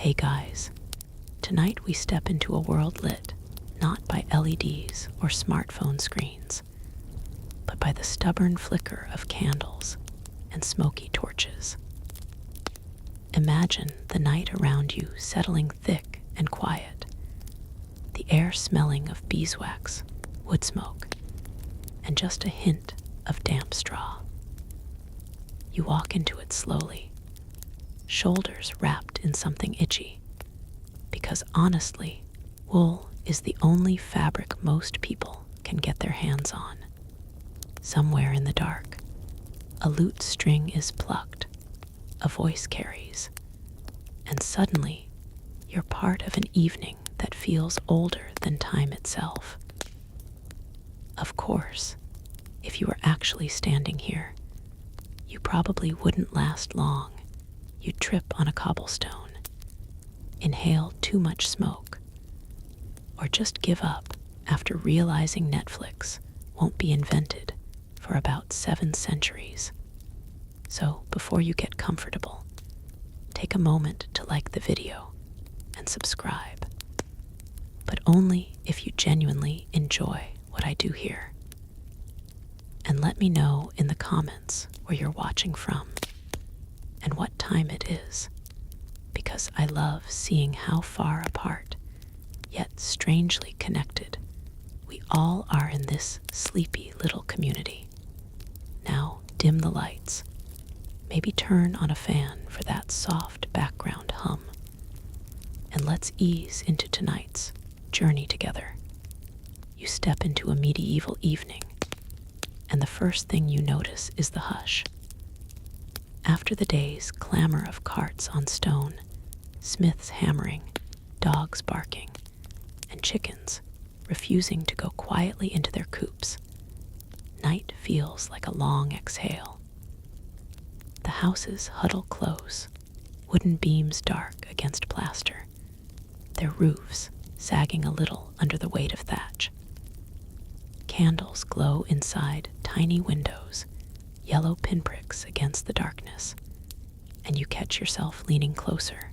Hey guys, tonight we step into a world lit not by LEDs or smartphone screens, but by the stubborn flicker of candles and smoky torches. Imagine the night around you settling thick and quiet, the air smelling of beeswax, wood smoke, and just a hint of damp straw. You walk into it slowly, shoulders wrapped in something itchy, because honestly, wool is the only fabric most people can get their hands on. Somewhere in the dark, a lute string is plucked, a voice carries, and suddenly you're part of an evening that feels older than time itself. Of course, if you were actually standing here, you probably wouldn't last long. You'd trip on a cobblestone, inhale too much smoke, or just give up after realizing Netflix won't be invented for about 7 centuries. So before you get comfortable, take a moment to like the video and subscribe. But only if you genuinely enjoy what I do here. And let me know in the comments where you're watching from and what time it is, because I love seeing how far apart, yet strangely connected, we all are in this sleepy little community. Now dim the lights, maybe turn on a fan for that soft background hum, and let's ease into tonight's journey together. You step into a medieval evening, and the first thing you notice is the hush. After the day's clamor of carts on stone, smiths hammering, dogs barking, and chickens refusing to go quietly into their coops, night feels like a long exhale. The houses huddle close, wooden beams dark against plaster, their roofs sagging a little under the weight of thatch. Candles glow inside tiny windows, yellow pinpricks against the darkness, and you catch yourself leaning closer,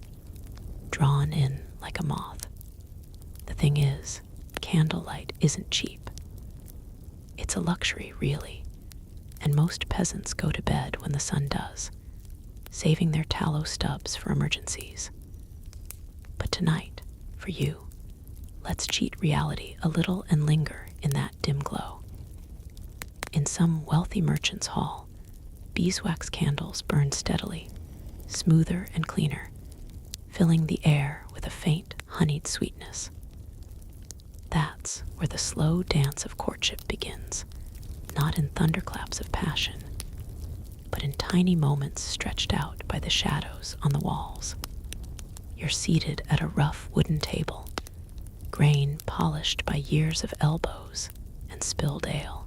drawn in like a moth. The thing is, candlelight isn't cheap. It's a luxury, really, and most peasants go to bed when the sun does, saving their tallow stubs for emergencies. But tonight, for you, let's cheat reality a little and linger in that dim glow. In some wealthy merchant's hall, beeswax candles burn steadily, smoother and cleaner, filling the air with a faint, honeyed sweetness. That's where the slow dance of courtship begins, not in thunderclaps of passion, but in tiny moments stretched out by the shadows on the walls. You're seated at a rough wooden table, grain polished by years of elbows and spilled ale.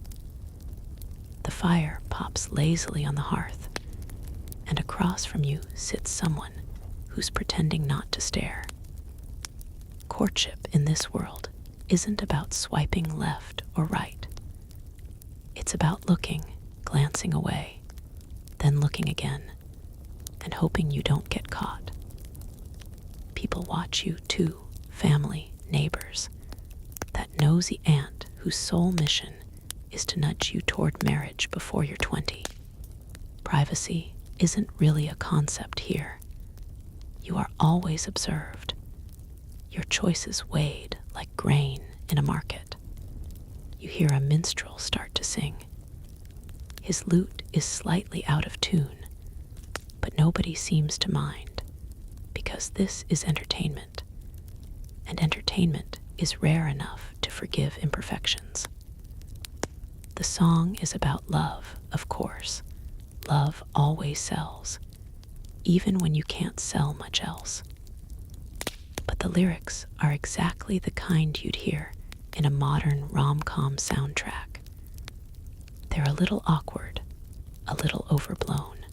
The fire pops lazily on the hearth, and across from you sits someone who's pretending not to stare. Courtship in this world isn't about swiping left or right. It's about looking, glancing away, then looking again, and hoping you don't get caught. People watch you too, family, neighbors, that nosy aunt whose sole mission is to nudge you toward marriage before you're 20. Privacy isn't really a concept here. You are always observed, your choices weighed like grain in a market. You hear a minstrel start to sing. His lute is slightly out of tune, but nobody seems to mind, because this is entertainment, and entertainment is rare enough to forgive imperfections. The song is about love, of course. Love always sells, even when you can't sell much else. But the lyrics are exactly the kind you'd hear in a modern rom-com soundtrack. They're a little awkward, a little overblown.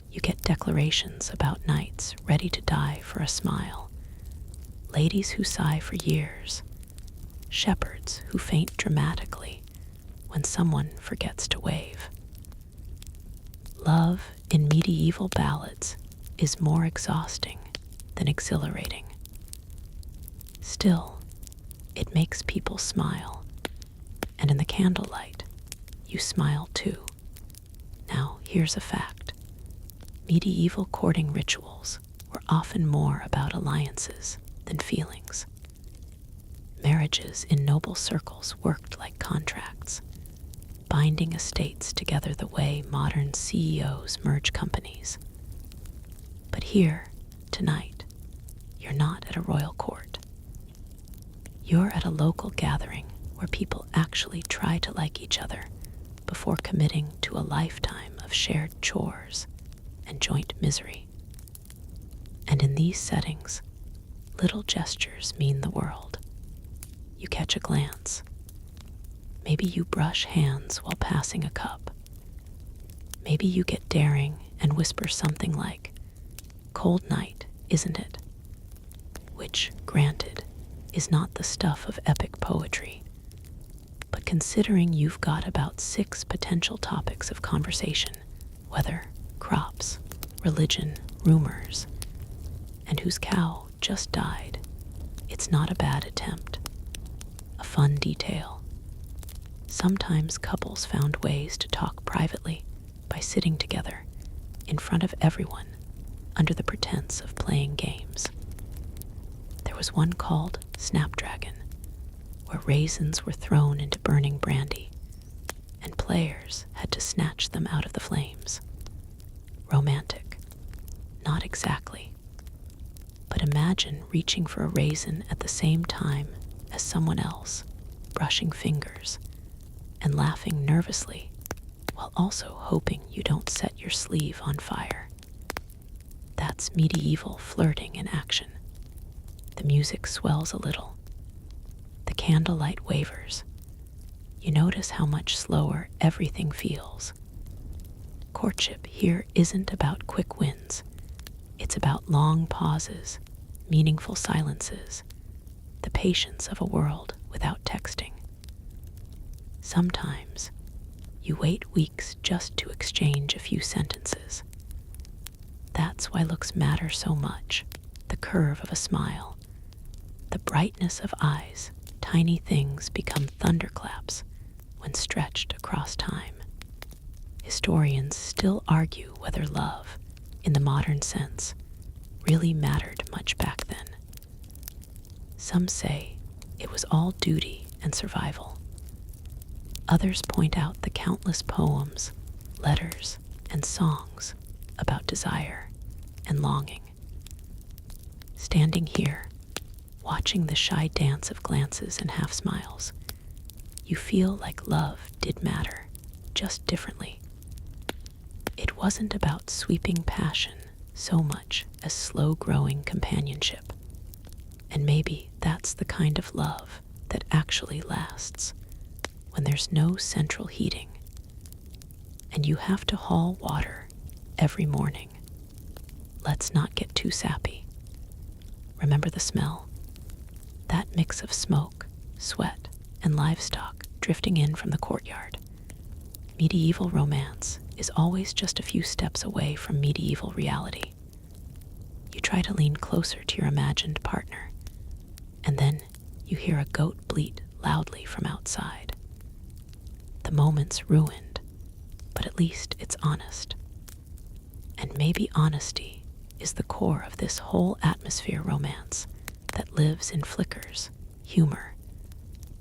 You get declarations about knights ready to die for a smile, ladies who sigh for years, shepherds who faint dramatically when someone forgets to wave. Love in medieval ballads is more exhausting than exhilarating. Still, it makes people smile, and in the candlelight, you smile too. Now, here's a fact. Medieval courting rituals were often more about alliances than feelings. Marriages in noble circles worked like contracts, binding estates together the way modern CEOs merge companies. But here, tonight, you're not at a royal court. You're at a local gathering where people actually try to like each other before committing to a lifetime of shared chores and joint misery. And in these settings, little gestures mean the world. You catch a glance. Maybe you brush hands while passing a cup. Maybe you get daring and whisper something like, "Cold night, isn't it?" Which, granted, is not the stuff of epic poetry. But considering you've got about 6 potential topics of conversation, weather, crops, religion, rumors, and whose cow just died, it's not a bad attempt. A fun detail. Sometimes couples found ways to talk privately by sitting together in front of everyone under the pretense of playing games. There was one called Snapdragon, where raisins were thrown into burning brandy, and players had to snatch them out of the flames. Romantic. Not exactly. But imagine reaching for a raisin at the same time as someone else, brushing fingers, and laughing nervously, while also hoping you don't set your sleeve on fire. That's medieval flirting in action. The music swells a little. The candlelight wavers. You notice how much slower everything feels. Courtship here isn't about quick wins. It's about long pauses, meaningful silences, the patience of a world without texting. Sometimes, you wait weeks just to exchange a few sentences. That's why looks matter so much. The curve of a smile, the brightness of eyes. Tiny things become thunderclaps when stretched across time. Historians still argue whether love, in the modern sense, really mattered much back then. Some say it was all duty and survival. Others point out the countless poems, letters, and songs about desire and longing. Standing here, watching the shy dance of glances and half smiles, you feel like love did matter, just differently. It wasn't about sweeping passion so much as slow-growing companionship. And maybe that's the kind of love that actually lasts, when there's no central heating, and you have to haul water every morning. Let's not get too sappy. Remember the smell? That mix of smoke, sweat, and livestock drifting in from the courtyard. Medieval romance is always just a few steps away from medieval reality. You try to lean closer to your imagined partner, and then you hear a goat bleat loudly from outside. The moment's ruined, but at least it's honest. And maybe honesty is the core of this whole atmosphere romance that lives in flickers, humor,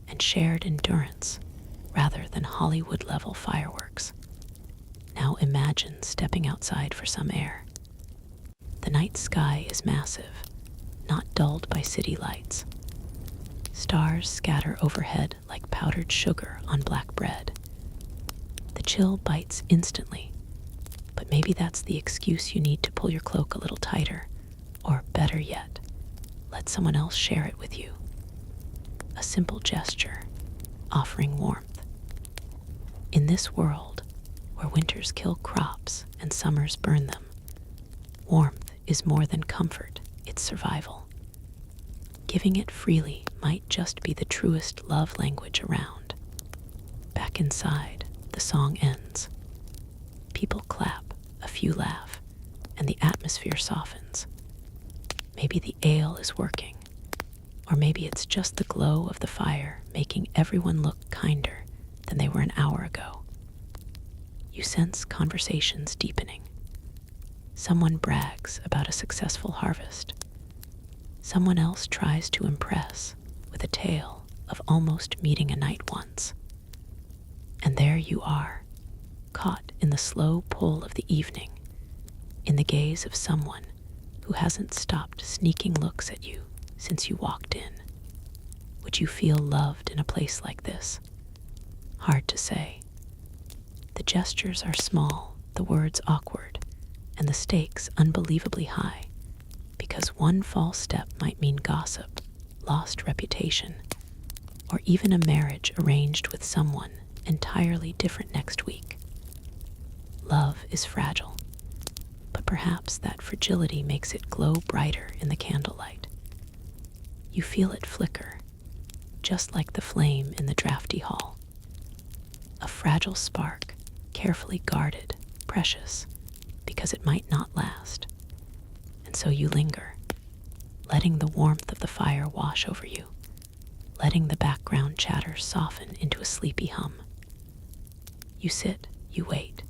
and shared endurance rather than Hollywood-level fireworks. Now imagine stepping outside for some air. The night sky is massive, not dulled by city lights. Stars scatter overhead like powdered sugar on black bread. The chill bites instantly, but maybe that's the excuse you need to pull your cloak a little tighter, or better yet, let someone else share it with you. A simple gesture, offering warmth. In this world, where winters kill crops and summers burn them, warmth is more than comfort, it's survival. Giving it freely might just be the truest love language around. Back inside, the song ends. People clap, a few laugh, and the atmosphere softens. Maybe the ale is working, or maybe it's just the glow of the fire making everyone look kinder than they were an hour ago. You sense conversations deepening. Someone brags about a successful harvest. Someone else tries to impress with a tale of almost meeting a knight once. And there you are, caught in the slow pull of the evening, in the gaze of someone who hasn't stopped sneaking looks at you since you walked in. Would you feel loved in a place like this? Hard to say. The gestures are small, the words awkward, and the stakes unbelievably high, because one false step might mean gossip, lost reputation, or even a marriage arranged with someone entirely different next week. Love is fragile, but perhaps that fragility makes it glow brighter in the candlelight. You feel it flicker, just like the flame in the drafty hall. A fragile spark, carefully guarded, precious, because it might not last. And so you linger, letting the warmth of the fire wash over you, letting the background chatter soften into a sleepy hum. You sit, you wait,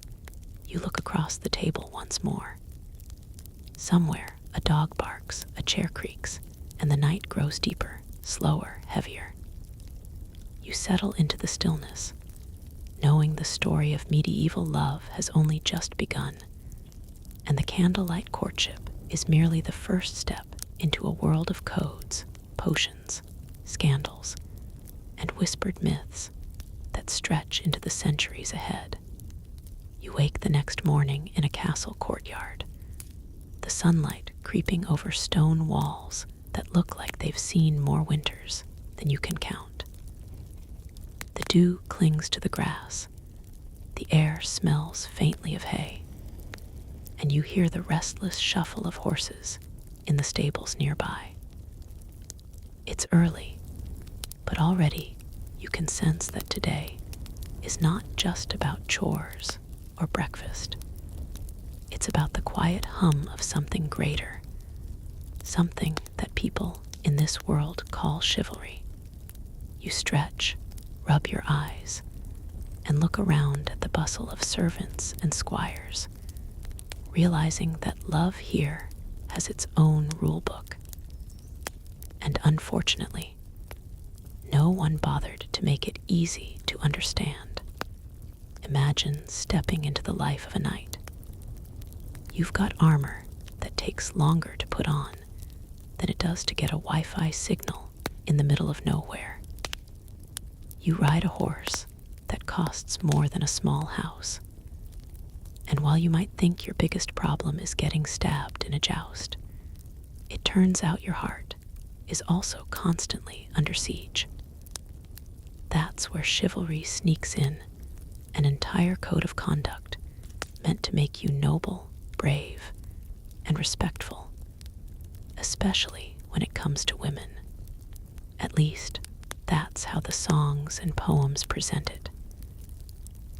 you look across the table once more. Somewhere, a dog barks, a chair creaks, and the night grows deeper, slower, heavier. You settle into the stillness, knowing the story of medieval love has only just begun, and the candlelight courtship is merely the first step into a world of codes, potions, scandals, and whispered myths that stretch into the centuries ahead. You wake the next morning in a castle courtyard, the sunlight creeping over stone walls that look like they've seen more winters than you can count. The dew clings to the grass, the air smells faintly of hay, and you hear the restless shuffle of horses in the stables nearby. It's early, but already you can sense that today is not just about chores or breakfast. It's about the quiet hum of something greater, something that people in this world call chivalry. You stretch, rub your eyes, and look around at the bustle of servants and squires, realizing that love here has its own rule book. And unfortunately, no one bothered to make it easy to understand. Imagine stepping into the life of a knight. You've got armor that takes longer to put on than it does to get a Wi-Fi signal in the middle of nowhere. You ride a horse that costs more than a small house. And while you might think your biggest problem is getting stabbed in a joust, it turns out your heart is also constantly under siege. That's where chivalry sneaks in, an entire code of conduct meant to make you noble, brave, and respectful, especially when it comes to women. At least, that's how the songs and poems present it.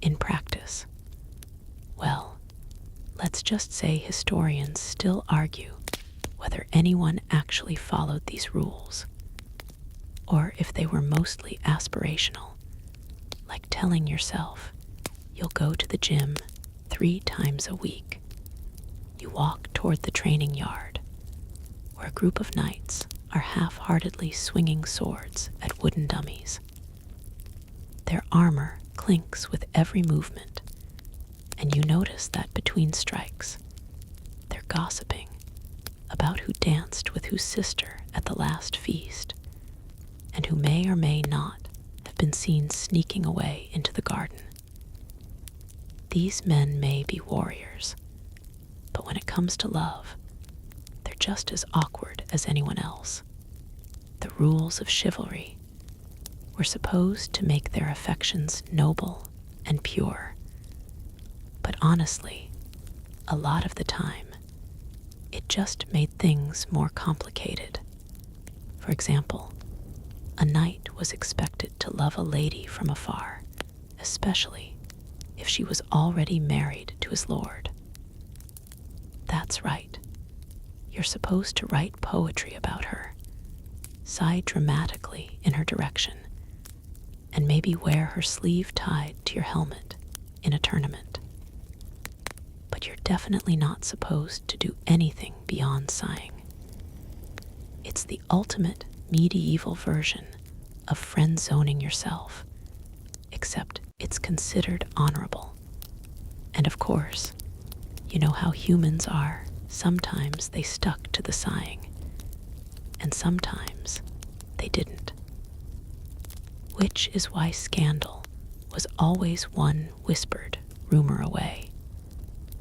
In practice, well, let's just say historians still argue whether anyone actually followed these rules, or if they were mostly aspirational, like telling yourself you'll go to the gym 3 times a week. You walk toward the training yard, where a group of knights are half-heartedly swinging swords at wooden dummies. Their armor clinks with every movement, and you notice that between strikes, they're gossiping about who danced with whose sister at the last feast, and who may or may not have been seen sneaking away into the garden. These men may be warriors, but when it comes to love, they're just as awkward as anyone else. The rules of chivalry were supposed to make their affections noble and pure, but honestly, a lot of the time, it just made things more complicated. For example, a knight was expected to love a lady from afar, especially if she was already married to his lord. That's right. You're supposed to write poetry about her, sigh dramatically in her direction, and maybe wear her sleeve tied to your helmet in a tournament. But you're definitely not supposed to do anything beyond sighing. It's the ultimate medieval version of friend-zoning yourself, except it's considered honorable. And of course, you know how humans are. Sometimes they stuck to the sighing, and sometimes they didn't. Which is why scandal was always one whispered rumor away.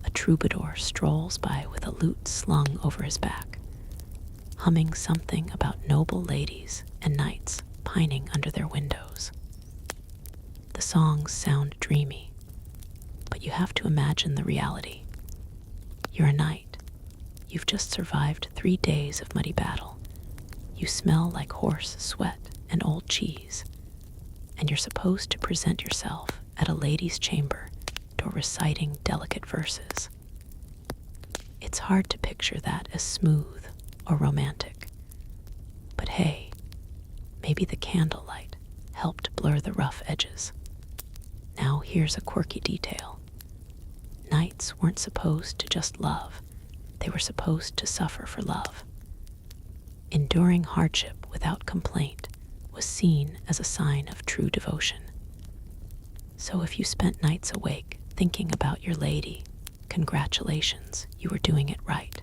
A troubadour strolls by with a lute slung over his back, humming something about noble ladies and knights pining under their windows. The songs sound dreamy, but you have to imagine the reality. You're a knight. You've just survived 3 days of muddy battle. You smell like horse sweat and old cheese, and you're supposed to present yourself at a lady's chamber door reciting delicate verses. It's hard to picture that as smooth or romantic. But hey, maybe the candlelight helped blur the rough edges. Now here's a quirky detail. Knights weren't supposed to just love, they were supposed to suffer for love. Enduring hardship without complaint was seen as a sign of true devotion. So if you spent nights awake thinking about your lady, congratulations, you were doing it right.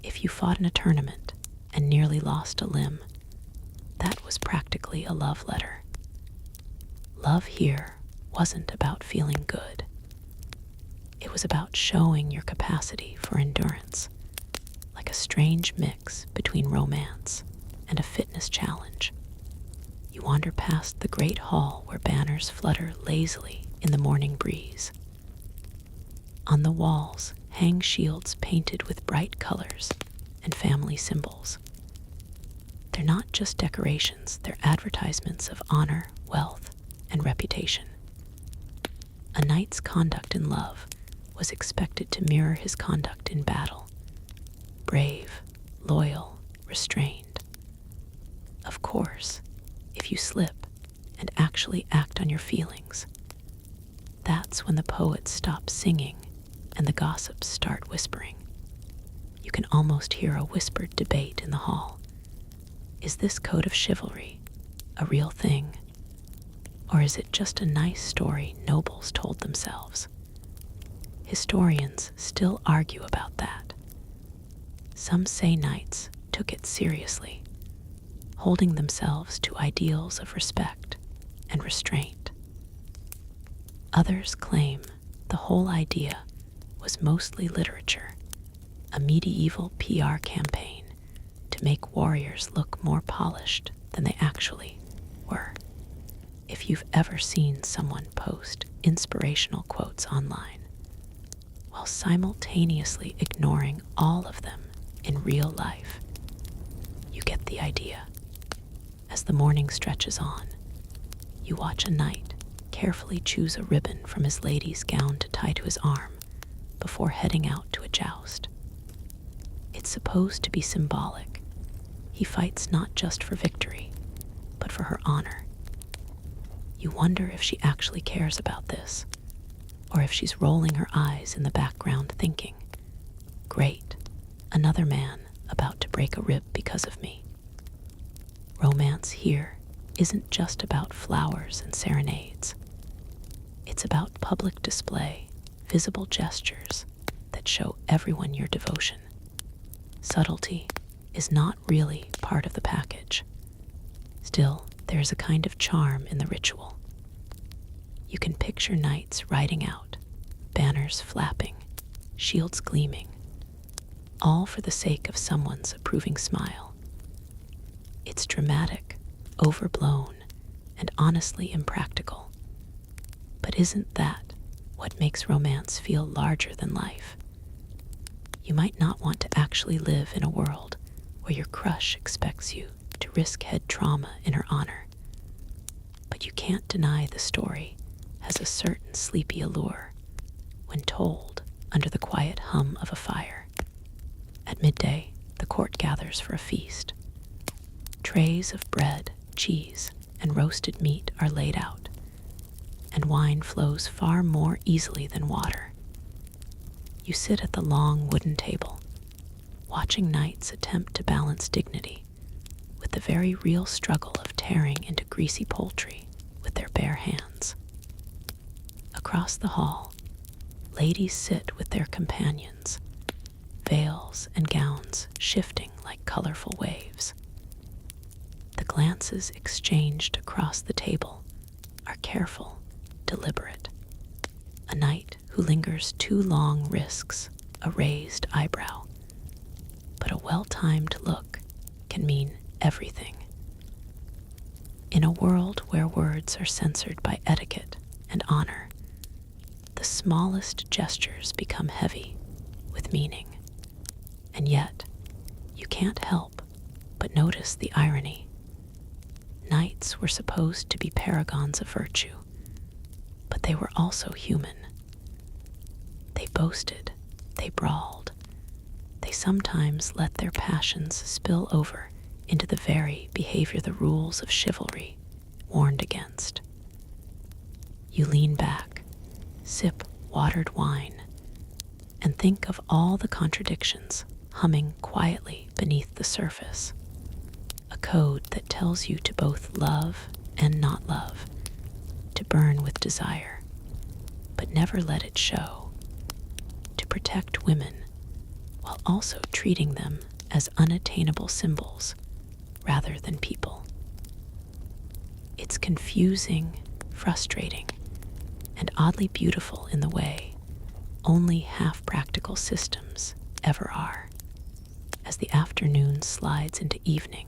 If you fought in a tournament and nearly lost a limb, that was practically a love letter. Love here wasn't about feeling good. It was about showing your capacity for endurance, like a strange mix between romance and a fitness challenge. You wander past the great hall where banners flutter lazily in the morning breeze. On the walls hang shields painted with bright colors and family symbols. They're not just decorations, they're advertisements of honor, wealth, and reputation. A knight's conduct in love was expected to mirror his conduct in battle. Brave, loyal, restrained. Of course, if you slip and actually act on your feelings, that's when the poets stop singing and the gossips start whispering. You can almost hear a whispered debate in the hall. Is this code of chivalry a real thing? Or is it just a nice story nobles told themselves? Historians still argue about that. Some say knights took it seriously, holding themselves to ideals of respect and restraint. Others claim the whole idea was mostly literature, a medieval PR campaign to make warriors look more polished than they actually were. If you've ever seen someone post inspirational quotes online, while simultaneously ignoring all of them in real life, you get the idea. As the morning stretches on, you watch a knight carefully choose a ribbon from his lady's gown to tie to his arm before heading out to a joust. It's supposed to be symbolic. He fights not just for victory, but for her honor. You wonder if she actually cares about this, or if she's rolling her eyes in the background thinking, great, another man about to break a rib because of me. Romance here isn't just about flowers and serenades. It's about public display, visible gestures that show everyone your devotion. Subtlety is not really part of the package. Still, there is a kind of charm in the ritual. You can picture knights riding out, banners flapping, shields gleaming, all for the sake of someone's approving smile. It's dramatic, overblown, and honestly impractical. But isn't that what makes romance feel larger than life? You might not want to actually live in a world where your crush expects you to risk head trauma in her honor, but you can't deny the story has a certain sleepy allure when told under the quiet hum of a fire. At midday, the court gathers for a feast. Trays of bread, cheese, and roasted meat are laid out, and wine flows far more easily than water. You sit at the long wooden table, watching knights attempt to balance dignity with the very real struggle of tearing into greasy poultry with their bare hands. Across the hall, ladies sit with their companions, veils and gowns shifting like colorful waves. The glances exchanged across the table are careful, deliberate. A knight who lingers too long risks a raised eyebrow, but a well-timed look can mean everything. In a world where words are censored by etiquette and honor, the smallest gestures become heavy with meaning. And yet, you can't help but notice the irony. Knights were supposed to be paragons of virtue, but they were also human. They boasted, they brawled, they sometimes let their passions spill over into the very behavior the rules of chivalry warned against. You lean back, sip watered wine, and think of all the contradictions humming quietly beneath the surface. A code that tells you to both love and not love, to burn with desire, but never let it show, to protect women while also treating them as unattainable symbols rather than people. It's confusing, frustrating, and oddly beautiful in the way only half-practical systems ever are. As the afternoon slides into evening,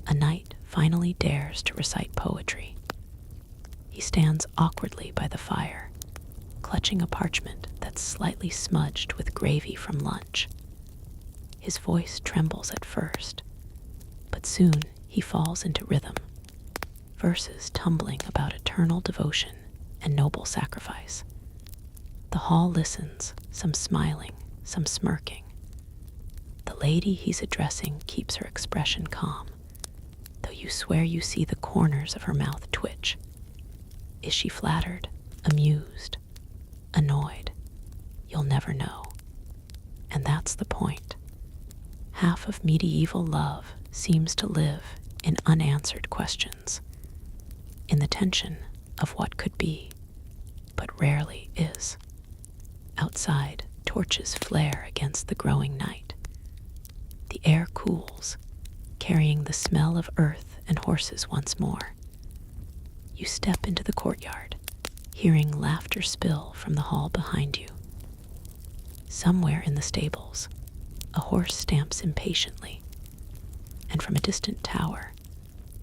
a knight finally dares to recite poetry. He stands awkwardly by the fire, clutching a parchment that's slightly smudged with gravy from lunch. His voice trembles at first, but soon he falls into rhythm, verses tumbling about eternal devotion and noble sacrifice. The hall listens, some smiling, some smirking. The lady he's addressing keeps her expression calm, though you swear you see the corners of her mouth twitch. Is she flattered, amused, annoyed? You'll never know. And that's the point. Half of medieval love seems to live in unanswered questions, in the tension of what could be, but rarely is. Outside, torches flare against the growing night. The air cools, carrying the smell of earth and horses once more. You step into the courtyard, hearing laughter spill from the hall behind you. Somewhere in the stables, a horse stamps impatiently, and from a distant tower,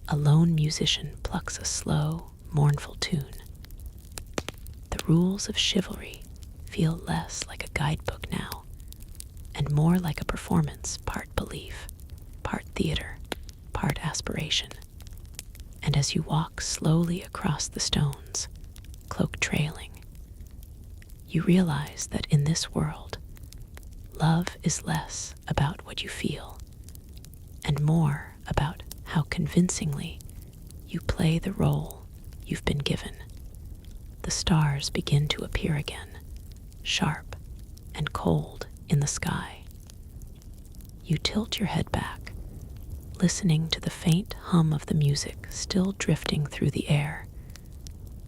a lone musician plucks a slow, mournful tune. The rules of chivalry feel less like a guidebook now, and more like a performance, part belief, part theater, part aspiration. And as you walk slowly across the stones, cloak trailing, you realize that in this world, love is less about what you feel and more about how convincingly you play the role you've been given. The stars begin to appear again, sharp and cold in the sky. You tilt your head back, listening to the faint hum of the music still drifting through the air,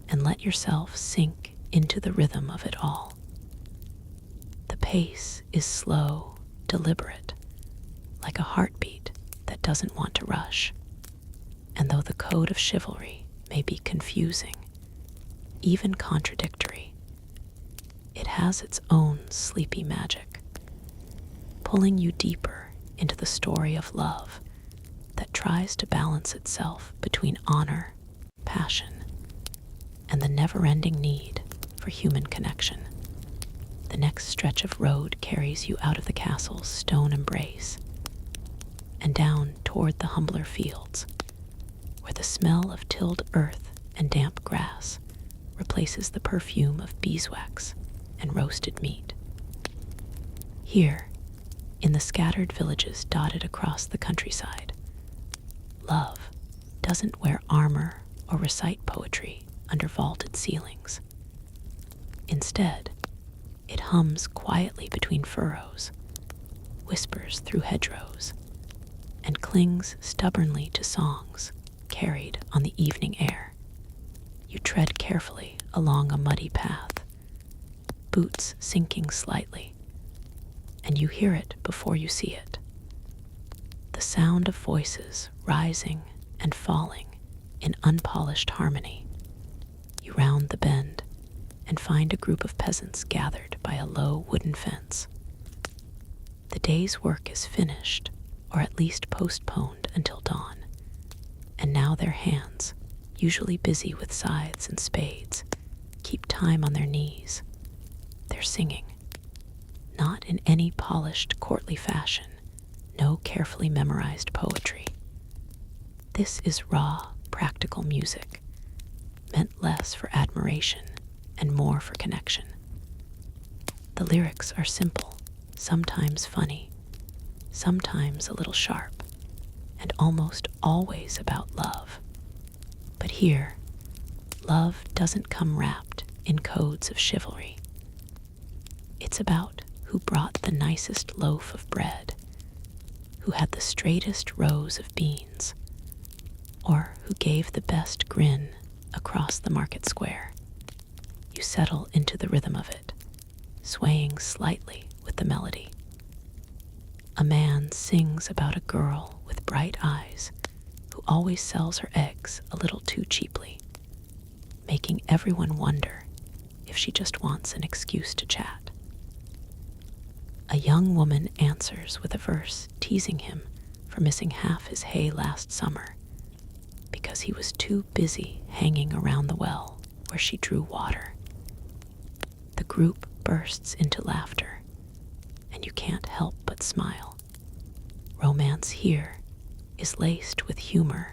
and let yourself sink into the rhythm of it all. The pace is slow, deliberate, like a heartbeat that doesn't want to rush. And though the code of chivalry may be confusing, even contradictory, it has its own sleepy magic, pulling you deeper into the story of love that tries to balance itself between honor, passion, and the never-ending need for human connection. The next stretch of road carries you out of the castle's stone embrace and down toward the humbler fields, where the smell of tilled earth and damp grass replaces the perfume of beeswax and roasted meat. Here, in the scattered villages dotted across the countryside. Love doesn't wear armor or recite poetry under vaulted ceilings. Instead, it hums quietly between furrows, whispers through hedgerows, and clings stubbornly to songs carried on the evening air. You tread carefully along a muddy path, boots sinking slightly, and you hear it before you see it. The sound of voices rising and falling in unpolished harmony. You round the bend and find a group of peasants gathered by a low wooden fence. The day's work is finished, or at least postponed until dawn, and now their hands, usually busy with scythes and spades, keep time on their knees. They're singing, not in any polished courtly fashion, no carefully memorized poetry. This is raw, practical music, meant less for admiration and more for connection. The lyrics are simple, sometimes funny, sometimes a little sharp, and almost always about love. But here, love doesn't come wrapped in codes of chivalry. It's about who brought the nicest loaf of bread, who had the straightest rows of beans, or who gave the best grin across the market square. You settle into the rhythm of it, swaying slightly with the melody. A man sings about a girl with bright eyes who always sells her eggs a little too cheaply, making everyone wonder if she just wants an excuse to chat. A young woman answers with a verse teasing him for missing half his hay last summer because he was too busy hanging around the well where she drew water. The group bursts into laughter, and you can't help but smile. Romance here is laced with humor,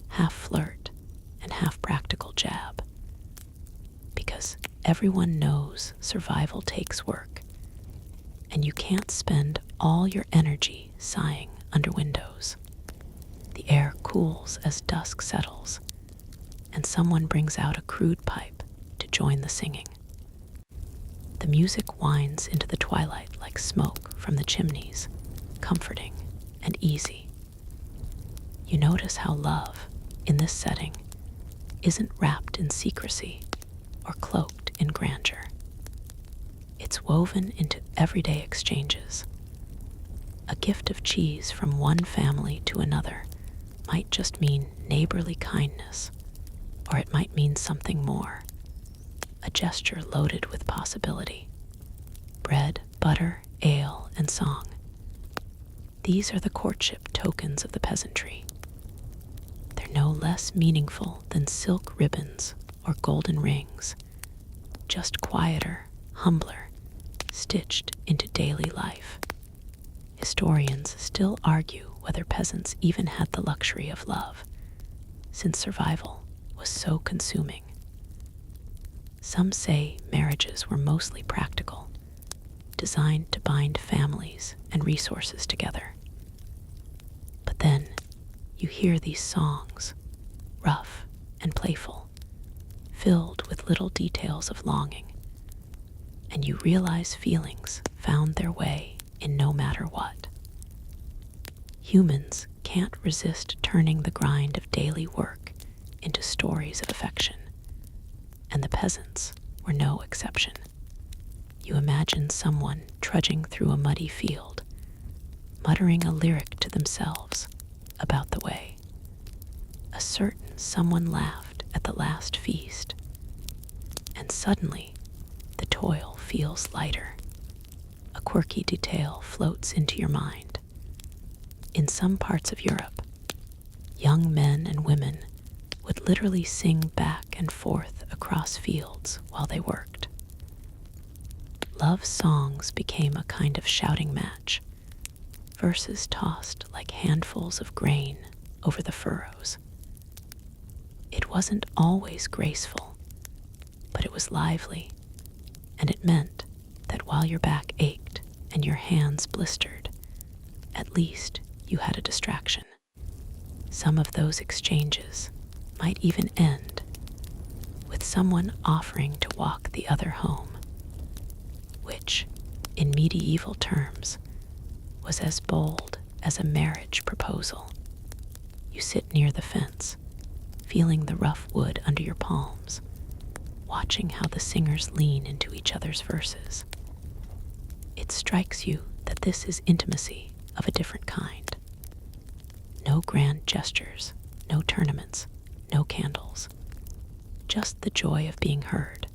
half flirt and half practical jab, because everyone knows survival takes work, and you can't spend all your energy sighing under windows. The air cools as dusk settles, and someone brings out a crude pipe to join the singing. The music winds into the twilight like smoke from the chimneys, comforting and easy. You notice how love, in this setting, isn't wrapped in secrecy or cloaked in grandeur. It's woven into everyday exchanges. A gift of cheese from one family to another might just mean neighborly kindness, or it might mean something more, a gesture loaded with possibility. Bread, butter, ale, and song. These are the courtship tokens of the peasantry. They're no less meaningful than silk ribbons or golden rings, just quieter, humbler, stitched into daily life. Historians still argue whether peasants even had the luxury of love, since survival was so consuming. Some say marriages were mostly practical, designed to bind families and resources together. But then you hear these songs, rough and playful, filled with little details of longing, and you realize feelings found their way in no matter what. Humans can't resist turning the grind of daily work into stories of affection, and the peasants were no exception. You imagine someone trudging through a muddy field, muttering a lyric to themselves about the way. A certain someone laughed at the last feast, and suddenly the toil feels lighter. A quirky detail floats into your mind. In some parts of Europe, young men and women would literally sing back and forth across fields while they worked. Love songs became a kind of shouting match, verses tossed like handfuls of grain over the furrows. It wasn't always graceful, but it was lively, and it meant that while your back ached and your hands blistered, at least you had a distraction. Some of those exchanges might even end with someone offering to walk the other home, which, in medieval terms, was as bold as a marriage proposal. You sit near the fence, feeling the rough wood under your palms, watching how the singers lean into each other's verses. It strikes you that this is intimacy of a different kind. No grand gestures, no tournaments, no candles. Just the joy of being heard,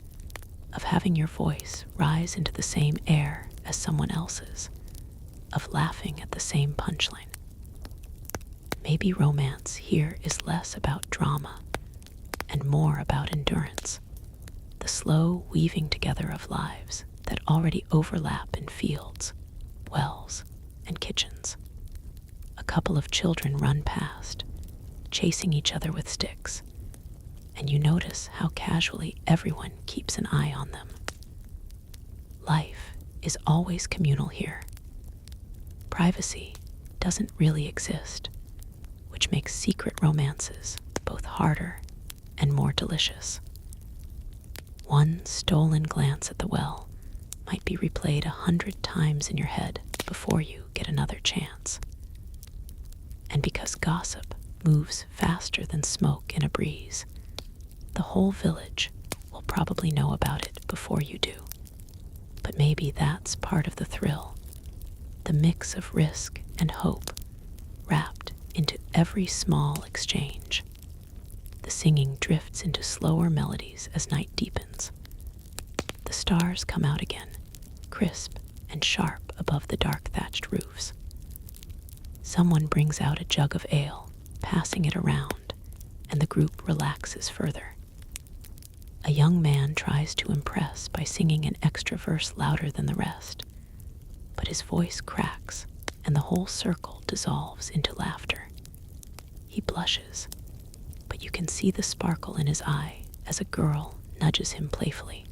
of having your voice rise into the same air as someone else's, of laughing at the same punchline. Maybe romance here is less about drama and more about endurance, the slow weaving together of lives that already overlap in fields, wells, and kitchens. A couple of children run past, chasing each other with sticks, and you notice how casually everyone keeps an eye on them. Life is always communal here. Privacy doesn't really exist, which makes secret romances both harder and more delicious. One stolen glance at the well might be replayed 100 times in your head before you get another chance. And because gossip moves faster than smoke in a breeze, the whole village will probably know about it before you do. But maybe that's part of the thrill, the mix of risk and hope wrapped into every small exchange. The singing drifts into slower melodies as night deepens. The stars come out again, crisp and sharp above the dark thatched roofs. Someone brings out a jug of ale, passing it around, and the group relaxes further. A young man tries to impress by singing an extra verse louder than the rest, but his voice cracks and the whole circle dissolves into laughter. He blushes, but you can see the sparkle in his eye as a girl nudges him playfully.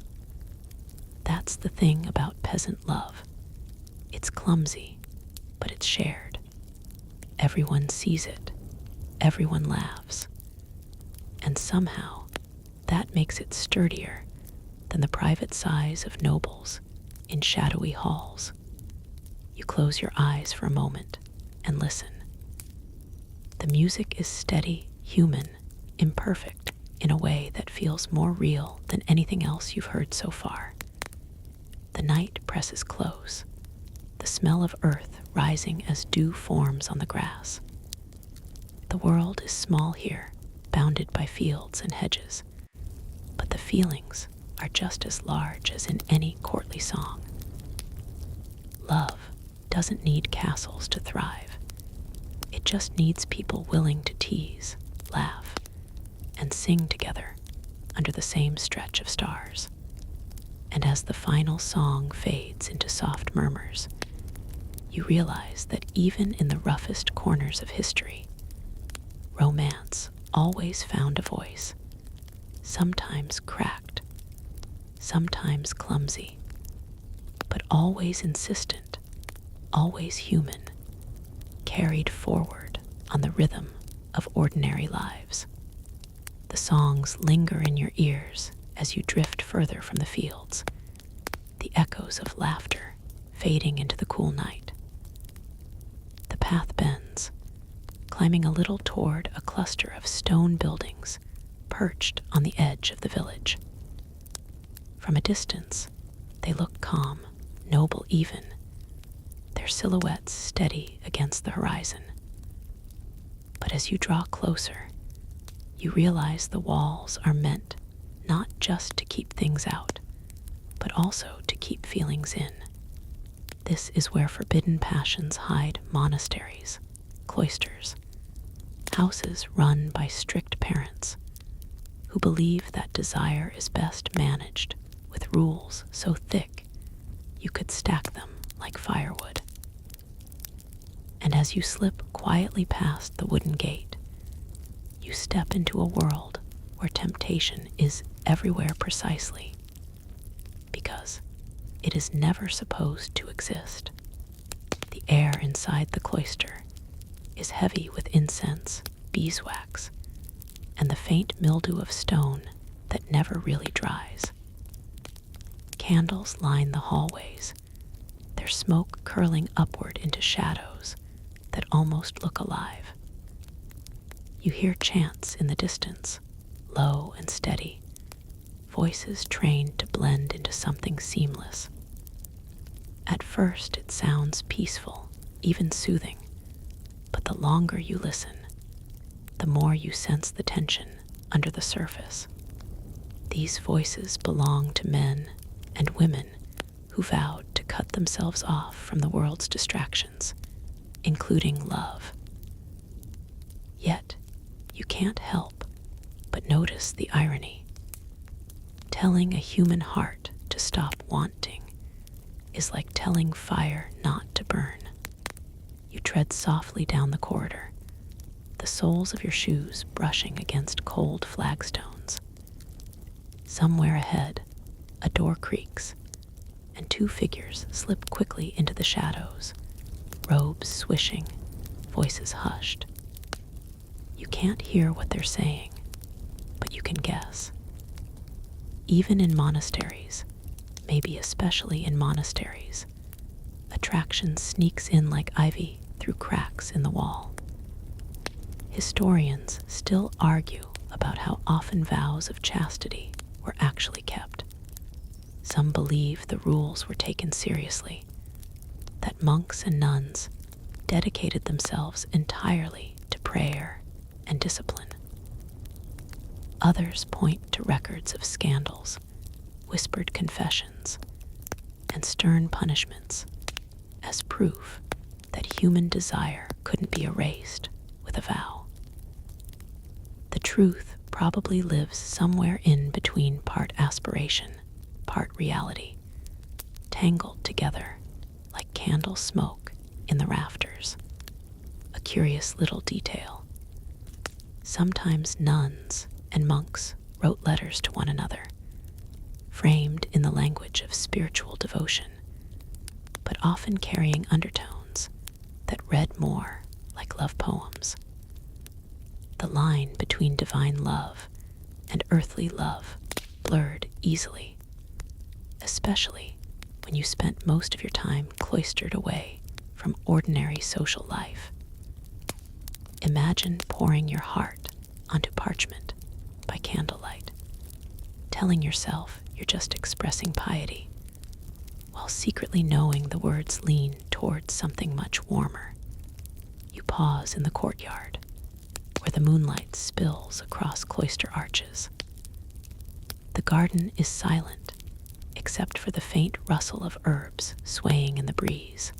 That's the thing about peasant love. It's clumsy, but it's shared. Everyone sees it, everyone laughs, and somehow that makes it sturdier than the private sighs of nobles in shadowy halls. You close your eyes for a moment and listen. The music is steady, human, imperfect, in a way that feels more real than anything else you've heard so far. The night presses close, the smell of earth rising as dew forms on the grass. The world is small here, bounded by fields and hedges, but the feelings are just as large as in any courtly song. Love doesn't need castles to thrive. It just needs people willing to tease, laugh, and sing together under the same stretch of stars. And as the final song fades into soft murmurs, you realize that even in the roughest corners of history, romance always found a voice, sometimes cracked, sometimes clumsy, but always insistent, always human, carried forward on the rhythm of ordinary lives. The songs linger in your ears as you drift further from the fields, the echoes of laughter fading into the cool night. The path bends, climbing a little toward a cluster of stone buildings perched on the edge of the village. From a distance, they look calm, noble even, their silhouettes steady against the horizon. But as you draw closer, you realize the walls are meant not just to keep things out, but also to keep feelings in. This is where forbidden passions hide monasteries, cloisters, houses run by strict parents who believe that desire is best managed with rules so thick you could stack them like firewood. And as you slip quietly past the wooden gate, you step into a world where temptation is everywhere precisely because it is never supposed to exist. The air inside the cloister is heavy with incense, beeswax, and the faint mildew of stone that never really dries. Candles line the hallways, their smoke curling upward into shadows that almost look alive. You hear chants in the distance, low and steady, voices trained to blend into something seamless. At first it sounds peaceful, even soothing, but the longer you listen, the more you sense the tension under the surface. These voices belong to men and women who vowed to cut themselves off from the world's distractions, including love. Yet, you can't help but notice the irony. Telling a human heart to stop wanting is like telling fire not to burn. You tread softly down the corridor, the soles of your shoes brushing against cold flagstones. Somewhere ahead, a door creaks, and two figures slip quickly into the shadows, robes swishing, voices hushed. You can't hear what they're saying, but you can guess. Even in monasteries, maybe especially in monasteries, attraction sneaks in like ivy through cracks in the wall. Historians still argue about how often vows of chastity were actually kept. Some believe the rules were taken seriously, that monks and nuns dedicated themselves entirely to prayer and discipline. Others point to records of scandals, whispered confessions, and stern punishments as proof that human desire couldn't be erased with a vow. The truth probably lives somewhere in between part aspiration, part reality, tangled together like candle smoke in the rafters. A curious little detail. Sometimes nuns and monks wrote letters to one another, framed in the language of spiritual devotion, but often carrying undertones that read more like love poems. The line between divine love and earthly love blurred easily, especially when you spent most of your time cloistered away from ordinary social life. Imagine pouring your heart onto parchment by candlelight, telling yourself you're just expressing piety, while secretly knowing the words lean towards something much warmer. You pause in the courtyard, where the moonlight spills across cloister arches. The garden is silent, except for the faint rustle of herbs swaying in the breeze.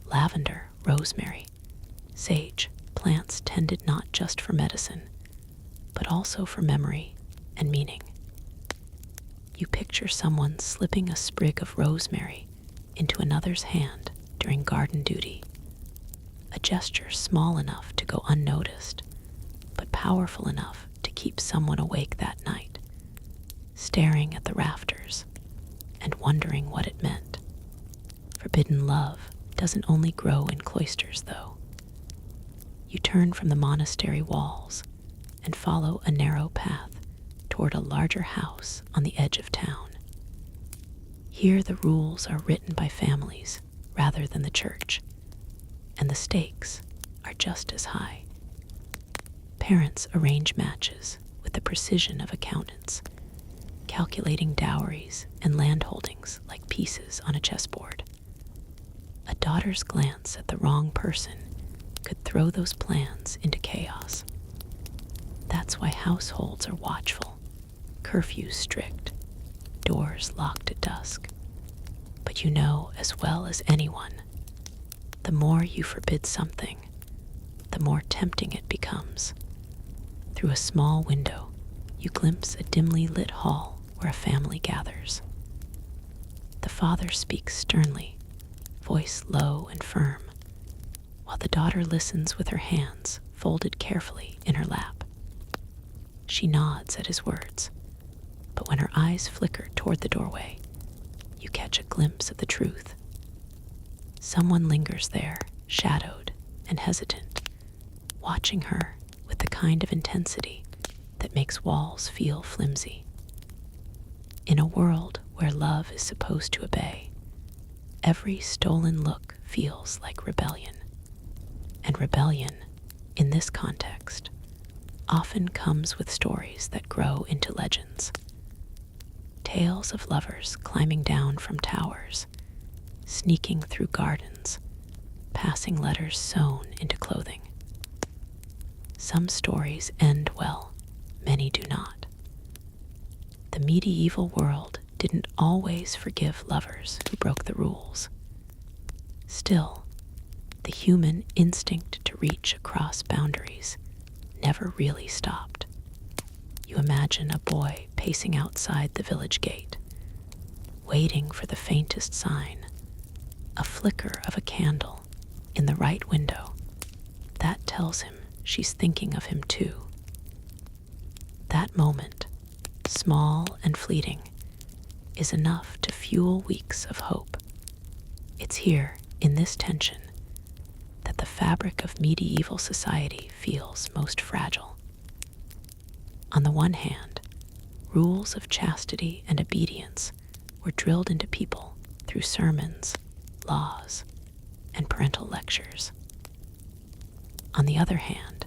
Lavender, rosemary, sage, plants tended not just for medicine, but also for memory and meaning. You picture someone slipping a sprig of rosemary into another's hand during garden duty, a gesture small enough to go unnoticed, but powerful enough to keep someone awake that night, staring at the rafters and wondering what it meant. Forbidden love doesn't only grow in cloisters, though. You turn from the monastery walls and follow a narrow path toward a larger house on the edge of town. Here the rules are written by families rather than the church, and the stakes are just as high. Parents arrange matches with the precision of accountants, calculating dowries and land holdings like pieces on a chessboard. A daughter's glance at the wrong person could throw those plans into chaos. That's why households are watchful, curfews strict, doors locked at dusk. But you know as well as anyone, the more you forbid something, the more tempting it becomes. Through a small window, you glimpse a dimly lit hall where a family gathers. The father speaks sternly, voice low and firm, while the daughter listens with her hands folded carefully in her lap. She nods at his words, but when her eyes flicker toward the doorway, you catch a glimpse of the truth. Someone lingers there, shadowed and hesitant, watching her with the kind of intensity that makes walls feel flimsy. In a world where love is supposed to obey, every stolen look feels like rebellion. And rebellion, in this context, often comes with stories that grow into legends. Tales of lovers climbing down from towers, sneaking through gardens, passing letters sewn into clothing. Some stories end well, many do not. The medieval world didn't always forgive lovers who broke the rules. Still, the human instinct to reach across boundaries never really stopped. You imagine a boy pacing outside the village gate, waiting for the faintest sign, a flicker of a candle in the right window. That tells him she's thinking of him too. That moment, small and fleeting, is enough to fuel weeks of hope. It's here, in this tension, that the fabric of medieval society feels most fragile. On the one hand, rules of chastity and obedience were drilled into people through sermons, laws, and parental lectures. On the other hand,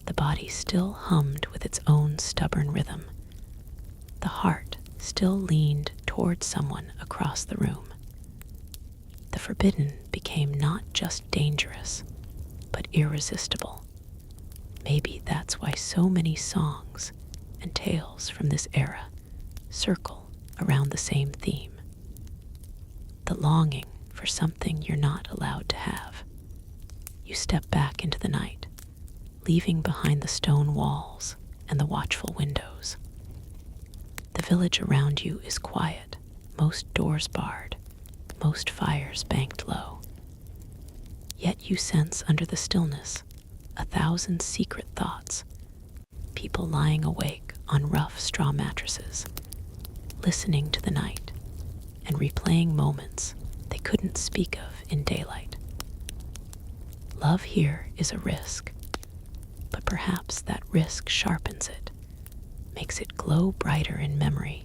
the body still hummed with its own stubborn rhythm. The heart still leaned toward someone across the room. The forbidden became not just dangerous, but irresistible. Maybe that's why so many songs and tales from this era circle around the same theme: the longing for something you're not allowed to have. You step back into the night, leaving behind the stone walls and the watchful windows. The village around you is quiet, most doors barred, most fires banked low. Yet you sense under the stillness 1,000 secret thoughts, people lying awake on rough straw mattresses, listening to the night and replaying moments they couldn't speak of in daylight. Love here is a risk, but perhaps that risk sharpens it, makes it glow brighter in memory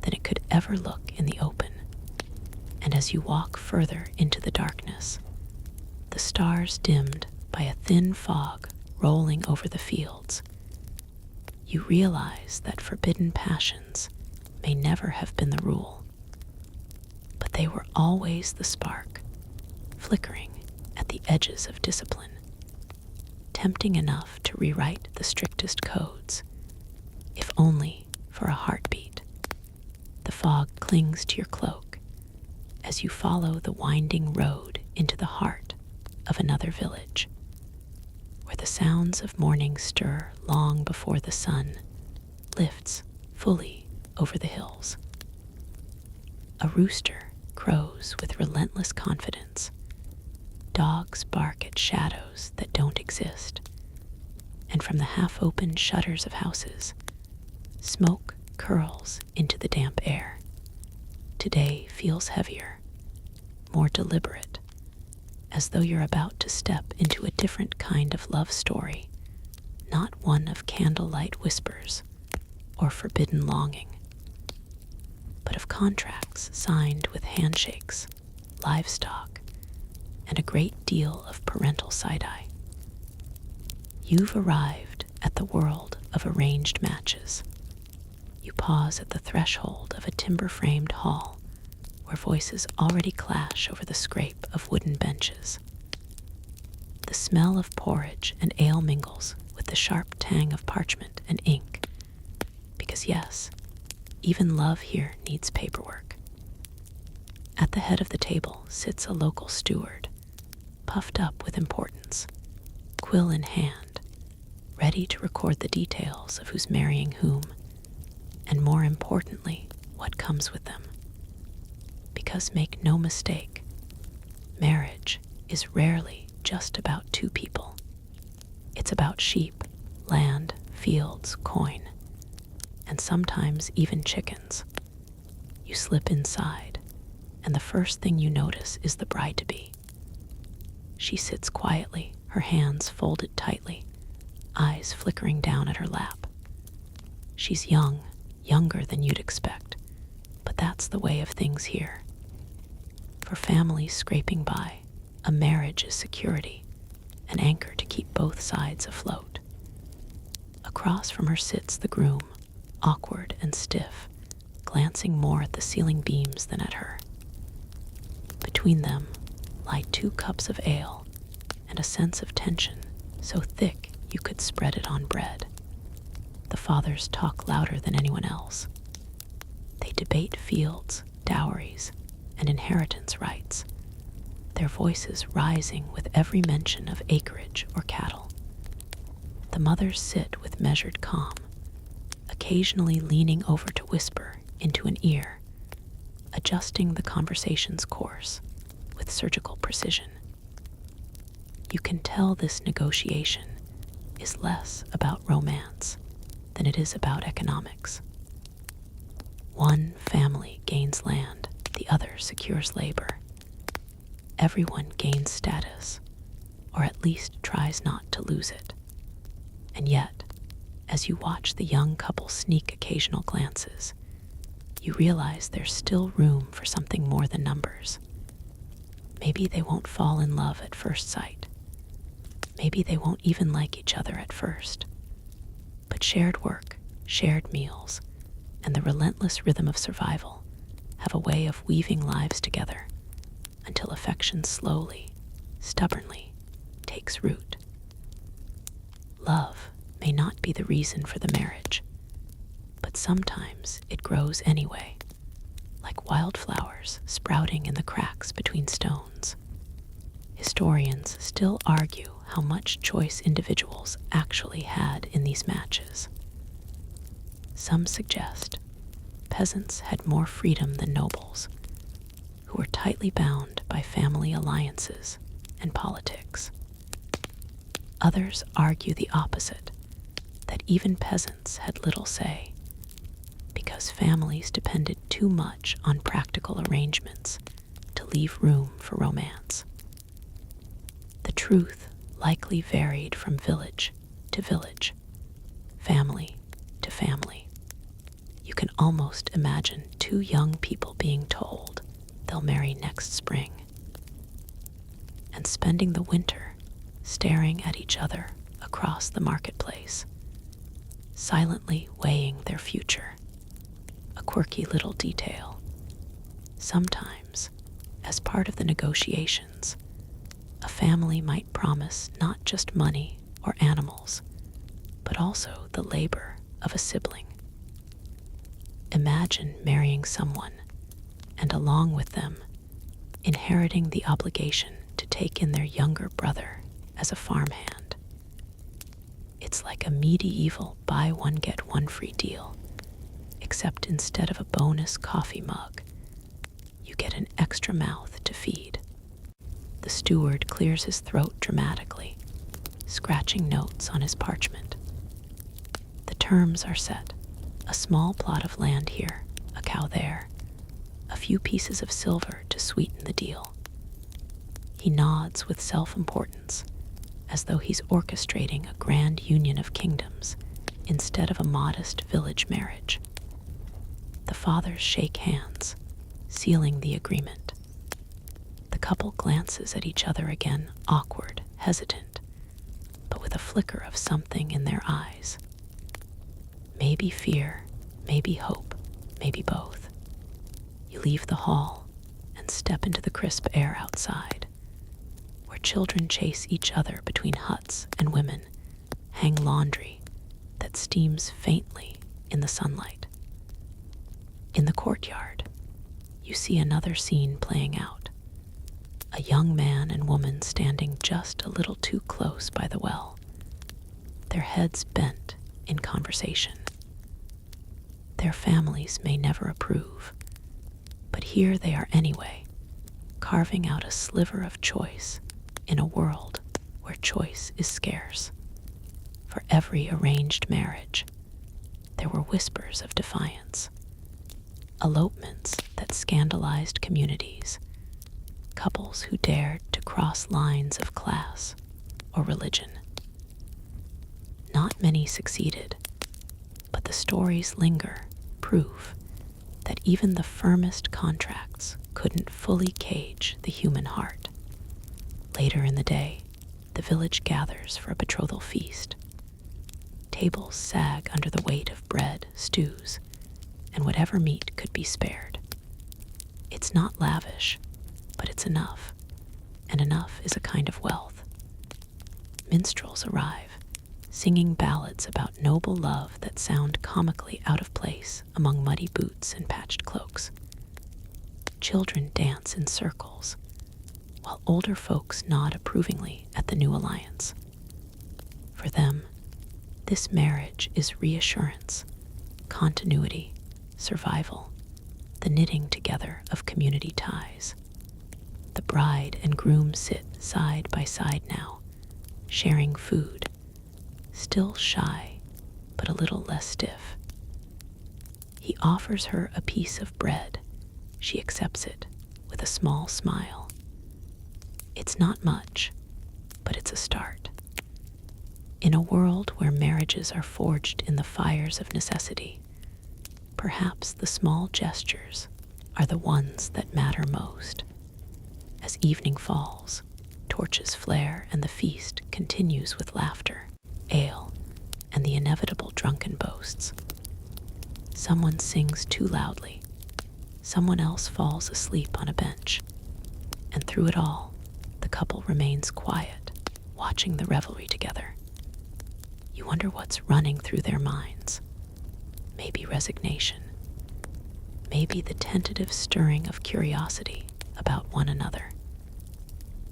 than it could ever look in the open. And as you walk further into the darkness, the stars dimmed by a thin fog rolling over the fields, you realize that forbidden passions may never have been the rule, but they were always the spark, flickering at the edges of discipline, tempting enough to rewrite the strictest codes, if only for a heartbeat. The fog clings to your cloak as you follow the winding road into the heart of another village, where the sounds of morning stir long before the sun lifts fully over the hills. A rooster crows with relentless confidence. Dogs bark at shadows that don't exist. And from the half-open shutters of houses, smoke curls into the damp air. Today feels heavier, more deliberate, as though you're about to step into a different kind of love story, not one of candlelight whispers or forbidden longing, but of contracts signed with handshakes, livestock, and a great deal of parental side-eye. You've arrived at the world of arranged matches. You pause at the threshold of a timber-framed hall where voices already clash over the scrape of wooden benches. The smell of porridge and ale mingles with the sharp tang of parchment and ink. Because yes, even love here needs paperwork. At the head of the table sits a local steward, puffed up with importance, quill in hand, ready to record the details of who's marrying whom, and more importantly, what comes with them. Because make no mistake, marriage is rarely just about two people. It's about sheep, land, fields, coin, and sometimes even chickens. You slip inside, and the first thing you notice is the bride-to-be, She sits quietly, her hands folded tightly, eyes flickering down at her lap. She's young, younger than you'd expect, but that's the way of things here. For families scraping by, a marriage is security, an anchor to keep both sides afloat. Across from her sits the groom, awkward and stiff, glancing more at the ceiling beams than at her. Between them lie 2 cups of ale and a sense of tension so thick you could spread it on bread. The fathers talk louder than anyone else. They debate fields, dowries, and inheritance rights, their voices rising with every mention of acreage or cattle. The mothers sit with measured calm, occasionally leaning over to whisper into an ear, adjusting the conversation's course with surgical precision. You can tell this negotiation is less about romance than it is about economics. One family gains land, the other secures labor. Everyone gains status, or at least tries not to lose it. And yet, as you watch the young couple sneak occasional glances, you realize there's still room for something more than numbers. Maybe they won't fall in love at first sight. Maybe they won't even like each other at first. But shared work, shared meals, and the relentless rhythm of survival have a way of weaving lives together until affection slowly, stubbornly takes root. Love may not be the reason for the marriage, but sometimes it grows anyway, like wildflowers sprouting in the cracks between stones. Historians still argue how much choice individuals actually had in these matches. Some suggest peasants had more freedom than nobles, who were tightly bound by family alliances and politics. Others argue the opposite, that even peasants had little say, because families depended too much on practical arrangements to leave room for romance. The truth likely varied from village to village, family to family. You can almost imagine 2 young people being told they'll marry next spring, and spending the winter staring at each other across the marketplace, silently weighing their future. A quirky little detail. Sometimes, as part of the negotiations, a family might promise not just money or animals, but also the labor of a sibling. Imagine marrying someone, and along with them, inheriting the obligation to take in their younger brother as a farmhand. It's like a medieval buy one get one free deal, except instead of a bonus coffee mug, you get an extra mouth to feed. The steward clears his throat dramatically, scratching notes on his parchment. The terms are set: a small plot of land here, a cow there, a few pieces of silver to sweeten the deal. He nods with self-importance, as though he's orchestrating a grand union of kingdoms instead of a modest village marriage. The fathers shake hands, sealing the agreement. The couple glances at each other again, awkward, hesitant, but with a flicker of something in their eyes. Maybe fear, maybe hope, maybe both. You leave the hall and step into the crisp air outside, where children chase each other between huts and women hang laundry that steams faintly in the sunlight. In the courtyard, you see another scene playing out. A young man and woman standing just a little too close by the well, their heads bent in conversation. Their families may never approve, but here they are anyway, carving out a sliver of choice in a world where choice is scarce. For every arranged marriage, there were whispers of defiance, elopements that scandalized communities, couples who dared to across lines of class or religion. Not many succeeded, but the stories linger, proof that even the firmest contracts couldn't fully cage the human heart. Later in the day, the village gathers for a betrothal feast. Tables sag under the weight of bread, stews, and whatever meat could be spared. It's not lavish, but it's enough, and enough is a kind of wealth. Minstrels arrive, singing ballads about noble love that sound comically out of place among muddy boots and patched cloaks. Children dance in circles, while older folks nod approvingly at the new alliance. For them, this marriage is reassurance, continuity, survival, the knitting together of community ties. The bride and groom sit side by side now, sharing food, still shy, but a little less stiff. He offers her a piece of bread. She accepts it with a small smile. It's not much, but it's a start. In a world where marriages are forged in the fires of necessity, perhaps the small gestures are the ones that matter most. As evening falls, torches flare and the feast continues with laughter, ale, and the inevitable drunken boasts. Someone sings too loudly. Someone else falls asleep on a bench. And through it all, the couple remains quiet, watching the revelry together. You wonder what's running through their minds. Maybe resignation. Maybe the tentative stirring of curiosity about one another.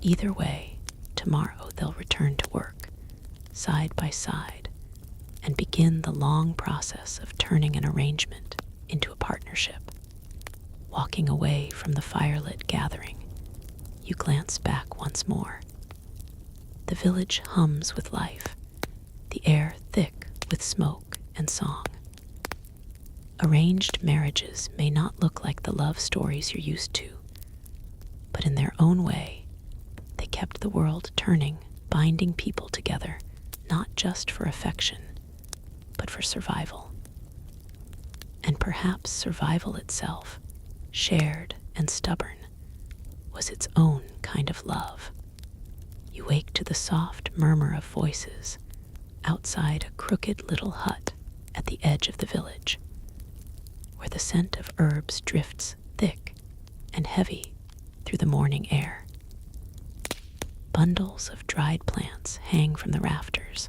Either way, tomorrow they'll return to work, side by side, and begin the long process of turning an arrangement into a partnership. Walking away from the firelit gathering, you glance back once more. The village hums with life, the air thick with smoke and song. Arranged marriages may not look like the love stories you're used to, but in their own way, they kept the world turning, binding people together, not just for affection, but for survival. And perhaps survival itself, shared and stubborn, was its own kind of love. You wake to the soft murmur of voices outside a crooked little hut at the edge of the village, where the scent of herbs drifts thick and heavy through the morning air. Bundles of dried plants hang from the rafters,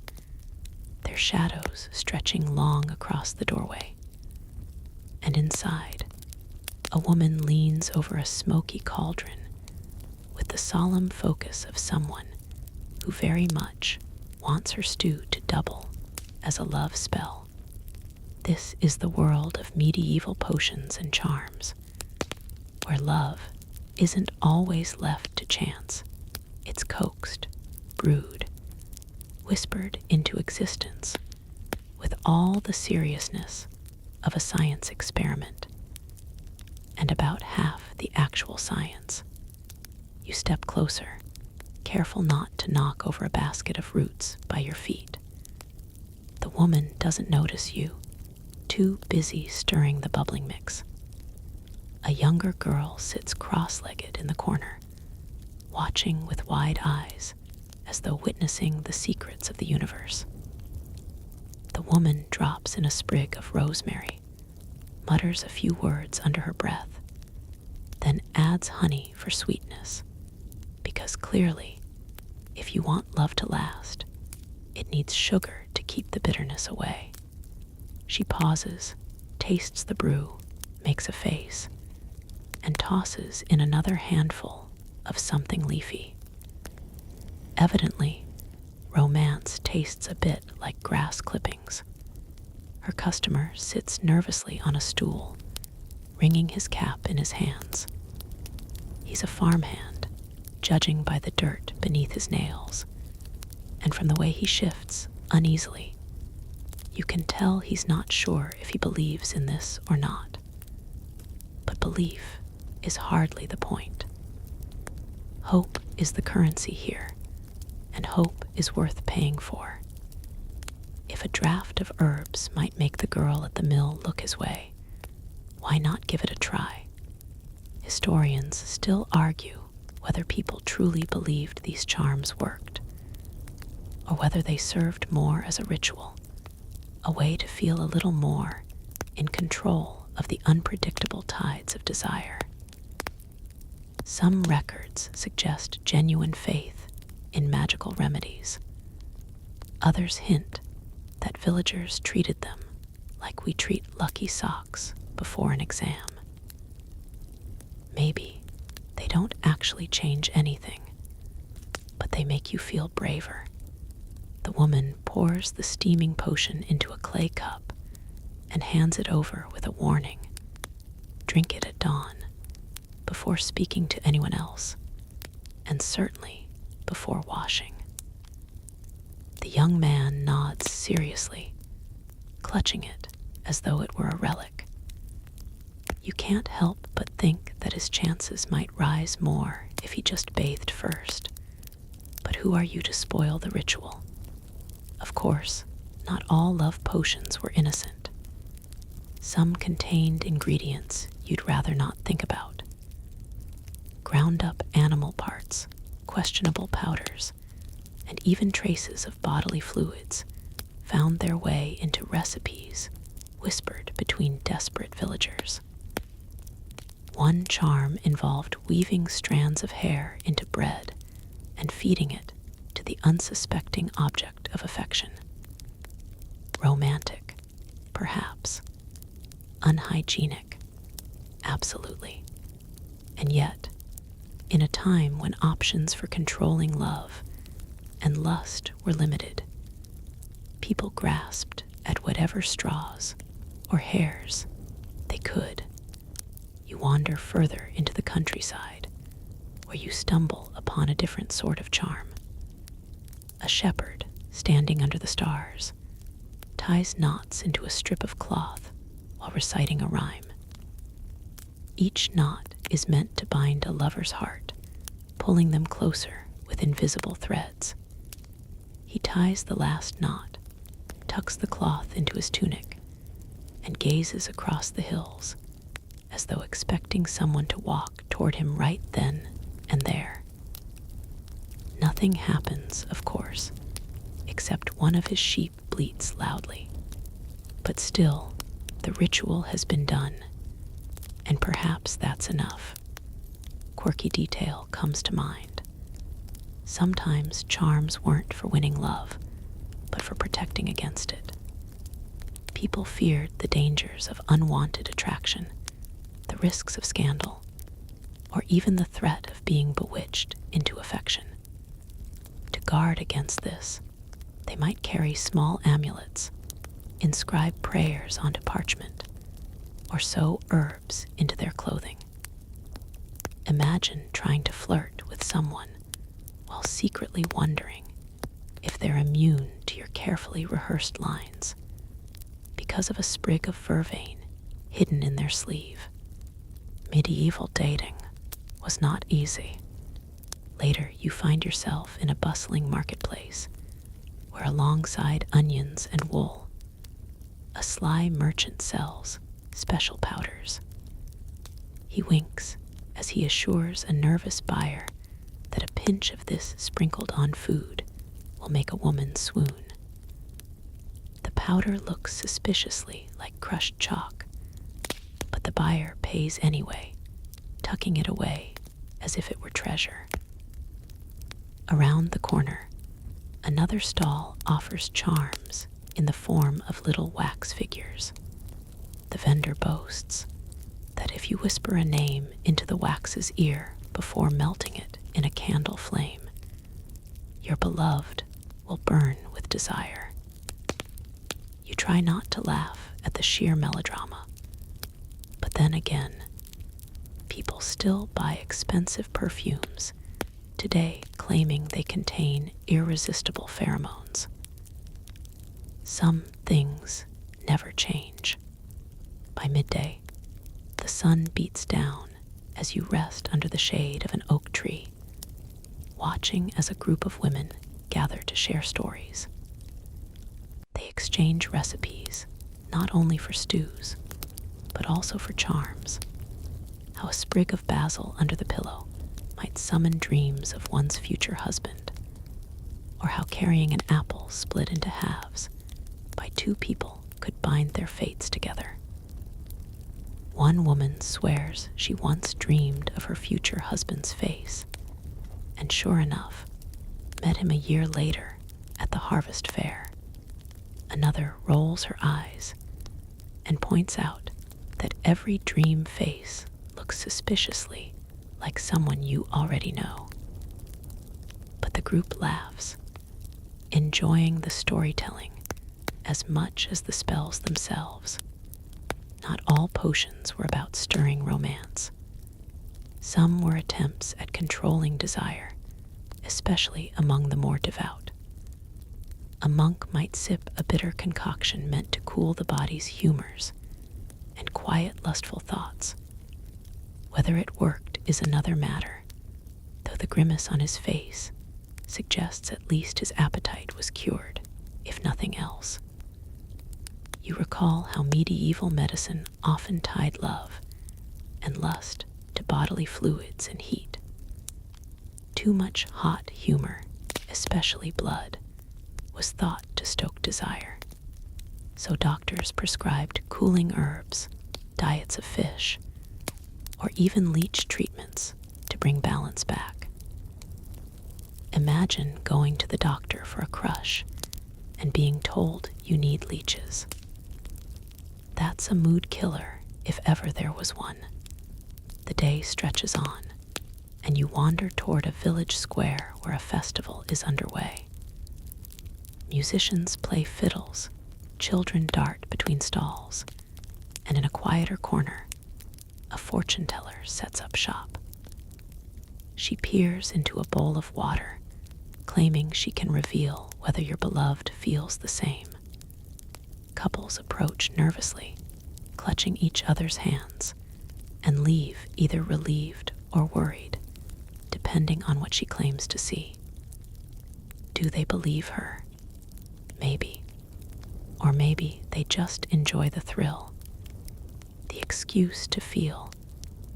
their shadows stretching long across the doorway. And inside, a woman leans over a smoky cauldron with the solemn focus of someone who very much wants her stew to double as a love spell. This is the world of medieval potions and charms, where love isn't always left to chance. It's coaxed, brewed, whispered into existence with all the seriousness of a science experiment, and about half the actual science. You step closer, careful not to knock over a basket of roots by your feet. The woman doesn't notice you, too busy stirring the bubbling mix. A younger girl sits cross-legged in the corner, watching with wide eyes as though witnessing the secrets of the universe. The woman drops in a sprig of rosemary, mutters a few words under her breath, then adds honey for sweetness, because clearly, if you want love to last, it needs sugar to keep the bitterness away. She pauses, tastes the brew, makes a face, and tosses in another handful of something leafy. Evidently, romance tastes a bit like grass clippings. Her customer sits nervously on a stool, wringing his cap in his hands. He's a farmhand, judging by the dirt beneath his nails, and from the way he shifts uneasily, you can tell he's not sure if he believes in this or not. But belief is hardly the point. Hope is the currency here, and hope is worth paying for. If a draft of herbs might make the girl at the mill look his way, why not give it a try? Historians still argue whether people truly believed these charms worked, or whether they served more as a ritual, a way to feel a little more in control of the unpredictable tides of desire. Some records suggest genuine faith in magical remedies. Others hint that villagers treated them like we treat lucky socks before an exam. Maybe they don't actually change anything, but they make you feel braver. The woman pours the steaming potion into a clay cup and hands it over with a warning. Drink it at dawn, before speaking to anyone else, and certainly before washing. The young man nods seriously, clutching it as though it were a relic. You can't help but think that his chances might rise more if he just bathed first. But who are you to spoil the ritual? Of course, not all love potions were innocent. Some contained ingredients you'd rather not think about. Ground up animal parts, questionable powders, and even traces of bodily fluids found their way into recipes whispered between desperate villagers. One charm involved weaving strands of hair into bread and feeding it to the unsuspecting object of affection. Romantic, perhaps. Unhygienic, absolutely. And yet, in a time when options for controlling love and lust were limited, people grasped at whatever straws or hairs they could. You wander further into the countryside, where you stumble upon a different sort of charm. A shepherd, standing under the stars, ties knots into a strip of cloth while reciting a rhyme. Each knot is meant to bind a lover's heart, pulling them closer with invisible threads. He ties the last knot, tucks the cloth into his tunic, and gazes across the hills as though expecting someone to walk toward him right then and there. Nothing happens, of course, except one of his sheep bleats loudly. But still, the ritual has been done, and perhaps that's enough. Quirky detail comes to mind. Sometimes charms weren't for winning love, but for protecting against it. People feared the dangers of unwanted attraction, the risks of scandal, or even the threat of being bewitched into affection. To guard against this, they might carry small amulets, inscribe prayers onto parchment, or sew herbs into their clothing. Imagine trying to flirt with someone while secretly wondering if they're immune to your carefully rehearsed lines because of a sprig of vervain hidden in their sleeve. Medieval dating was not easy. Later, you find yourself in a bustling marketplace where, alongside onions and wool, a sly merchant sells special powders. He winks as he assures a nervous buyer that a pinch of this sprinkled on food will make a woman swoon. The powder looks suspiciously like crushed chalk, but the buyer pays anyway, tucking it away as if it were treasure. Around the corner, another stall offers charms in the form of little wax figures. The vendor boasts that if you whisper a name into the wax's ear before melting it in a candle flame, your beloved will burn with desire. You try not to laugh at the sheer melodrama, but then again, people still buy expensive perfumes today, claiming they contain irresistible pheromones. Some things never change. By midday, the sun beats down as you rest under the shade of an oak tree, watching as a group of women gather to share stories. They exchange recipes, not only for stews, but also for charms. How a sprig of basil under the pillow might summon dreams of one's future husband, or how carrying an apple split into halves by two people could bind their fates together. One woman swears she once dreamed of her future husband's face, and sure enough, met him a year later at the harvest fair. Another rolls her eyes and points out that every dream face looks suspiciously like someone you already know. But the group laughs, enjoying the storytelling as much as the spells themselves. Not all potions were about stirring romance. Some were attempts at controlling desire, especially among the more devout. A monk might sip a bitter concoction meant to cool the body's humors and quiet lustful thoughts. Whether it worked is another matter, though the grimace on his face suggests at least his appetite was cured, if nothing else. You recall how medieval medicine often tied love and lust to bodily fluids and heat. Too much hot humor, especially blood, was thought to stoke desire, so doctors prescribed cooling herbs, diets of fish, or even leech treatments to bring balance back. Imagine going to the doctor for a crush and being told you need leeches. That's a mood killer if ever there was one. The day stretches on, and you wander toward a village square where a festival is underway. Musicians play fiddles, children dart between stalls, and in a quieter corner, a fortune teller sets up shop. She peers into a bowl of water, claiming she can reveal whether your beloved feels the same. Couples approach nervously, clutching each other's hands, and leave either relieved or worried, depending on what she claims to see. Do they believe her? Maybe. Or maybe they just enjoy the thrill, the excuse to feel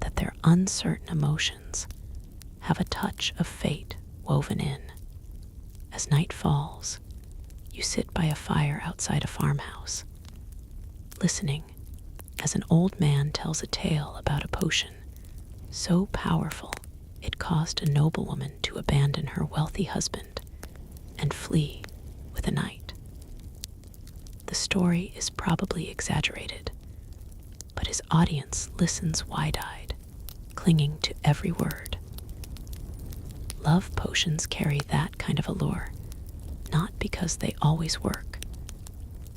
that their uncertain emotions have a touch of fate woven in. As night falls, you sit by a fire outside a farmhouse, listening as an old man tells a tale about a potion so powerful it caused a noblewoman to abandon her wealthy husband and flee with a knight. The story is probably exaggerated, but his audience listens wide-eyed, clinging to every word. Love potions carry that kind of allure, not because they always work,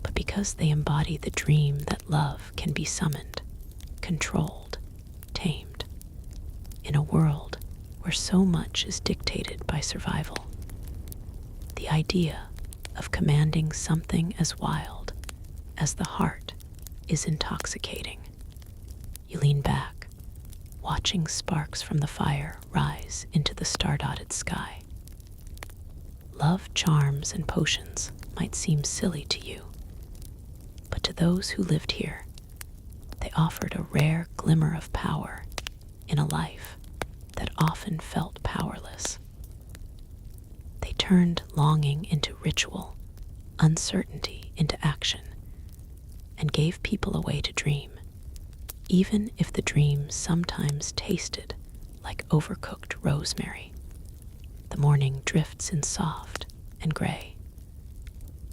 but because they embody the dream that love can be summoned, controlled, tamed, in a world where so much is dictated by survival. The idea of commanding something as wild as the heart is intoxicating. You lean back, watching sparks from the fire rise into the star-dotted sky. Love charms and potions might seem silly to you, but to those who lived here, they offered a rare glimmer of power in a life that often felt powerless. They turned longing into ritual, uncertainty into action, and gave people a way to dream, even if the dream sometimes tasted like overcooked rosemary. The morning drifts in soft and gray,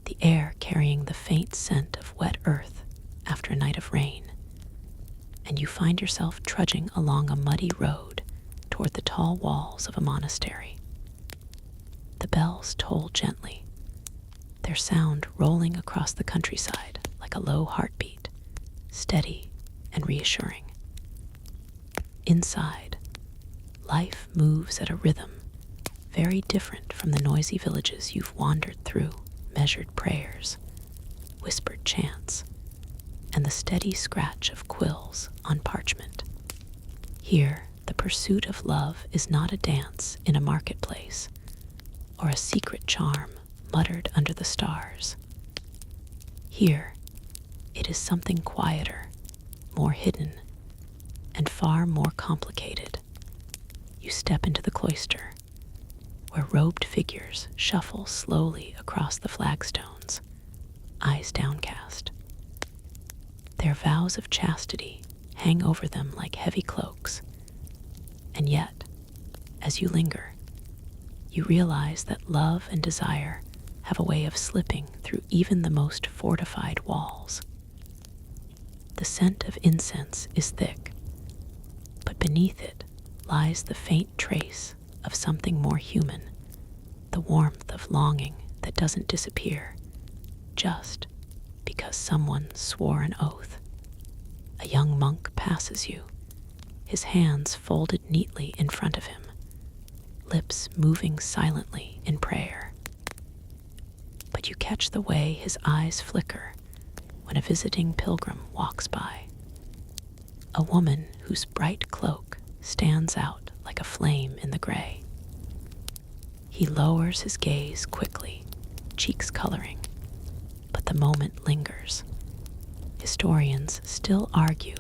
the air carrying the faint scent of wet earth after a night of rain, and you find yourself trudging along a muddy road toward the tall walls of a monastery. The bells toll gently, their sound rolling across the countryside like a low heartbeat, steady and reassuring. Inside, life moves at a rhythm very different from the noisy villages you've wandered through. Measured prayers, whispered chants, and the steady scratch of quills on parchment. Here, The pursuit of love is not a dance in a marketplace or a secret charm muttered under the stars. Here, it is something quieter, more hidden, and far more complicated. You step into the cloister, where robed figures shuffle slowly across the flagstones, eyes downcast. Their vows of chastity hang over them like heavy cloaks, and yet, as you linger, you realize that love and desire have a way of slipping through even the most fortified walls. The scent of incense is thick, but beneath it lies the faint trace of something more human, the warmth of longing that doesn't disappear just because someone swore an oath. A young monk passes you, his hands folded neatly in front of him, lips moving silently in prayer. But you catch the way his eyes flicker when a visiting pilgrim walks by, a woman whose bright cloak stands out like a flame in the gray. He lowers his gaze quickly, cheeks coloring, but the moment lingers. Historians still argue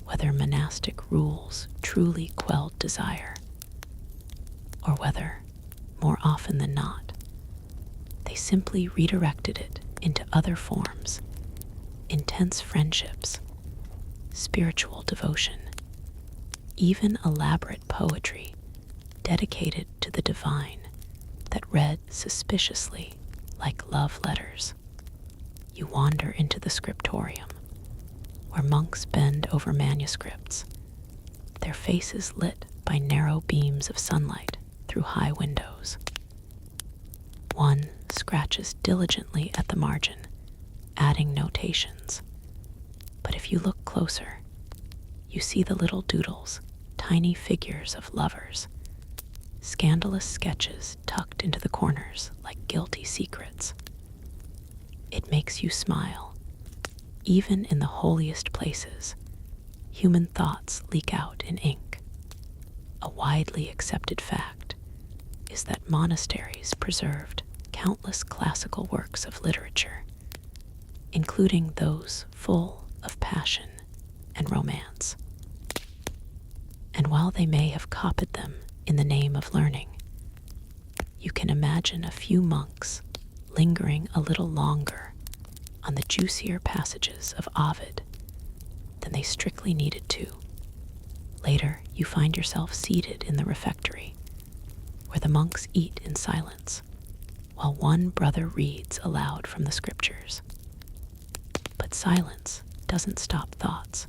whether monastic rules truly quelled desire, or whether, more often than not, they simply redirected it into other forms, intense friendships, spiritual devotion, even elaborate poetry dedicated to the divine that read suspiciously like love letters. You wander into the scriptorium, where monks bend over manuscripts, their faces lit by narrow beams of sunlight through high windows. One scratches diligently at the margin, adding notations. But if you look closer, you see the little doodles, tiny figures of lovers, scandalous sketches tucked into the corners like guilty secrets. It makes you smile. Even in the holiest places, human thoughts leak out in ink. A widely accepted fact is that monasteries preserved countless classical works of literature, including those full of passion and romance. And while they may have copied them in the name of learning, you can imagine a few monks lingering a little longer on the juicier passages of Ovid than they strictly needed to. Later, you find yourself seated in the refectory, where the monks eat in silence, while one brother reads aloud from the scriptures. But silence doesn't stop thoughts,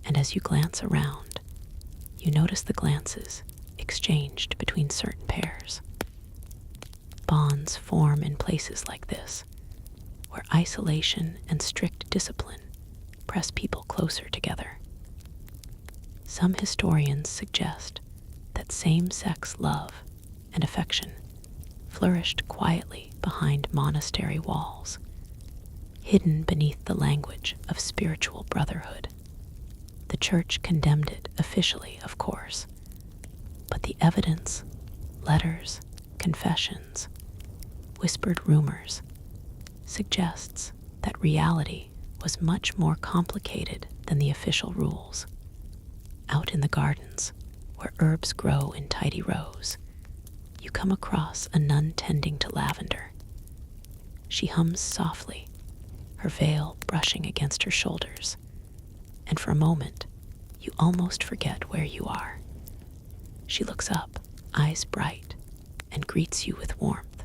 and as you glance around, you notice the glances exchanged between certain pairs. Bonds form in places like this, where isolation and strict discipline press people closer together. Some historians suggest that same-sex love and affection flourished quietly behind monastery walls, hidden beneath the language of spiritual brotherhood. The church condemned it officially, of course, but the evidence, letters, confessions, whispered rumors, suggests that reality was much more complicated than the official rules. Out in the gardens, where herbs grow in tidy rows, you come across a nun tending to lavender. She hums softly, her veil brushing against her shoulders, and for a moment, you almost forget where you are. She looks up, eyes bright, and greets you with warmth.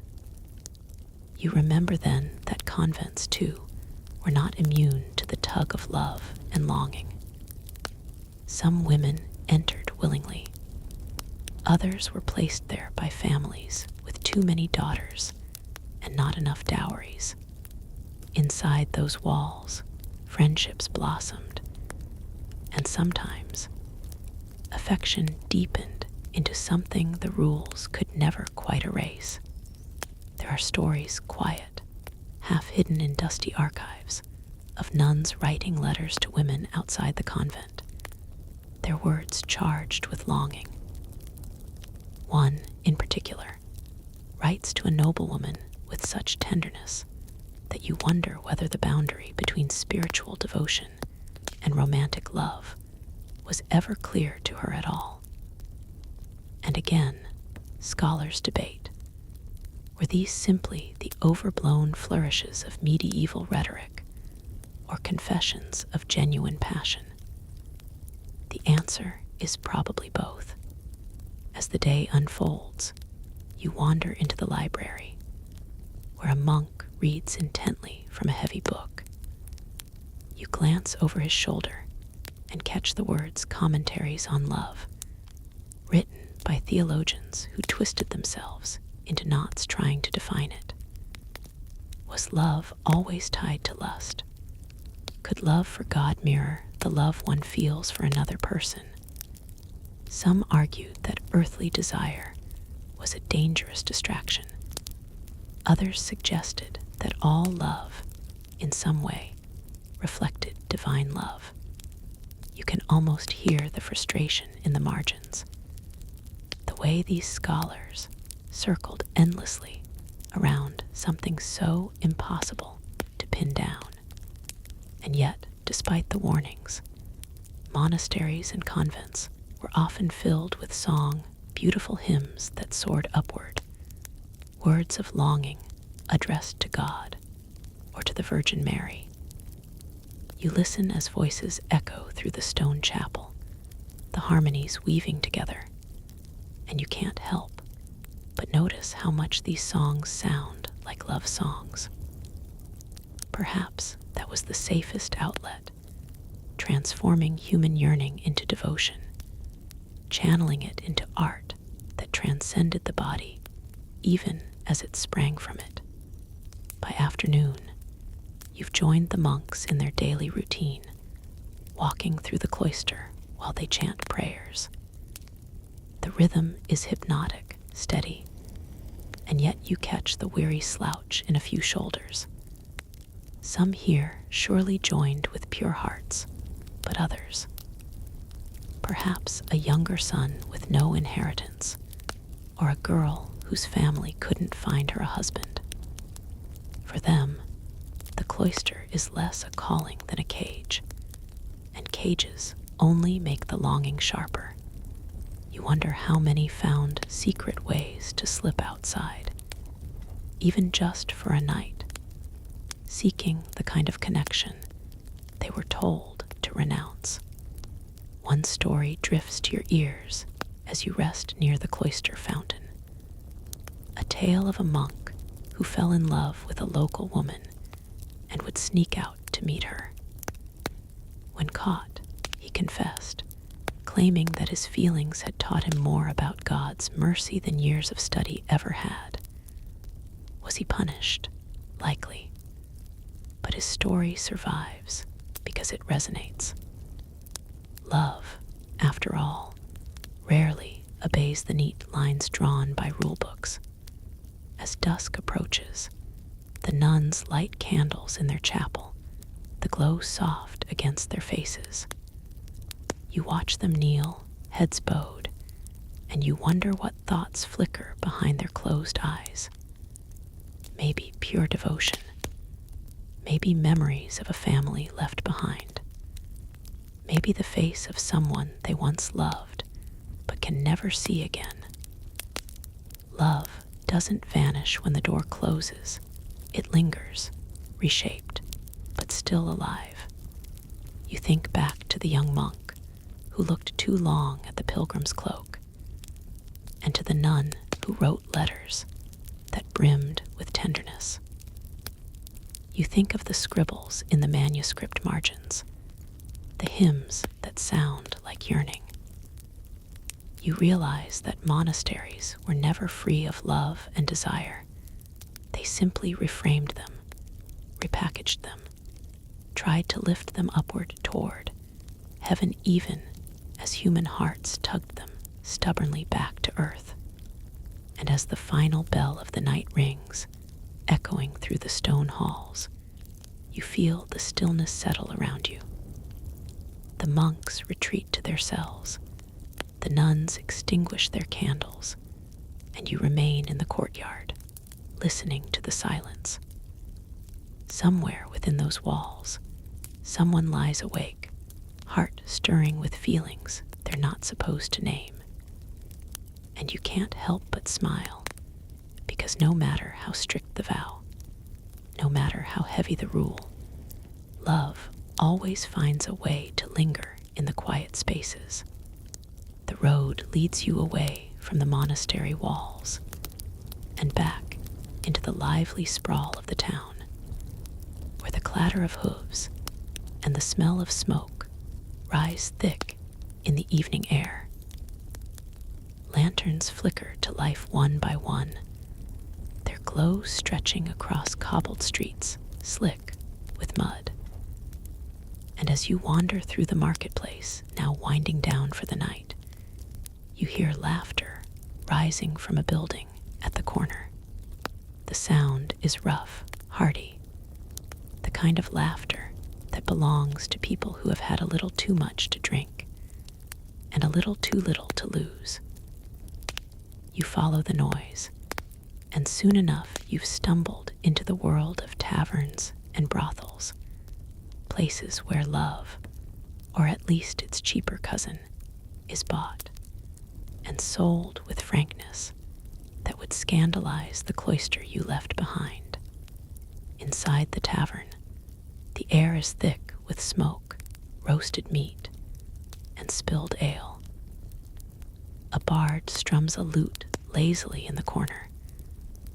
You remember then that convents, too, were not immune to the tug of love and longing. Some women entered willingly. Others were placed there by families with too many daughters and not enough dowries. Inside those walls, friendships blossomed, and sometimes affection deepened into something the rules could never quite erase. There are stories quiet, half hidden in dusty archives, of nuns writing letters to women outside the convent, their words charged with longing. One, in particular, writes to a noblewoman with such tenderness that you wonder whether the boundary between spiritual devotion and romantic love was ever clear to her at all. And again, scholars debate. Were these simply the overblown flourishes of medieval rhetoric, or confessions of genuine passion? The answer is probably both. As the day unfolds, you wander into the library, where a monk reads intently from a heavy book. You glance over his shoulder and catch the words commentaries on love, written by theologians who twisted themselves into knots trying to define it. Was love always tied to lust? Could love for God mirror the love one feels for another person? Some argued that earthly desire was a dangerous distraction. Others suggested that all love, in some way, reflected divine love. You can almost hear the frustration in the margins. The way these scholars circled endlessly around something so impossible to pin down. And yet, despite the warnings, monasteries and convents were often filled with song, beautiful hymns that soared upward, words of longing addressed to God or to the Virgin Mary. You listen as voices echo through the stone chapel, the harmonies weaving together, and you can't help but notice how much these songs sound like love songs. Perhaps that was the safest outlet, transforming human yearning into devotion, channeling it into art that transcended the body, even as it sprang from it. By afternoon, you've joined the monks in their daily routine, walking through the cloister while they chant prayers. The rhythm is hypnotic, steady, and yet you catch the weary slouch in a few shoulders. Some here surely joined with pure hearts, but others, perhaps a younger son with no inheritance, or a girl whose family couldn't find her a husband. For them, the cloister is less a calling than a cage, and cages only make the longing sharper. You wonder how many found secret ways to slip outside, even just for a night, seeking the kind of connection they were told to renounce. One story drifts to your ears as you rest near the cloister fountain. A tale of a monk who fell in love with a local woman and would sneak out to meet her. When caught, he confessed, claiming that his feelings had taught him more about God's mercy than years of study ever had. Was he punished? Likely. But his story survives because it resonates. Love, after all, rarely obeys the neat lines drawn by rulebooks. As dusk approaches, the nuns light candles in their chapel, the glow soft against their faces. You watch them kneel, heads bowed, and you wonder what thoughts flicker behind their closed eyes. Maybe pure devotion, maybe memories of a family left behind, maybe the face of someone they once loved but can never see again. Love doesn't vanish when the door closes. It lingers, reshaped, but still alive. You think back to the young monk who looked too long at the pilgrim's cloak, and to the nun who wrote letters that brimmed with tenderness. You think of the scribbles in the manuscript margins, the hymns that sound like yearning. You realize that monasteries were never free of love and desire. They simply reframed them, repackaged them, tried to lift them upward toward heaven, even as human hearts tugged them stubbornly back to earth. And as the final bell of the night rings, echoing through the stone halls, you feel the stillness settle around you. The monks retreat to their cells. The nuns extinguish their candles, and you remain in the courtyard, listening to the silence. Somewhere within those walls, someone lies awake, heart stirring with feelings they're not supposed to name. And you can't help but smile, because no matter how strict the vow, no matter how heavy the rule, love always finds a way to linger in the quiet spaces. The road leads you away from the monastery walls and back into the lively sprawl of the town, where the clatter of hooves and the smell of smoke rise thick in the evening air. Lanterns flicker to life one by one, their glow stretching across cobbled streets slick with mud. And as you wander through the marketplace, now winding down for the night, you hear laughter rising from a building at the corner. The sound is rough, hearty, the kind of laughter that belongs to people who have had a little too much to drink and a little too little to lose. You follow the noise, and soon enough you've stumbled into the world of taverns and brothels, places where love, or at least its cheaper cousin, is bought and sold with frankness that would scandalize the cloister you left behind. Inside the tavern, the air is thick with smoke, roasted meat, and spilled ale. A bard strums a lute lazily in the corner,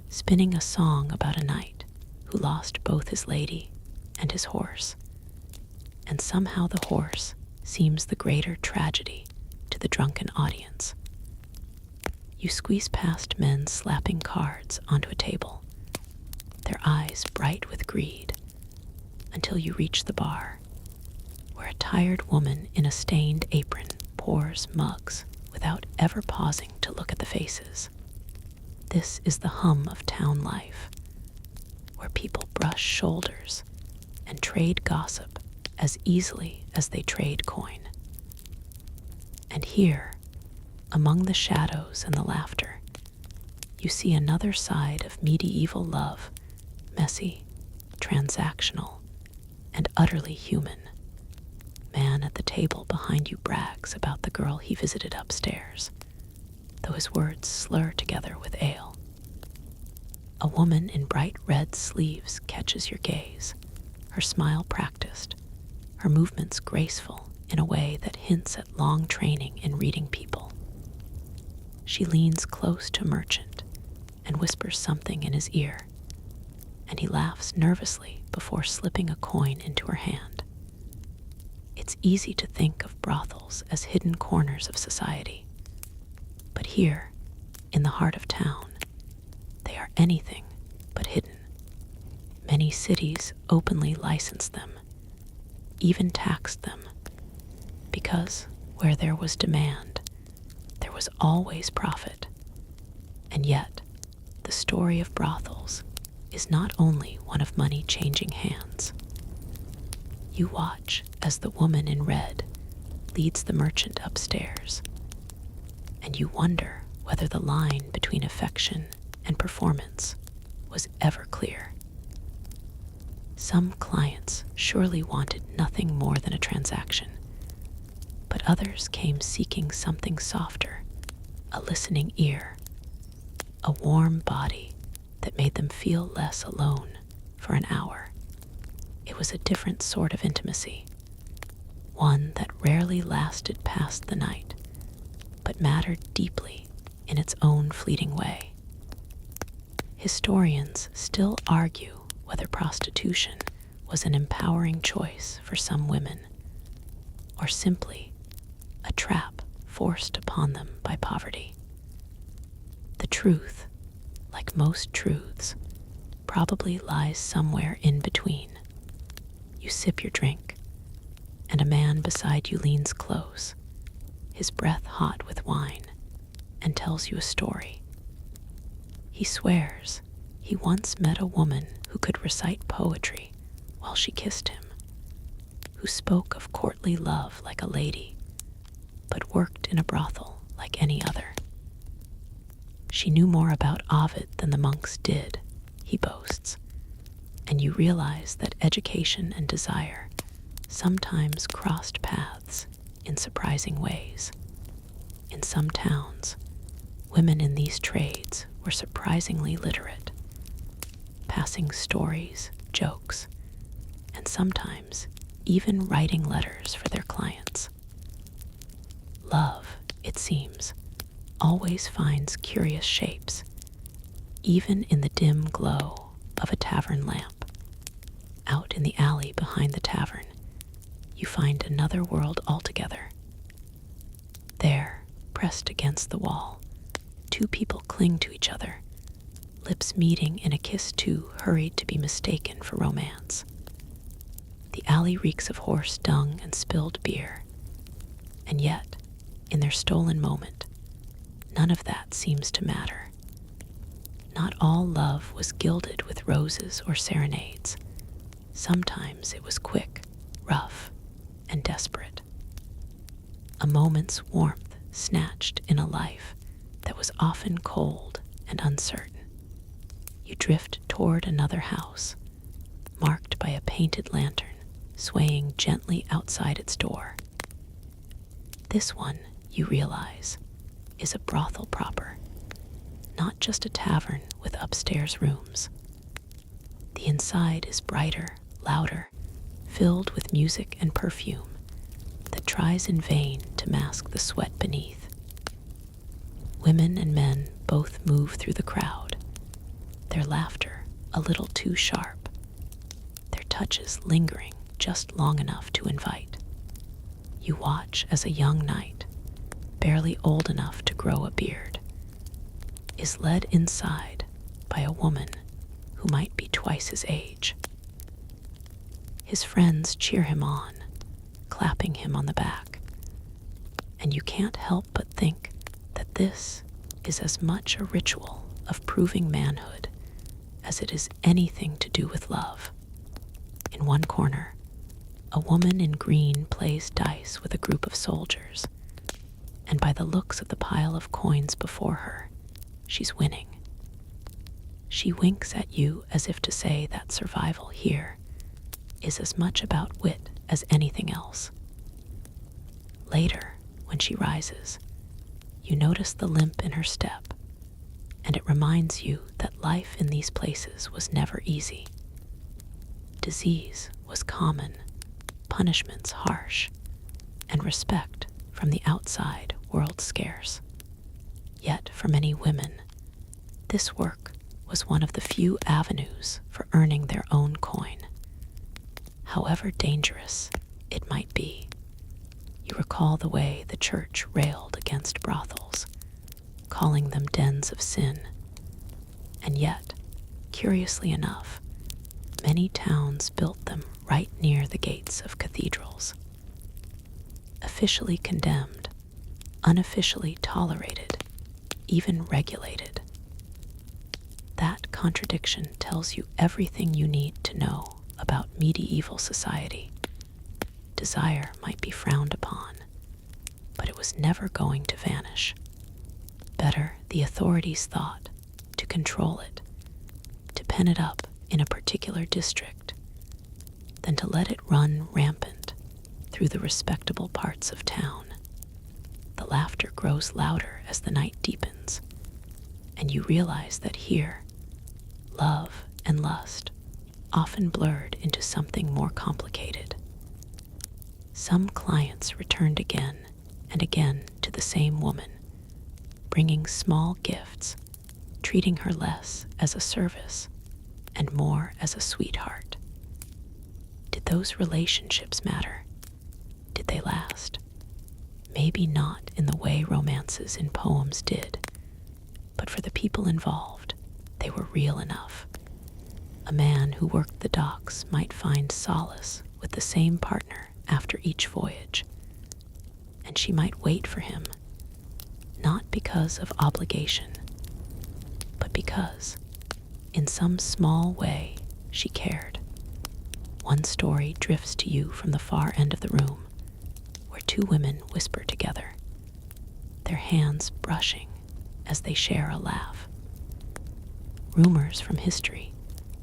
spinning a song about a knight who lost both his lady and his horse. And somehow the horse seems the greater tragedy to the drunken audience. You squeeze past men slapping cards onto a table, their eyes bright with greed, until you reach the bar, where a tired woman in a stained apron pours mugs without ever pausing to look at the faces. This is the hum of town life, where people brush shoulders and trade gossip as easily as they trade coin. And here, among the shadows and the laughter, you see another side of medieval love, messy, transactional, and utterly human. Man at the table behind you brags about the girl he visited upstairs, though his words slur together with ale. A woman in bright red sleeves catches your gaze, her smile practiced, her movements graceful in a way that hints at long training in reading people. She leans close to a merchant and whispers something in his ear, and he laughs nervously before slipping a coin into her hand. It's easy to think of brothels as hidden corners of society, but here, in the heart of town, they are anything but hidden. Many cities openly license them, even taxed them, because where there was demand, there was always profit. And yet, the story of brothels is not only one of money changing hands. You watch as the woman in red leads the merchant upstairs, and you wonder whether the line between affection and performance was ever clear. Some clients surely wanted nothing more than a transaction, but others came seeking something softer, a listening ear, a warm body that made them feel less alone for an hour. It was a different sort of intimacy, one that rarely lasted past the night, but mattered deeply in its own fleeting way. Historians still argue whether prostitution was an empowering choice for some women, or simply a trap forced upon them by poverty. The truth, like most truths, probably lies somewhere in between. You sip your drink, and a man beside you leans close, his breath hot with wine, and tells you a story. He swears he once met a woman who could recite poetry while she kissed him. who spoke of courtly love like a lady, but worked in a brothel like any other. She knew more about Ovid than the monks did, he boasts, and you realize that education and desire sometimes crossed paths in surprising ways. In some towns, women in these trades were surprisingly literate, passing stories, jokes, and sometimes even writing letters for their clients. Love, it seems, always finds curious shapes, even in the dim glow of a tavern lamp. Out in the alley behind the tavern, you find another world altogether. There, pressed against the wall, two people cling to each other, lips meeting in a kiss too hurried to be mistaken for romance. The alley reeks of horse dung and spilled beer, and yet, in their stolen moment, none of that seems to matter. Not all love was gilded with roses or serenades. Sometimes it was quick, rough, and desperate. A moment's warmth snatched in a life that was often cold and uncertain. You drift toward another house, marked by a painted lantern swaying gently outside its door. This one, you realize, is a brothel proper, not just a tavern with upstairs rooms. The inside is brighter, louder, filled with music and perfume that tries in vain to mask the sweat beneath. Women and men both move through the crowd, their laughter a little too sharp, their touches lingering just long enough to invite. You watch as a young knight, barely old enough to grow a beard, is led inside by a woman who might be twice his age. His friends cheer him on, clapping him on the back, and you can't help but think that this is as much a ritual of proving manhood as it is anything to do with love. In one corner, a woman in green plays dice with a group of soldiers, and by the looks of the pile of coins before her, she's winning. She winks at you as if to say that survival here is as much about wit as anything else. Later, when she rises, you notice the limp in her step, and it reminds you that life in these places was never easy. Disease was common, punishments harsh, and respect from the outside world scarce. Yet for many women, this work was one of the few avenues for earning their own coin. However dangerous it might be, you recall the way the church railed against brothels, calling them dens of sin. And yet, curiously enough, many towns built them right near the gates of cathedrals. Officially condemned, unofficially tolerated, even regulated. That contradiction tells you everything you need to know about medieval society. Desire might be frowned upon, but it was never going to vanish. Better, the authorities thought, to control it, to pen it up in a particular district, than to let it run rampant through the respectable parts of town. The laughter grows louder as the night deepens, and you realize that here, love and lust often blurred into something more complicated. Some clients returned again and again to the same woman, bringing small gifts, treating her less as a service and more as a sweetheart. Did those relationships matter? Did they last? Maybe not in the way romances in poems did, but for the people involved, they were real enough. A man who worked the docks might find solace with the same partner after each voyage, and she might wait for him, not because of obligation, but because, in some small way, she cared, One story drifts to you from the far end of the room, where two women whisper together, their hands brushing as they share a laugh. Rumors from history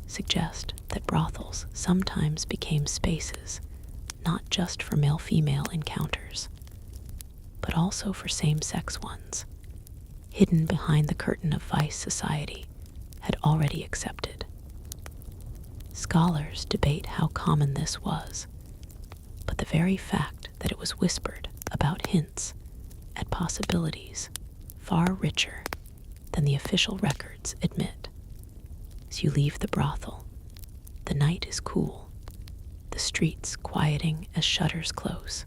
suggest that brothels sometimes became spaces not just for male-female encounters, but also for same-sex ones, hidden behind the curtain of vice society had already accepted. Scholars debate how common this was, but the very fact that it was whispered about hints at possibilities far richer than the official records admit. As you leave the brothel, the night is cool, the streets quieting as shutters close.